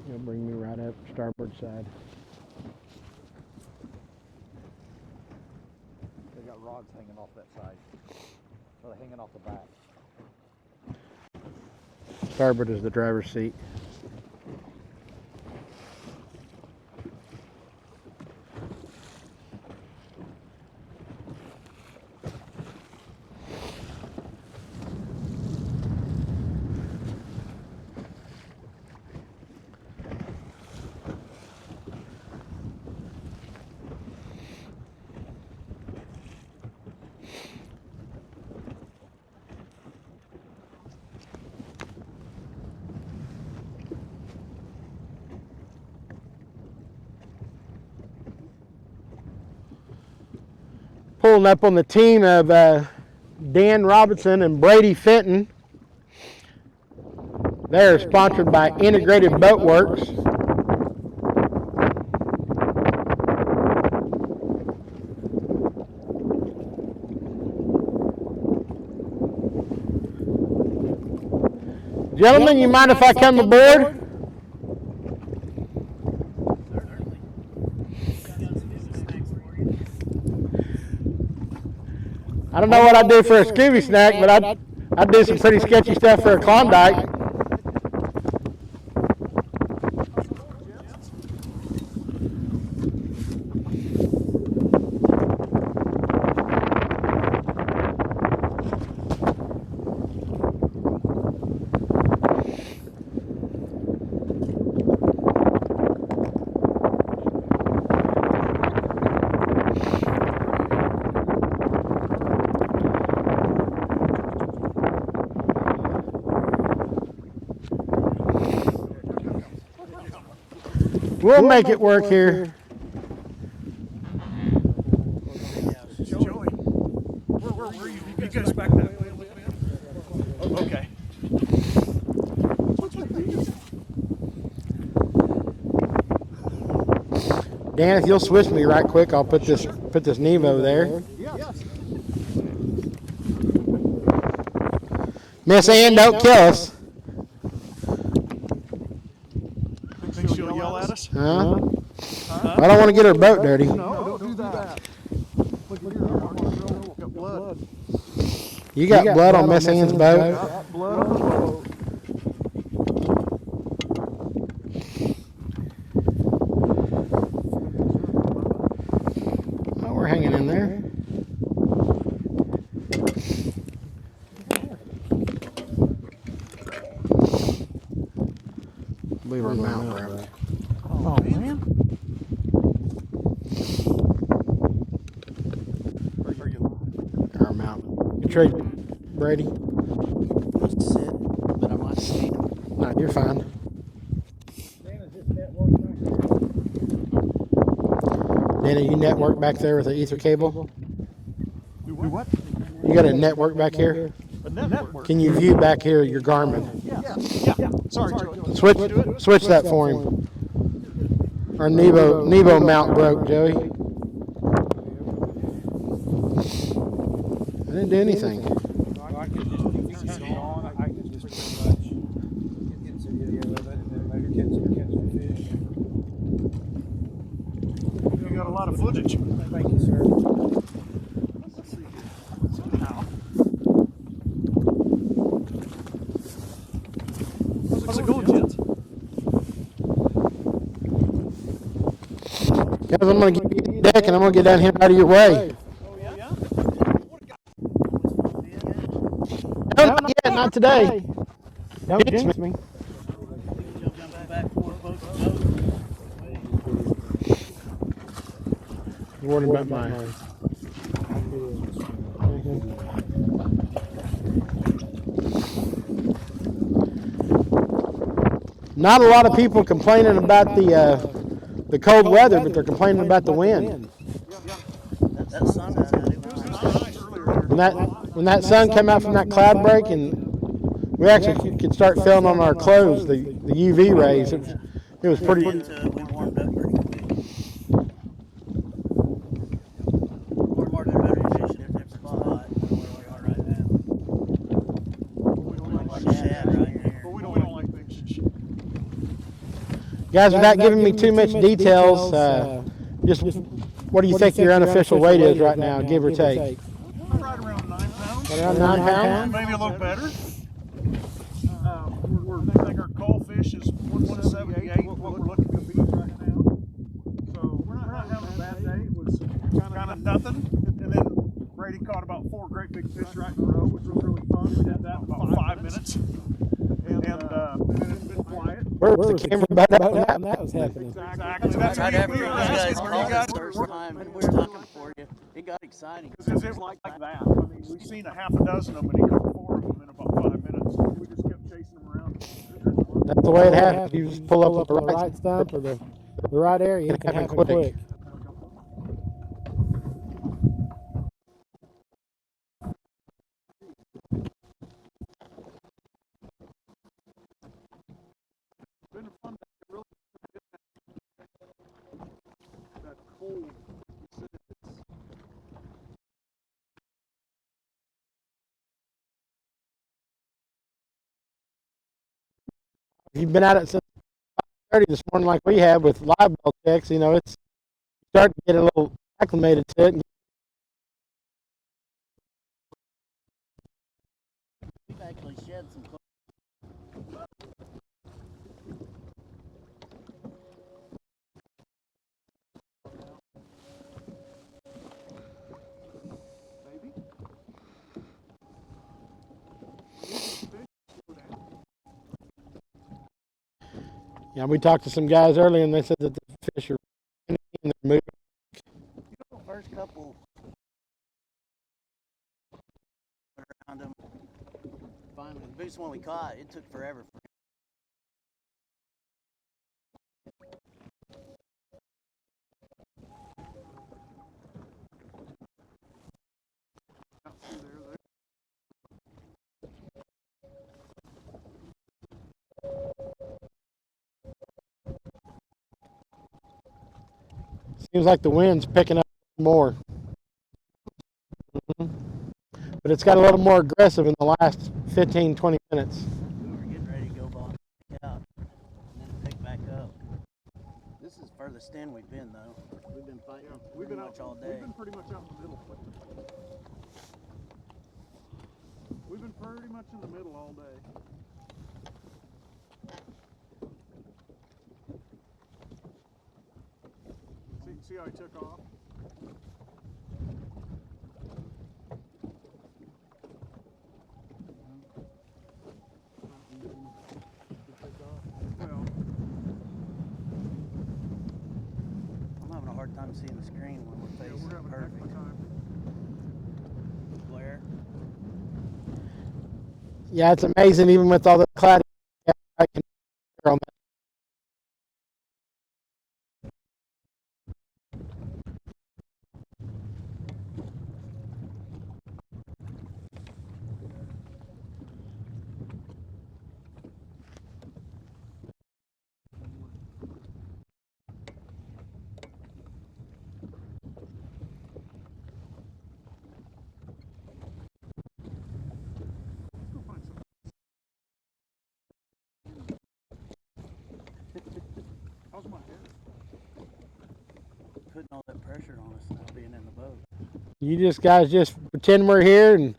Speaker 3: He'll bring me right up starboard side.
Speaker 7: They got rods hanging off that side. Or they're hanging off the back.
Speaker 3: Starboard is the driver's seat. Pulling up on the team of Dan Robinson and Brady Fenton. They're sponsored by Integrated Boat Works. Gentlemen, you mind if I come aboard? I don't know what I'd do for a Scooby snack, but I'd do some pretty sketchy stuff for a Klondike. We'll make it work here.
Speaker 7: Joey, where were you? You guys back that way. Okay.
Speaker 3: Dan, if you'll switch me right quick, I'll put this Nemo there. Miss Ann, don't kill us.
Speaker 7: Think she'll yell at us?
Speaker 3: Huh? I don't want to get her boat dirty.
Speaker 7: No, don't do that. Look here, got blood.
Speaker 3: You got blood on Miss Ann's boat?
Speaker 7: Got blood on the boat.
Speaker 3: Oh, we're hanging in there. I believe our mount broke.
Speaker 7: Oh, man. Where are you?
Speaker 3: Our mount. You trade, Brady?
Speaker 8: Sit, but I'm not standing.
Speaker 3: No, you're fine. Dana, you network back there with the ether cable?
Speaker 7: Do what?
Speaker 3: You got a network back here?
Speaker 7: A network.
Speaker 3: Can you view back here your Garmin?
Speaker 7: Yeah. Sorry, Joey.
Speaker 3: Switch that for him. Our Nebo mount broke, Joey. I didn't do anything.
Speaker 7: it going, gents?
Speaker 3: Guys, I'm going to give you the deck and I'm going to get down here out of your way.
Speaker 7: Oh, yeah?
Speaker 3: No, not yet, not today. Don't jinx me. You're worried about mine. Not a lot of people complaining about the cold weather, but they're complaining about the wind.
Speaker 8: That sun was out. It was nice earlier.
Speaker 3: When that sun came out from that cloud break, and we actually could start feeling on our clothes the UV rays. It was pretty.
Speaker 8: We warmed up pretty quick. We're more than better fishing if it's hot than where we are right now.
Speaker 7: We don't like
Speaker 8: Like shad right here.
Speaker 7: But we don't like things.
Speaker 3: Guys, without giving me too much details, just what do you think your unofficial weight is right now, give or take?
Speaker 7: Right around 9 pounds.
Speaker 3: Right around 9 pounds?
Speaker 7: Maybe a little better. I think our call fish is 178, what we're looking to beat right now. So we're not having a bad day. It was kind of nothing. And then Brady caught about 4 great big fish right in a row, which was really fun. We did that in about 5 minutes. And then it's been quiet.
Speaker 3: Where was the camera about when that was happening?
Speaker 7: Exactly.
Speaker 8: That's
Speaker 7: That's
Speaker 8: after you guys
Speaker 7: where
Speaker 8: called
Speaker 7: you
Speaker 8: us
Speaker 7: guys
Speaker 8: first time and we were looking for you. It got exciting.
Speaker 7: Because it was like that. I mean, we've seen a half a dozen of them, and he caught 4 of them in about 5 minutes. We just kept chasing them around.
Speaker 3: That's the way it happens. You just pull up at the right stump or the right area. It can happen quick.
Speaker 7: Been a fun day, really. That cold.
Speaker 3: You've been at it since 5:30 this morning, like we have with live ball checks. You know, it's starting to get a little acclimated to it.
Speaker 8: We've actually shed some clothes.
Speaker 3: Yeah, we talked to some guys earlier, and they said that the fish are and they're moving.
Speaker 8: The first couple around them. Finally, the biggest one we caught, it took forever.
Speaker 3: Seems like the wind's picking up more. But it's got a little more aggressive in the last 15, 20 minutes.
Speaker 8: We were getting ready to go bottom out and then pick back up. This is furthest in we've been though. We've been fighting pretty much all day.
Speaker 7: We've been pretty much out in the middle. We've been pretty much in the middle all day. See how he took off? Well,
Speaker 8: I'm having a hard time seeing the screen when we're
Speaker 7: yeah,
Speaker 8: facing
Speaker 7: we're having a heck of a
Speaker 8: perfect
Speaker 7: time.
Speaker 8: glare.
Speaker 3: Yeah, it's amazing, even with all the cloudy. I can on that.
Speaker 7: How's my hair?
Speaker 8: Putting all that pressure on us now being in the boat.
Speaker 3: You guys just pretend we're here and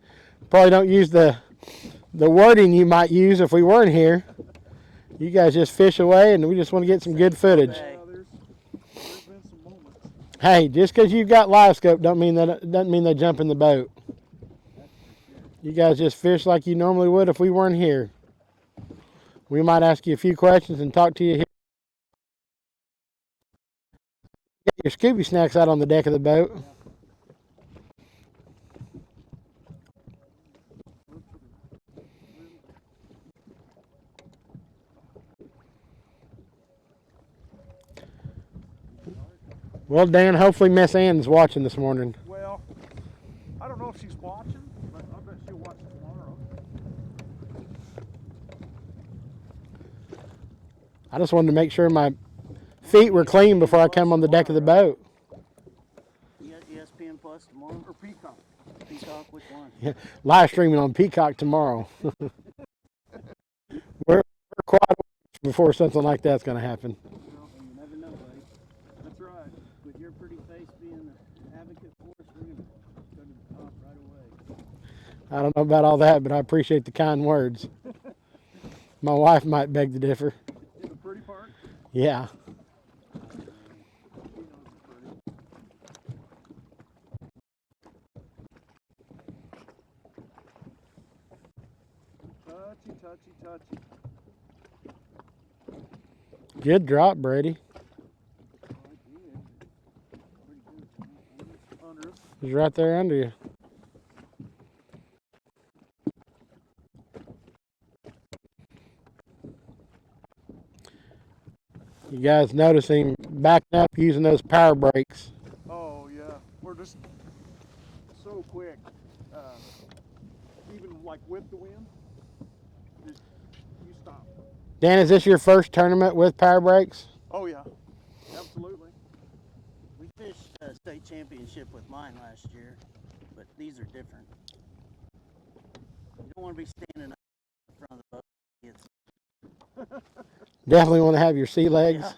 Speaker 3: probably don't use the wording you might use if we weren't here. You guys just fish away, and we just want to get some good footage.
Speaker 8: Hey.
Speaker 7: There's been some moments.
Speaker 3: Hey, just because you've got live scope doesn't mean they jump in the boat. You guys just fish like you normally would if we weren't here. We might ask you a few questions and talk to you here. Get your Scooby snacks out on the deck of the boat. Well, Dan, hopefully Miss Ann's watching this morning.
Speaker 7: Well, I don't know if she's watching, but I bet she'll watch tomorrow.
Speaker 3: I just wanted to make sure my feet were clean before I come on the deck of the boat.
Speaker 8: You got ESPN Plus tomorrow?
Speaker 7: Or Peacock.
Speaker 8: Peacock, which one?
Speaker 3: Yeah, live streaming on Peacock tomorrow. we're quite before something like that's going to happen.
Speaker 8: Well, you never know, buddy.
Speaker 7: That's right.
Speaker 8: With your pretty face being an advocate for us, we're going to go to the top right away.
Speaker 3: I don't know about all that, but I appreciate the kind words. My wife might beg to differ.
Speaker 7: In the pretty part.
Speaker 3: Yeah.
Speaker 7: She knows it's pretty. Touchy.
Speaker 3: Good drop, Brady.
Speaker 7: Under us.
Speaker 3: He's right there under you. You guys notice him backing up using those power brakes.
Speaker 7: Oh yeah, we're just so quick. Even like with the wind, just you stop.
Speaker 3: Dan, is this your first tournament with power brakes?
Speaker 7: Oh yeah, absolutely.
Speaker 8: We fished a state championship with mine last year, but these are different. You don't want to be standing up in front of the boat. It's,
Speaker 3: Definitely want to have your sea legs.
Speaker 8: yeah.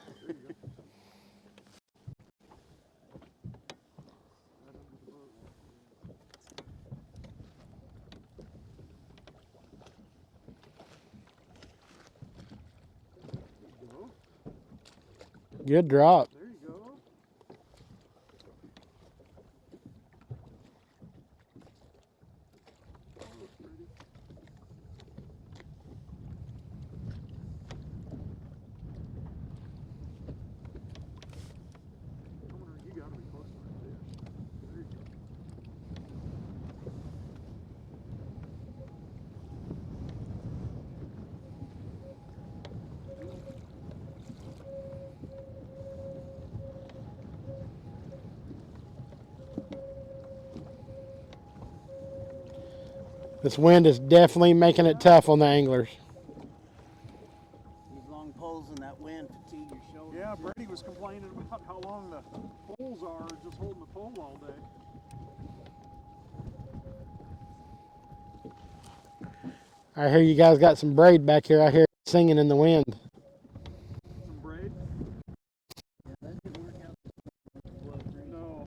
Speaker 3: Good drop.
Speaker 7: There you go. You gotta be close to that fish. There you go.
Speaker 3: This wind is definitely making it tough on the anglers.
Speaker 8: These long poles and that wind fatigue your shoulders.
Speaker 7: Yeah, Brady was complaining about how long the poles are, just holding the pole all day.
Speaker 3: I hear you guys got some braid back here. I hear it singing in the wind.
Speaker 7: Some braid?
Speaker 8: Yeah, that didn't work out.
Speaker 7: No.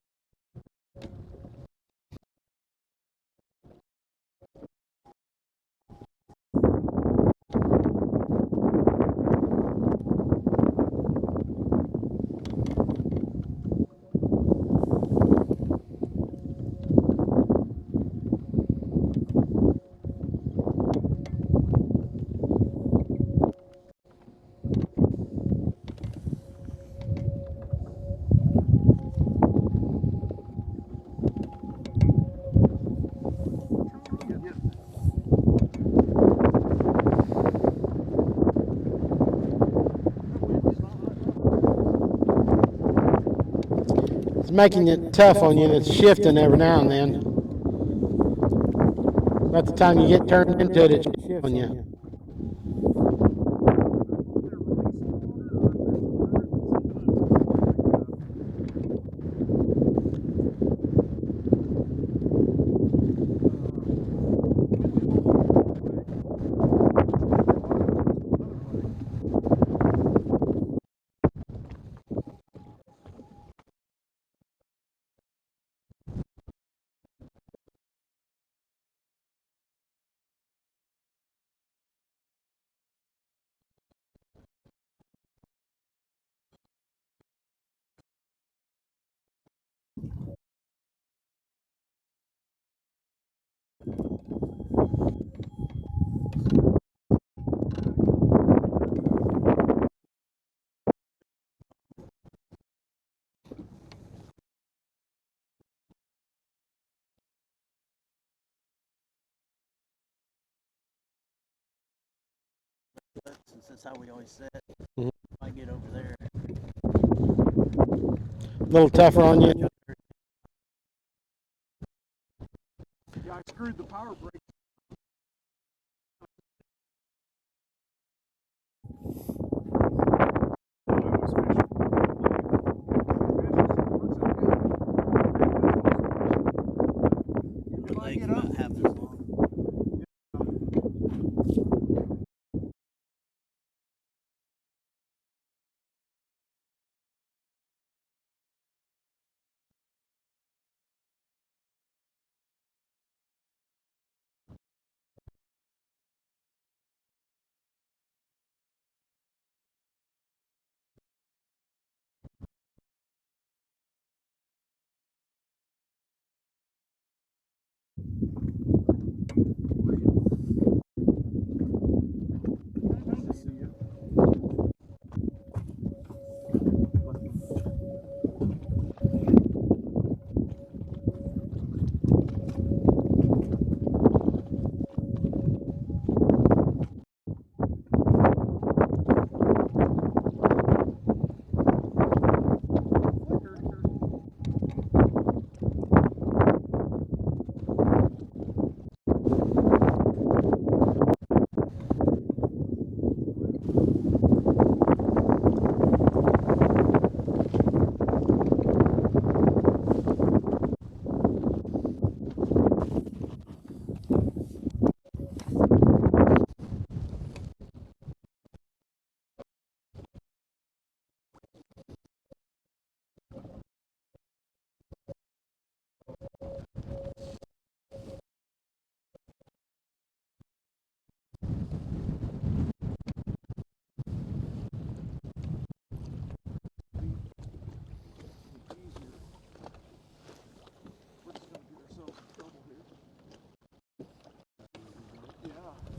Speaker 3: It's making it tough on you, and it's shifting every now and then. About the time you get turned into it, it's shifting on you.
Speaker 8: That's how we always set.
Speaker 3: Mhm.
Speaker 8: If I get over there.
Speaker 3: A little tougher on you.
Speaker 7: Yeah, I screwed the power brake.
Speaker 8: And the leg's about half as long.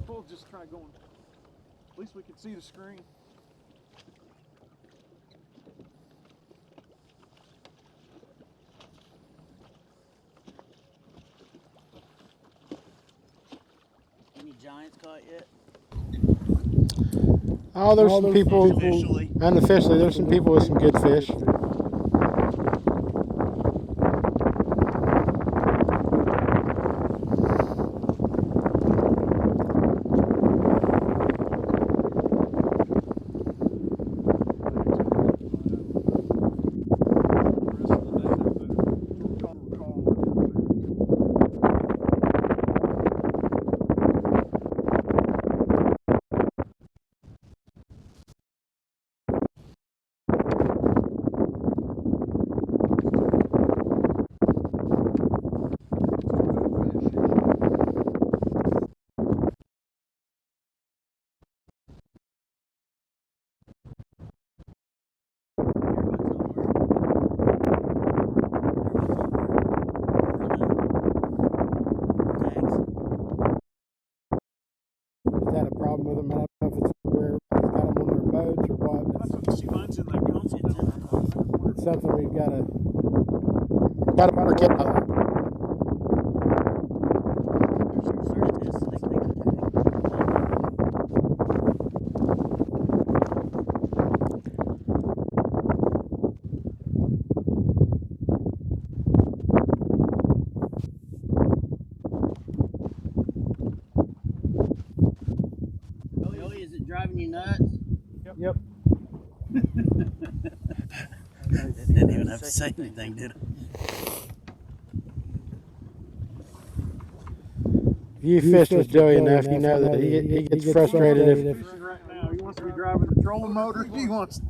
Speaker 7: We'll just try going. At least we can see the screen.
Speaker 8: Any giants caught yet?
Speaker 3: Oh, there's some people.
Speaker 8: Unofficially.
Speaker 3: Unofficially, there's some people with some good fish. Is that a problem with them? I don't know if it's where everybody's got them on their boats or what.
Speaker 7: See, mine's in that console down there.
Speaker 3: It's something we've got to work out.
Speaker 8: Joey, is it driving you nuts?
Speaker 3: Yep.
Speaker 8: Didn't even have to say anything, did it?
Speaker 3: If you fished with Joey enough, you know that he gets frustrated if
Speaker 7: Right now, he wants to be driving the trolling motor. He wants.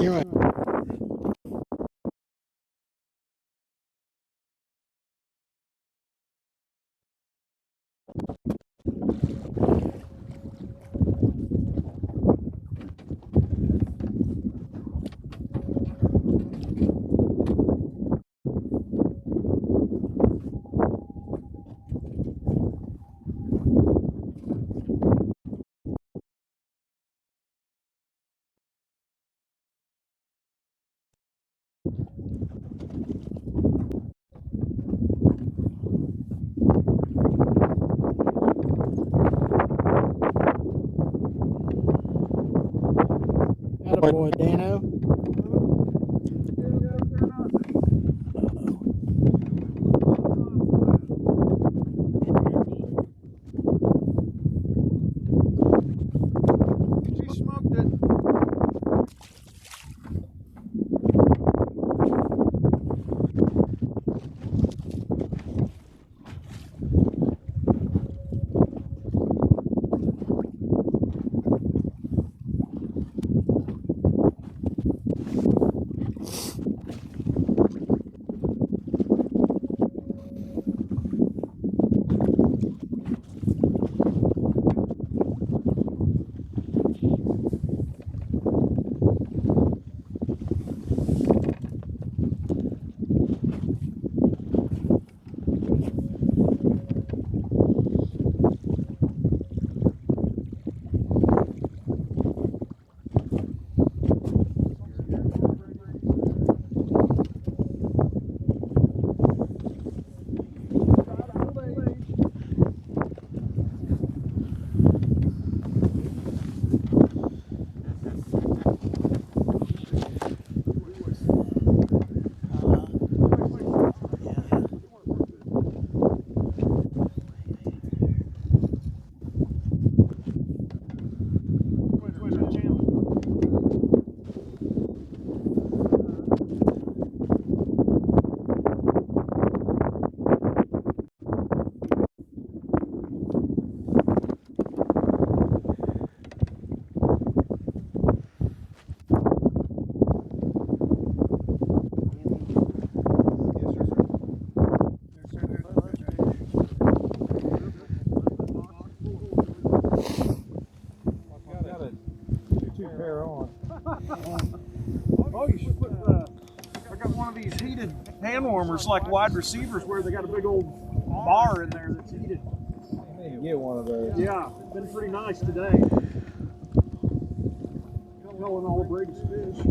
Speaker 3: You're right. Attaboy, Dano.
Speaker 6: She smoked it.
Speaker 7: Oh, you should put. I got one of these heated hand warmers, like wide receivers, where they got a big old bar in there that's heated.
Speaker 1: I need to get one of those.
Speaker 7: Yeah, been pretty nice today. Killing all of Brady's fish.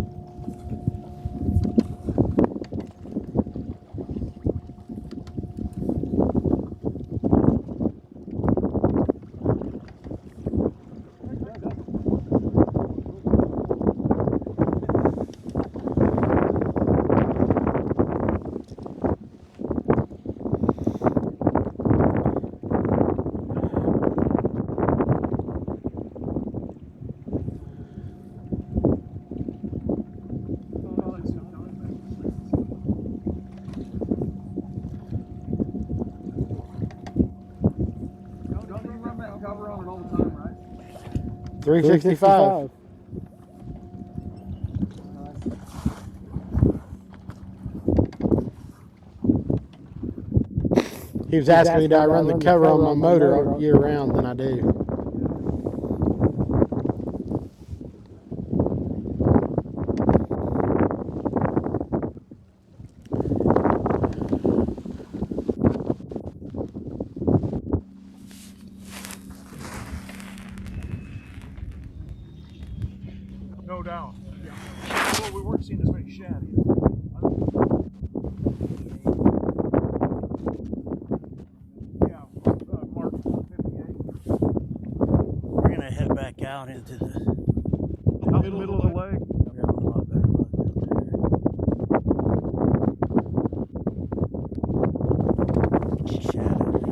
Speaker 7: Cover on it all the time, right?
Speaker 3: 365. He was asking me, do I run the cover on my motor year round? Then I do.
Speaker 7: No doubt. Yeah. Well, we weren't seeing as many shad either. Yeah, Mark 58.
Speaker 8: We're gonna head back out into the
Speaker 7: Out in the middle of the lake.
Speaker 8: we're having a lot better luck out there. Shad everything.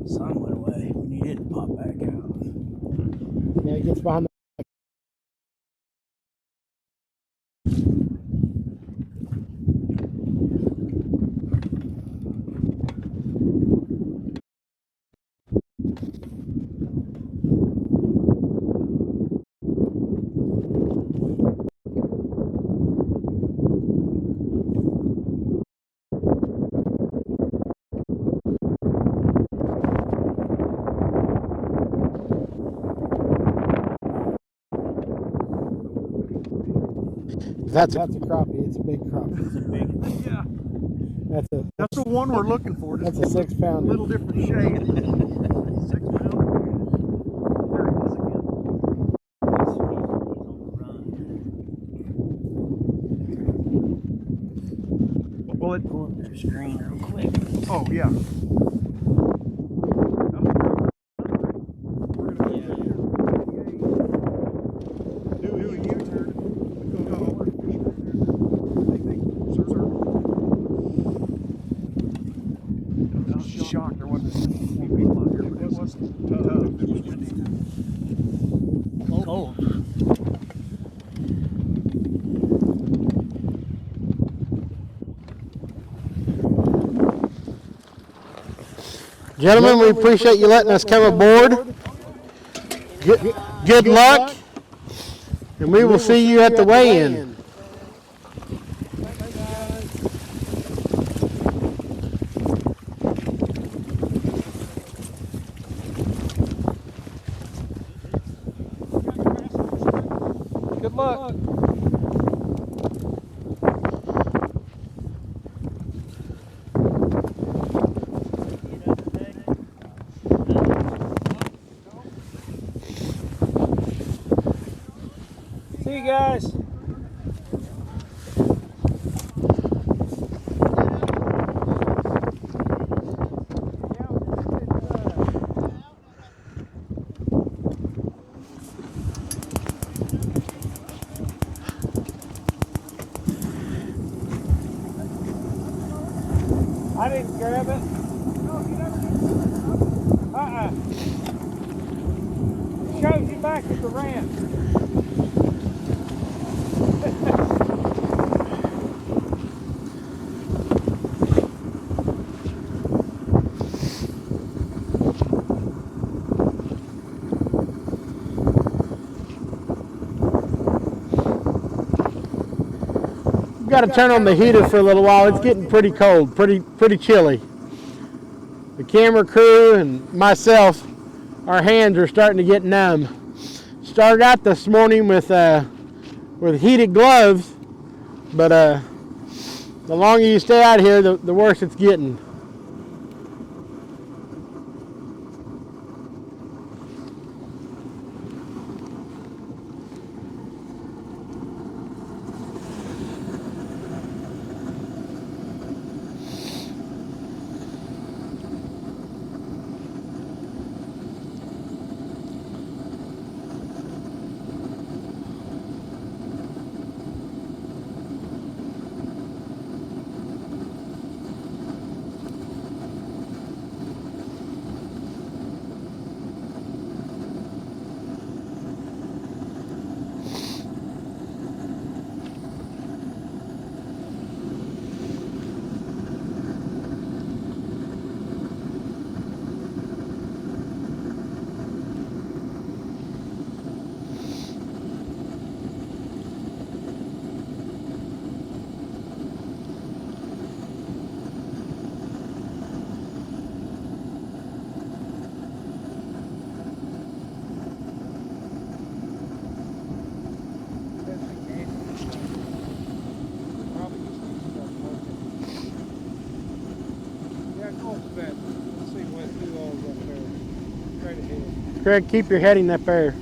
Speaker 8: Sun went away. We need it to pop back out.
Speaker 3: Yeah, it gets behind the That's a crappie. It's a big crappie.
Speaker 8: It's a big.
Speaker 7: Yeah,
Speaker 3: That's
Speaker 7: the one we're looking for.
Speaker 3: a 6 pounder.
Speaker 7: little different shade. 6 pound. There it is again. Well, it.
Speaker 8: Pull up their screen real quick.
Speaker 7: Oh yeah. Shocked there wasn't any people out here, but it wasn't tough. It was windy.
Speaker 8: Cold.
Speaker 3: Gentlemen, we appreciate you letting us come aboard. Good luck. And we will see you at the weigh-in.
Speaker 1: Good luck. See you guys. I didn't grab it. No, you never did. Shows you back at the ranch.
Speaker 3: Got to turn on the heater for a little while. It's getting pretty cold, pretty chilly. The camera crew and myself, our hands are starting to get numb. Started out this morning with heated gloves, but the longer you stay out here, the worse it's getting.
Speaker 6: back off that. Let's see what two all's up there. Straight ahead.
Speaker 3: Craig, keep your heading up there.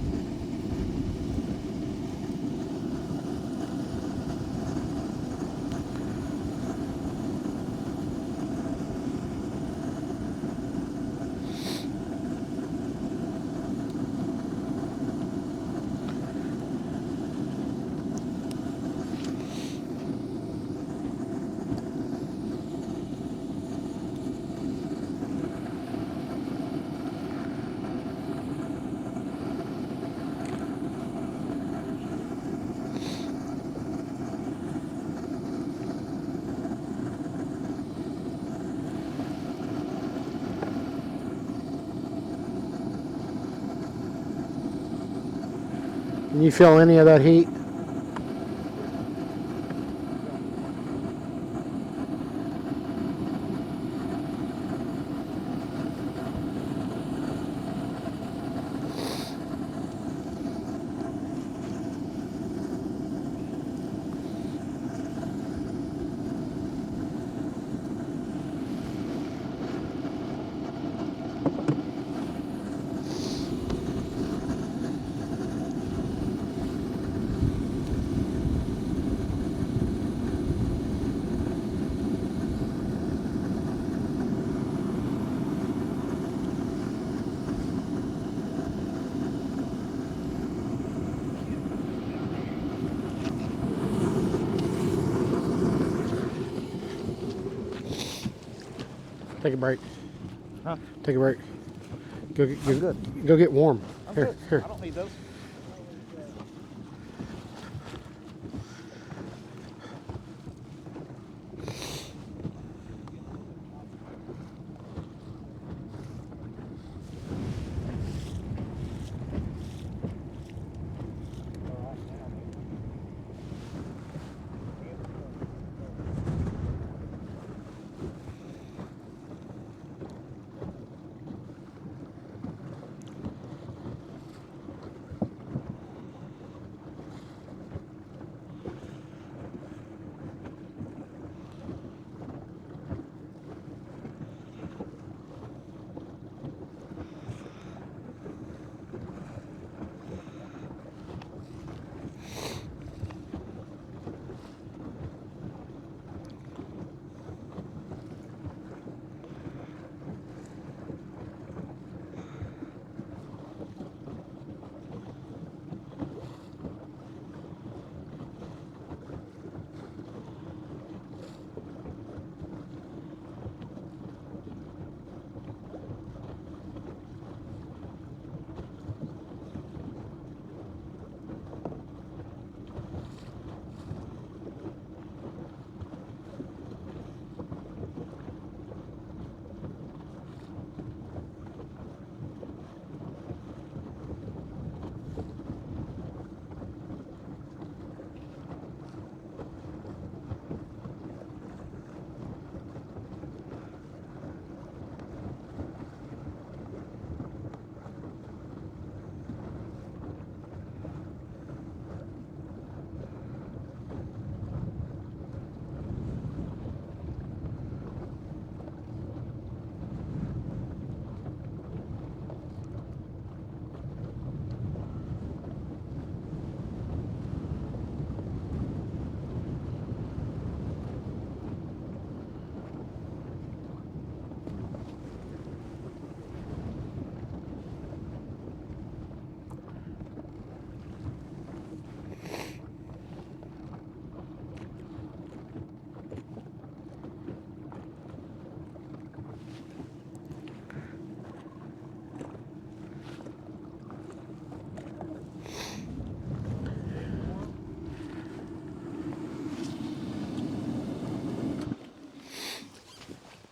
Speaker 3: Can you feel any of that heat? Take a break.
Speaker 7: Huh?
Speaker 3: Take a break. Go get,
Speaker 7: I'm good.
Speaker 3: Go get warm.
Speaker 7: I'm
Speaker 3: Here,
Speaker 7: good.
Speaker 3: here.
Speaker 7: I don't need those.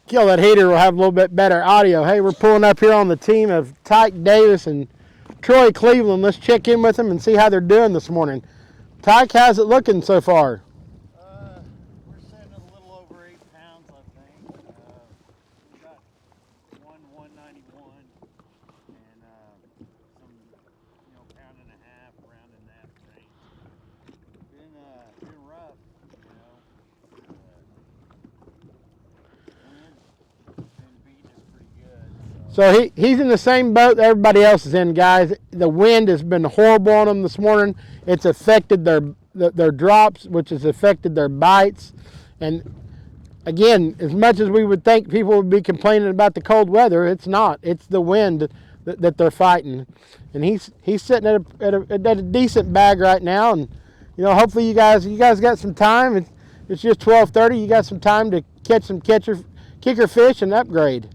Speaker 3: Kill that heater, we'll have a little bit better audio. Hey, we're pulling up here on the team of Tyke Davis and Troy Cleveland. Let's check in with them and see how they're doing this morning. Tyke, how's it looking so far?
Speaker 8: We're sitting at a little over 8 pounds, I think. We got 191 and some, pound and a half around in that range. Been rough, Wind's been
Speaker 3: So he's in the same boat that everybody else is in, guys. The wind has been horrible on them this morning. It's affected their drops, which has affected their bites. And again, as much as we would think people would be complaining about the cold weather, it's not. It's the wind that they're fighting. And he's sitting at a decent bag right now. And hopefully you guys got some time. It's just 12:30. You got some time to catch some kicker fish and upgrade.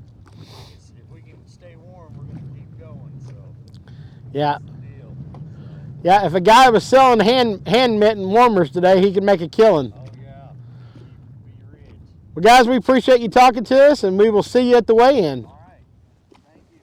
Speaker 7: If we can stay warm, we're going to keep going. So
Speaker 3: Yeah.
Speaker 7: that's the deal.
Speaker 3: Yeah, if a guy was selling hand mitten warmers today, he could make a killing.
Speaker 7: Oh yeah, be rich.
Speaker 3: Well, guys, we appreciate you talking to us, and we will see you at the weigh-in.
Speaker 7: All right, thank you.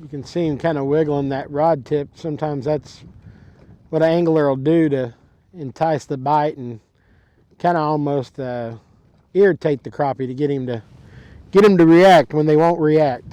Speaker 3: You can see him kind of wiggling that rod tip. Sometimes that's what an angler will do to entice the bite and kind of almost irritate the crappie to get him to react when they won't react.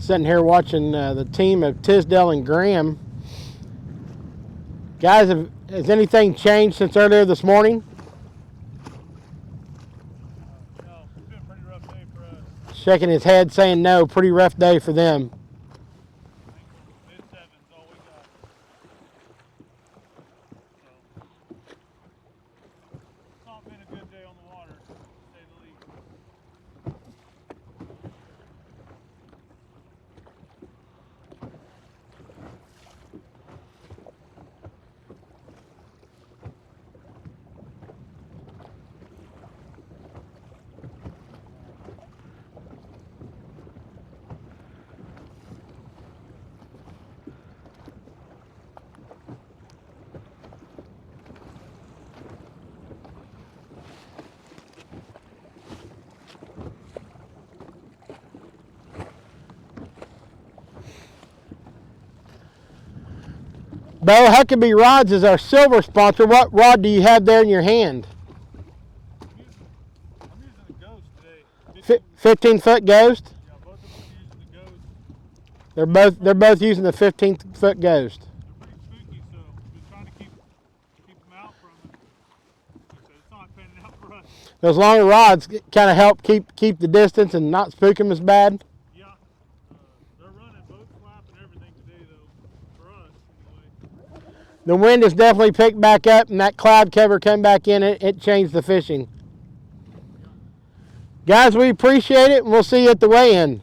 Speaker 3: sitting here watching the team of Tisdale and Graham. Guys, has anything changed since earlier this morning?
Speaker 2: No, it's been a pretty rough day for us.
Speaker 3: Shaking his head saying no, pretty rough day for them.
Speaker 2: Mid-sevens, all we got. So, it's not been a good day on the water, to say the least.
Speaker 3: Bo Huckabee Rods is our silver sponsor. What rod do you have there in your hand?
Speaker 2: I'm using the Ghost today.
Speaker 3: 15-foot Ghost?
Speaker 2: Yeah, both of them are using the Ghost.
Speaker 3: They're both using the 15-foot Ghost.
Speaker 2: They're pretty spooky, so we're trying to keep them out from it. Like I said, it's not panning out for us.
Speaker 3: Those longer rods kind of help keep the distance and not spook them as bad.
Speaker 2: Yeah, they're running boat flap and everything today, though, for us anyway.
Speaker 3: The wind has definitely picked back up, and that cloud cover come back in. It changed the fishing. Guys, we appreciate it, and we'll see you at the weigh-in.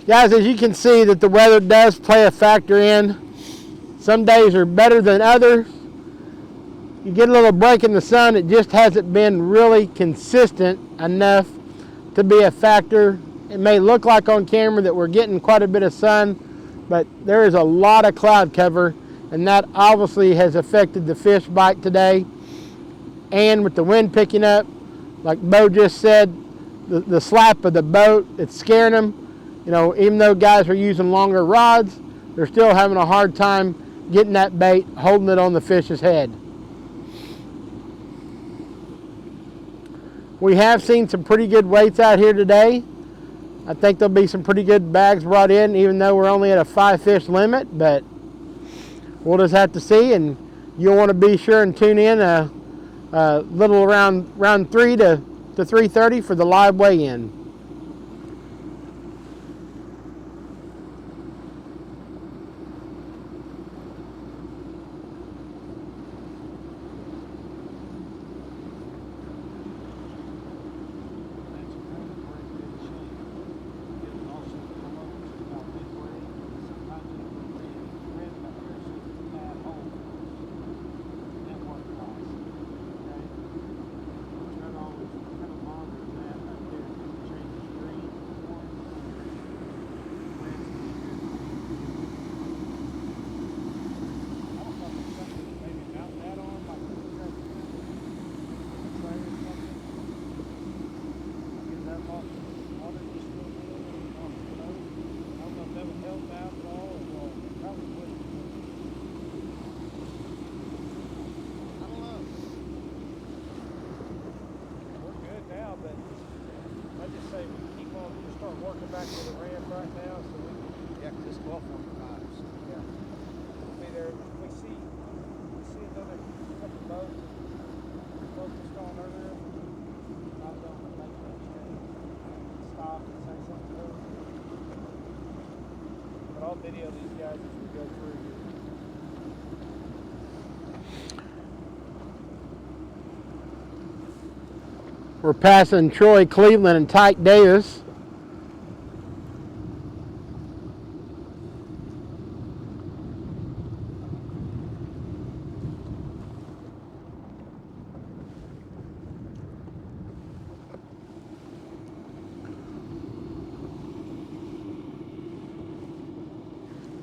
Speaker 3: Guys, as you can see that the weather does play a factor in. Some days are better than others. You get a little break in the sun, it just hasn't been really consistent enough to be a factor. It may look like on camera that we're getting quite a bit of sun, but there is a lot of cloud cover, and that obviously has affected the fish bite today. And with the wind picking up, like Bo just said, the slap of the boat, it's scaring them. You know, even though guys are using longer rods, they're still having a hard time getting that bait, holding it on the fish's head. We have seen some pretty good weights out here today. I think there'll be some pretty good bags brought in, even though we're only at a 5-fish limit, but we'll just have to see, and you'll want to be sure and tune in a little around round 3 to 3:30 for the live weigh-in.
Speaker 6: Back to the ramp right now, so we can, yeah, because it's 12:45. So yeah, we'll be there. We see another couple boats focused on earlier. I'm going to make that change, stop and say something to them. But I'll video these guys as we go through here.
Speaker 3: We're passing Troy Cleveland and Tyke Davis.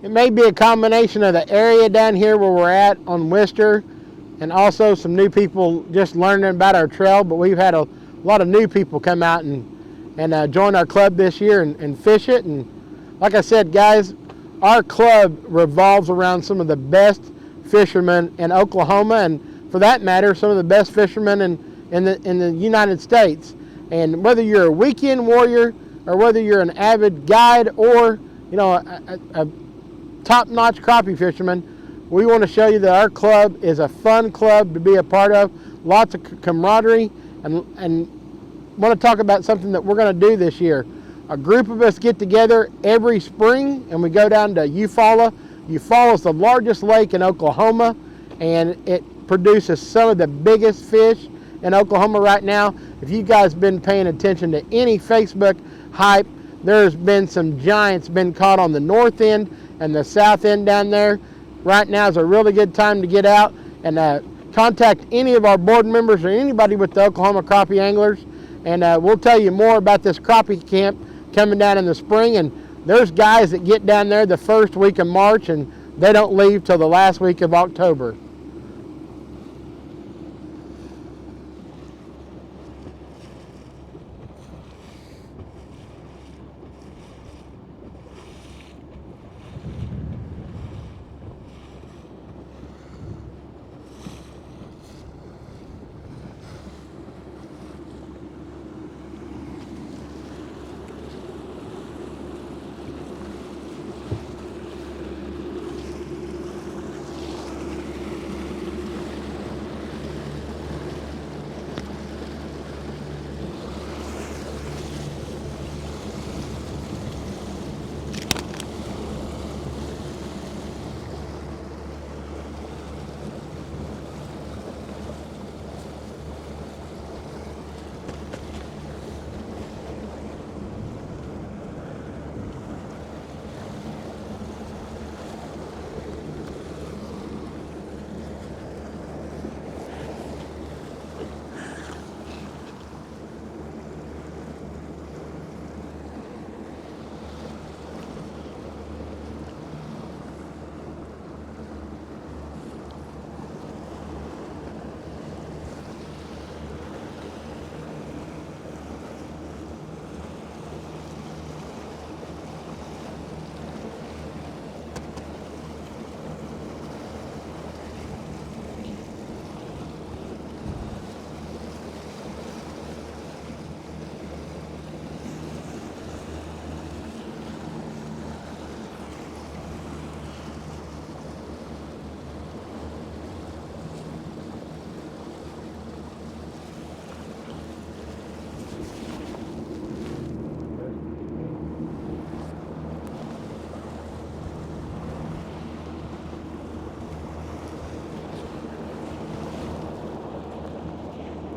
Speaker 3: It may be a combination of the area down here where we're at on Wister, and also some new people just learning about our trail, but we've had a lot of new people come out and join our club this year and fish it. And like I said, guys, our club revolves around some of the best fishermen in Oklahoma, and for that matter, some of the best fishermen in the United States. And whether you're a weekend warrior or whether you're an avid guide or a top-notch crappie fisherman, we want to show you that our club is a fun club to be a part of, lots of camaraderie, and want to talk about something that we're going to do this year. A group of us get together every spring and we go down to Eufaula. Eufaula is the largest lake in Oklahoma, and it produces some of the biggest fish in Oklahoma right now. If you guys been paying attention to any Facebook hype, there's been some giants been caught on the north end and the south end down there. Right now is a really good time to get out and contact any of our board members or anybody with the Oklahoma Crappie Anglers, and we'll tell you more about this crappie camp coming down in the spring. And there's guys that get down there the first week of March and they don't leave till the last week of October.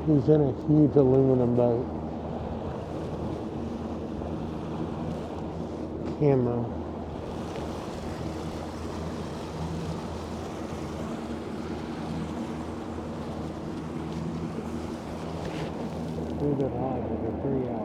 Speaker 3: He's in a huge aluminum boat. Camo. We've been on for 3 hours.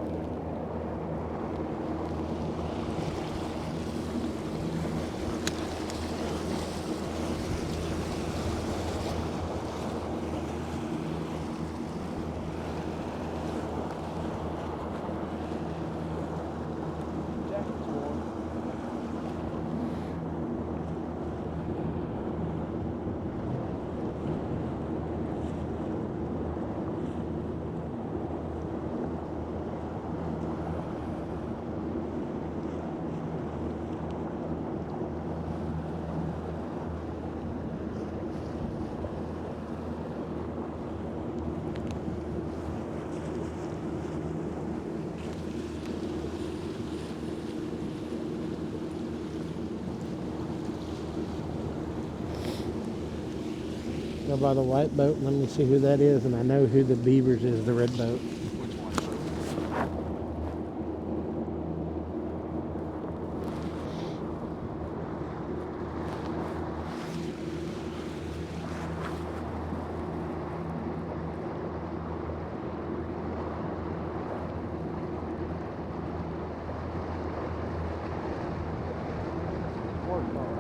Speaker 3: Go by the white boat. Let me see who that is, and I know who the Beavers is, the red boat.
Speaker 2: Which
Speaker 3: works all right.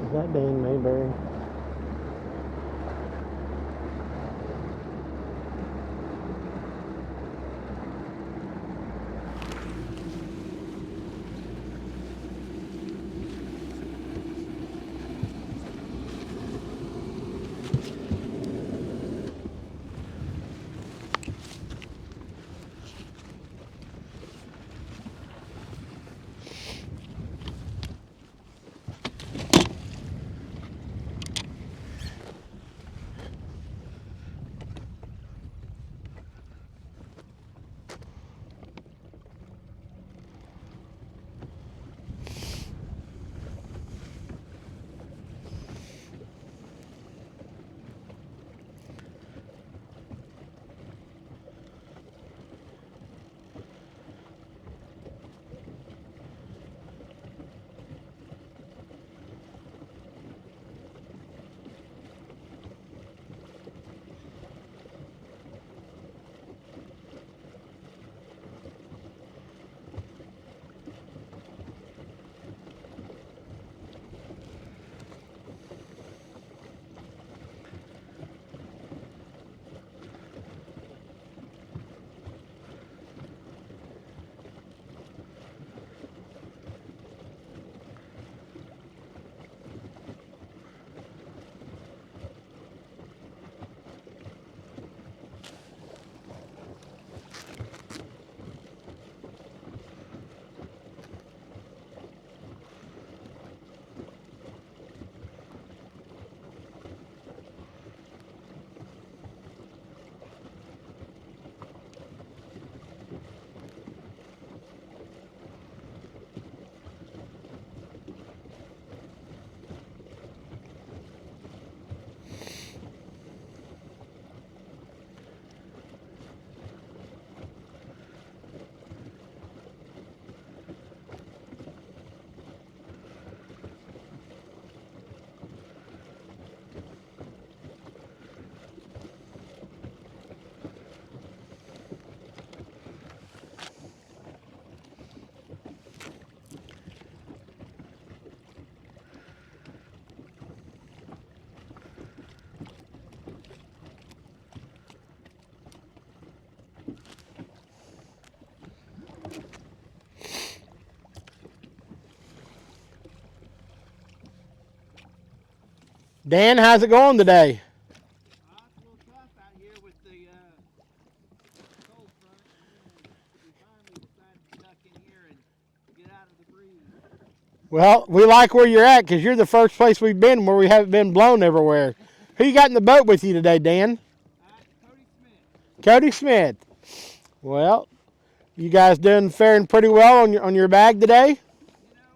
Speaker 3: Is that Dan Mayberry? Dan, how's it going today?
Speaker 8: It's a little tough out here with the cold front, and we finally decided to duck in here and get out of the breeze.
Speaker 3: Well, we like where you're at because you're the first place we've been where we haven't been blown everywhere. Who you got in the boat with you today, Dan?
Speaker 8: Cody Smith.
Speaker 3: Cody Smith. Well, you guys doing faring pretty well on your bag today?
Speaker 8: You know,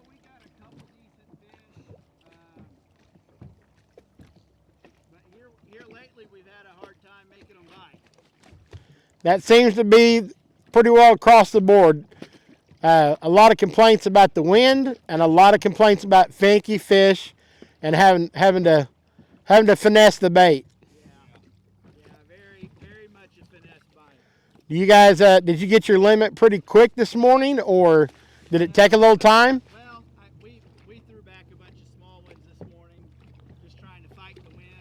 Speaker 8: we got a couple decent fish, but here lately we've had a hard time making them bite.
Speaker 3: That seems to be pretty well across the board. A lot of complaints about the wind and a lot of complaints about finicky fish and having to finesse the bait.
Speaker 8: Yeah, very much a finesse bite.
Speaker 3: You guys, did you get your limit pretty quick this morning, or did it take a little time?
Speaker 8: Well, we threw back a bunch of small ones this morning, just trying to fight the wind.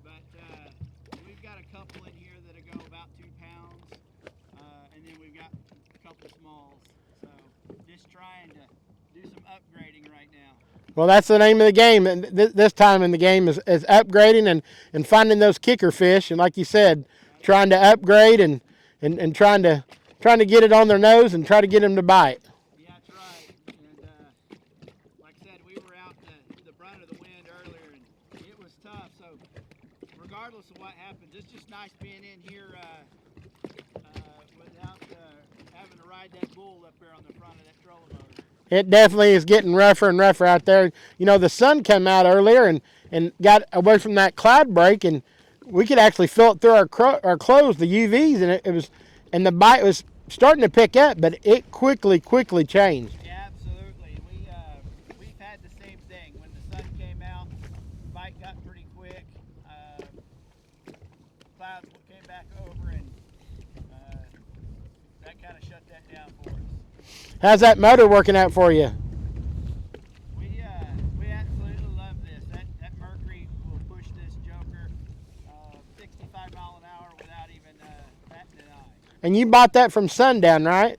Speaker 8: But we've got a couple in here that'll go about 2 pounds, and then we've got a couple smalls. So just trying to do some upgrading right now.
Speaker 3: Well, that's the name of the game, and this time in the game is upgrading and finding those kicker fish, and like you said, trying to upgrade and trying to get it on their nose and try to get them to bite.
Speaker 8: Yeah, that's right. And like I said, we were out the brunt of the wind earlier, and it was tough. So
Speaker 3: regardless of what happens, it's just nice being in here without having to ride that bull up there on the front of that trolling motor. It definitely is getting rougher and rougher out there. You know, the sun came out earlier and got away from that cloud break, and we could actually feel it through our clothes, the UVs, and it was, and the bite was starting to pick up, but it quickly changed. Yeah, absolutely. We've had the same thing. When the sun came out, the bite got pretty quick. Clouds came back over, and that kind of shut that down for us. How's that motor working out for you? We absolutely love this. That Mercury will push this Joker 65 mile an hour without even batting an eye. And you bought that from Sundown, right?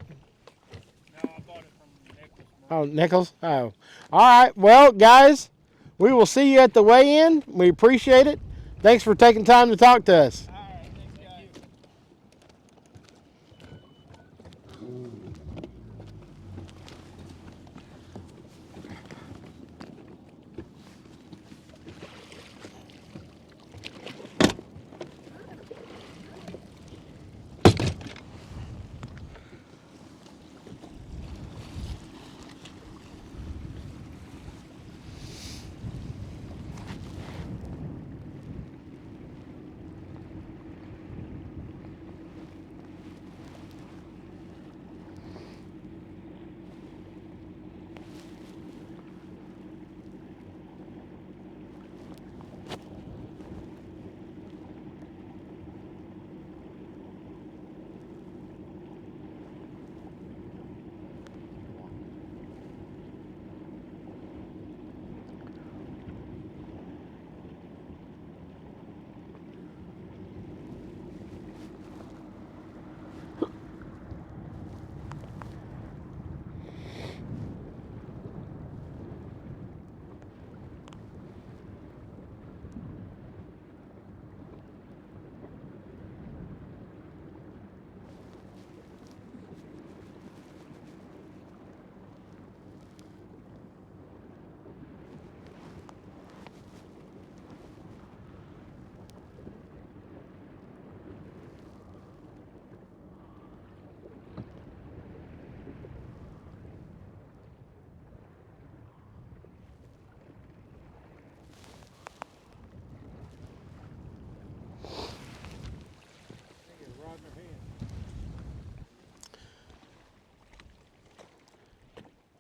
Speaker 2: No, I bought it from Nichols.
Speaker 3: Oh, Nichols? Oh. All right. Well, guys, we will see you at the weigh-in. We appreciate it. Thanks for taking time to talk to us.
Speaker 2: All right, thanks, guys.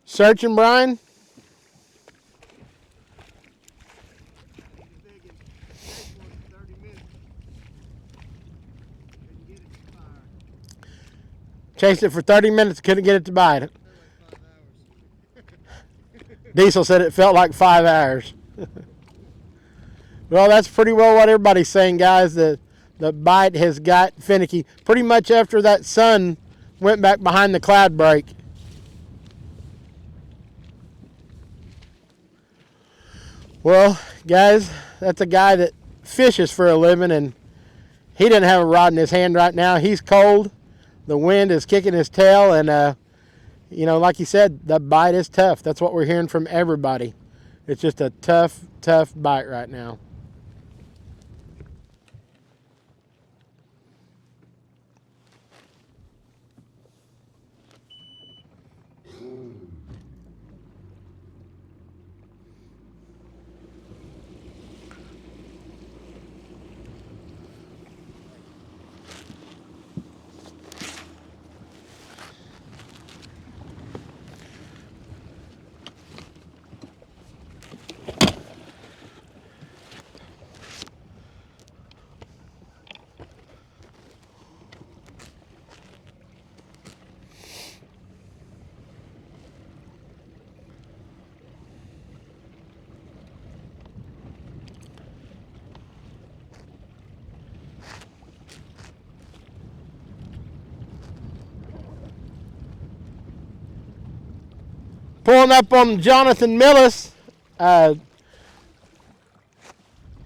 Speaker 3: Searching, Brian? Chased it for 30 minutes, couldn't get it to bite. Diesel said it felt like 5 hours. Well, that's pretty well what everybody's saying, guys. The bite has got finicky pretty much after that sun went back behind the cloud break. Well, guys, that's a guy that fishes for a living, and he doesn't have a rod in his hand right now. He's cold. The wind is kicking his tail, and, you know, like he said, the bite is tough. That's what we're hearing from everybody. It's just a tough bite right now. Pulling up on Jonathan Millis.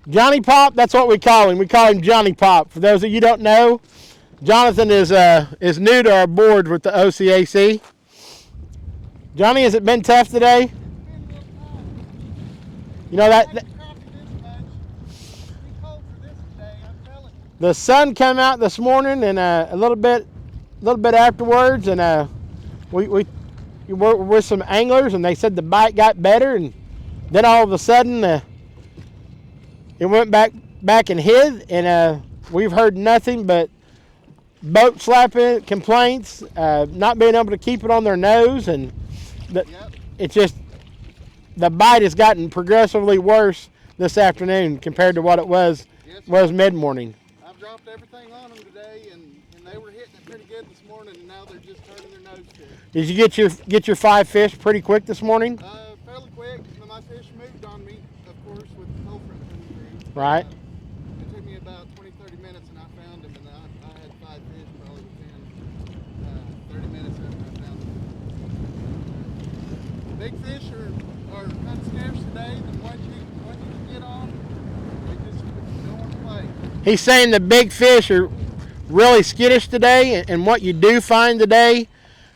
Speaker 3: Johnny Pop, that's what we call him. We call him Johnny Pop. For those of you who don't know, Jonathan is new to our board with the OCAC. Johnny, has it been tough today? You know that
Speaker 6: Cold for this today.
Speaker 3: The sun came out this morning and a little bit afterwards, and we were with some anglers, and they said the bite got better, and then all of a sudden it went back and hid, and we've heard nothing but boat slapping complaints, not being able to keep it on their nose, and it's just the bite has gotten progressively worse this afternoon compared to what it was mid-morning.
Speaker 7: I've dropped everything on them today, and they were hitting it pretty good this morning, and now they're just turning their nose to it.
Speaker 3: Did you get your 5 fish pretty quick this morning?
Speaker 7: Fairly quick. My fish moved on me, of course, with the cold front coming through.
Speaker 3: Right.
Speaker 7: It took me about 20-30 minutes, and I found them, and I had 5 fish probably within 30 minutes after I found them. Big fish are kind of scarce today. The ones you can get on, they just don't want to play.
Speaker 3: He's saying the big fish are really skittish today, and what you do find today,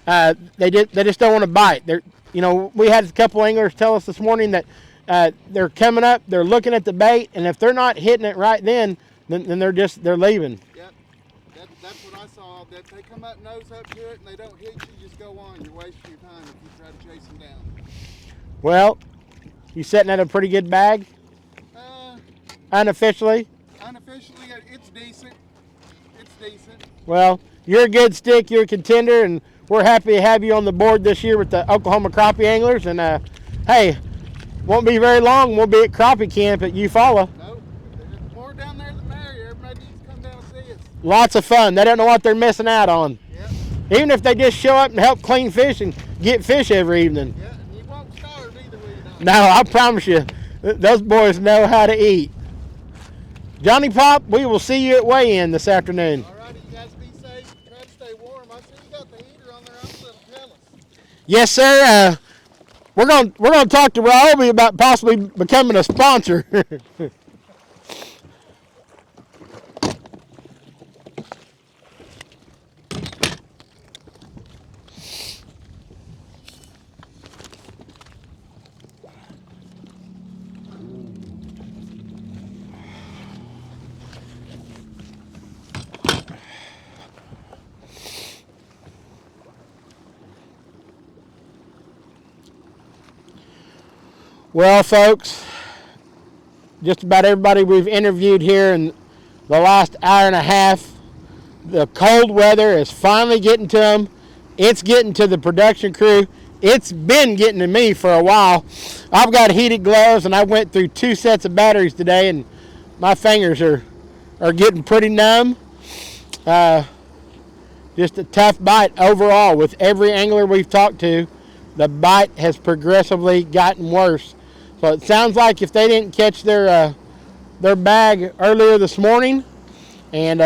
Speaker 3: they just don't want to bite. We had a couple anglers tell us this morning that they're coming up, they're looking at the bait, and if they're not hitting it right then they're leaving.
Speaker 7: Yep, that's what I saw. That they come up nose up to it and they don't hit you, just go on. You're wasting your time if you try to chase them down.
Speaker 3: Well, you sitting at a pretty good bag? Unofficially?
Speaker 7: Unofficially, it's decent. It's decent.
Speaker 3: Well, you're a good stick, you're a contender, and we're happy to have you on the board this year with the Oklahoma Crappie Anglers. And hey, won't be very long, we'll be at crappie camp at Eufaula.
Speaker 7: Nope, the more down there the merrier. Everybody needs to come down and see us.
Speaker 3: Lots of fun. They don't know what they're missing out on.
Speaker 7: Yep.
Speaker 3: Even if they just show up and help clean fish and get fish every evening.
Speaker 7: Yeah, and you won't starve either way you don't.
Speaker 3: No, I promise you, those boys know how to eat. Johnny Pop, we will see you at weigh-in this afternoon.
Speaker 7: All righty, you guys be safe. Try to stay warm. I see you got the heater on there. I'm a little jealous.
Speaker 3: Yes, sir. We're gonna talk to Ryobi about possibly becoming a sponsor. Well, folks, just about everybody we've interviewed here in the last hour and a half, the cold weather is finally getting to them. It's getting to the production crew. It's been getting to me for a while. I've got heated gloves, and I went through 2 sets of batteries today, and my fingers are getting pretty numb. Just a tough bite overall. With every angler we've talked to, the bite has progressively gotten worse. So it sounds like if they didn't catch their bag earlier this morning, and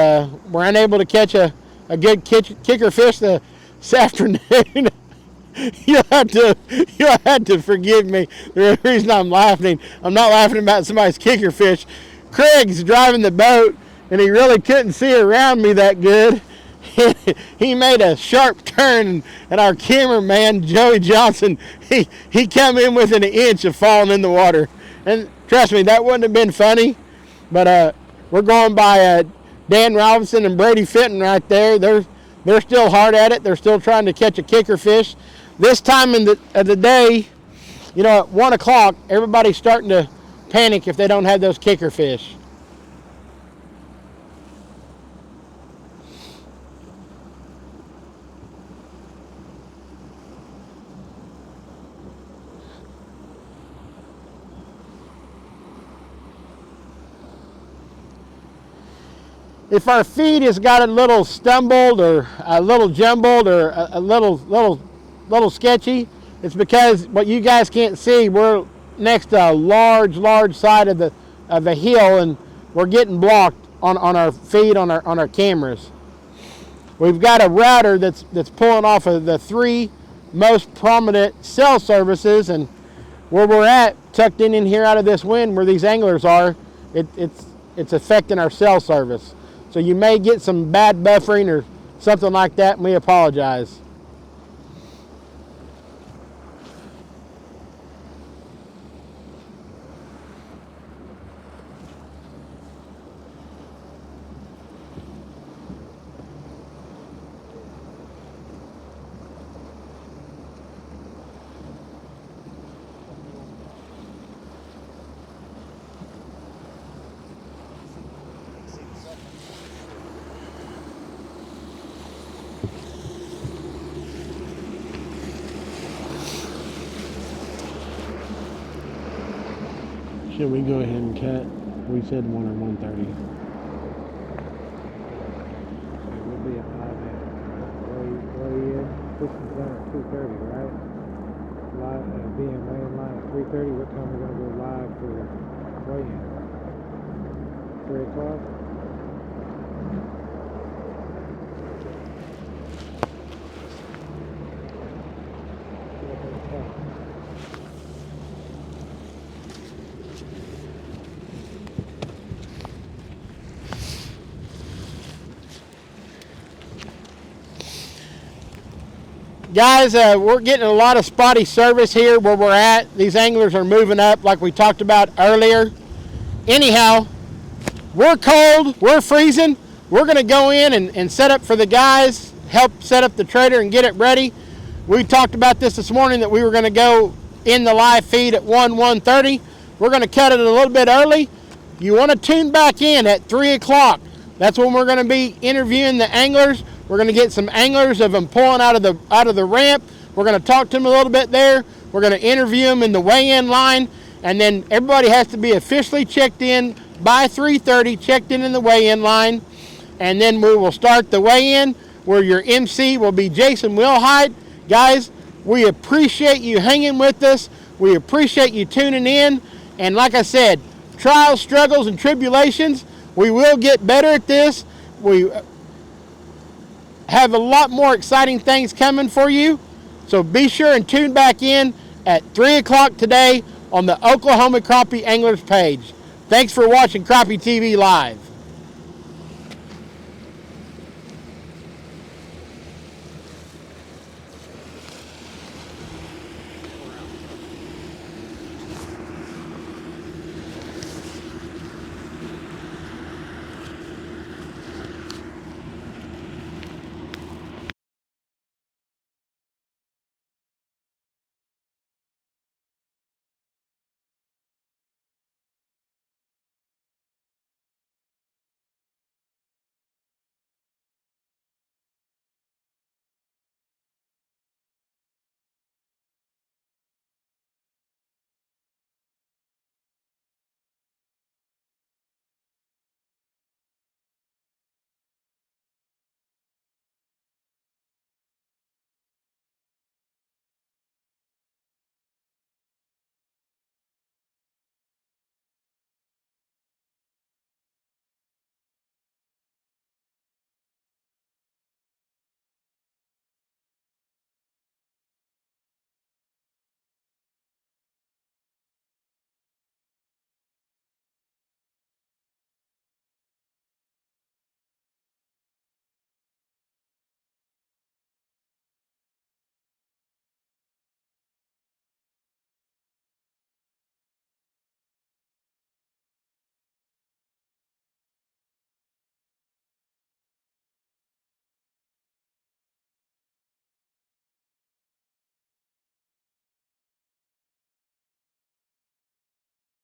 Speaker 3: were unable to catch a good kicker fish this afternoon, you'll have to forgive me. The reason I'm laughing, I'm not laughing about somebody's kicker fish. Craig's driving the boat, and he really couldn't see around me that good. He made a sharp turn, and our cameraman, Joey Johnson, he come in within an inch of falling in the water. And trust me, that wouldn't have been funny, but we're going by Dan Robinson and Brady Fenton right there. They're still hard at it. They're still trying to catch a kicker fish. This time of the day, at 1 o'clock, everybody's starting to panic if they don't have those kicker fish. If our feed has got a little stumbled or a little jumbled or a little sketchy, it's because what you guys can't see, we're next to a large side of the hill, and we're getting blocked on our feed on our cameras. We've got a router that's pulling off of the 3 most prominent cell services, and where we're at, tucked in here out of this wind where these anglers are, it's affecting our cell service. So you may get some bad buffering or something like that, and we apologize. Should we go ahead and cut? We said 1 or 1:30.
Speaker 6: We'll be at 5 weigh-in. This is done at 2:30, right? Live, being main line at 3:30. What time are we gonna go live for weigh-in? 3 o'clock.
Speaker 3: Guys, we're getting a lot of spotty service here where we're at. These anglers are moving up like we talked about earlier. Anyhow, we're cold, we're freezing. We're going to go in and set up for the guys, help set up the trailer and get it ready. We talked about this morning that we were going to go in the live feed at 1:30. We're going to cut it a little bit early. You want to tune back in at 3 o'clock. That's when we're going to be interviewing the anglers. We're going to get some anglers of them pulling out of the ramp. We're going to talk to them a little bit there. We're going to interview them in the weigh-in line, and then everybody has to be officially checked in by 3:30, checked in the weigh-in line, and then we will start the weigh-in where your MC will be Jason Wilhite. Guys, we appreciate you hanging with us. We appreciate you tuning in, and like I said, trials, struggles, and tribulations, we will get better at this. We have a lot more exciting things coming for you. So be sure and tune back in at 3 o'clock today on the Oklahoma Crappie Anglers page. Thanks for watching Crappie TV Live.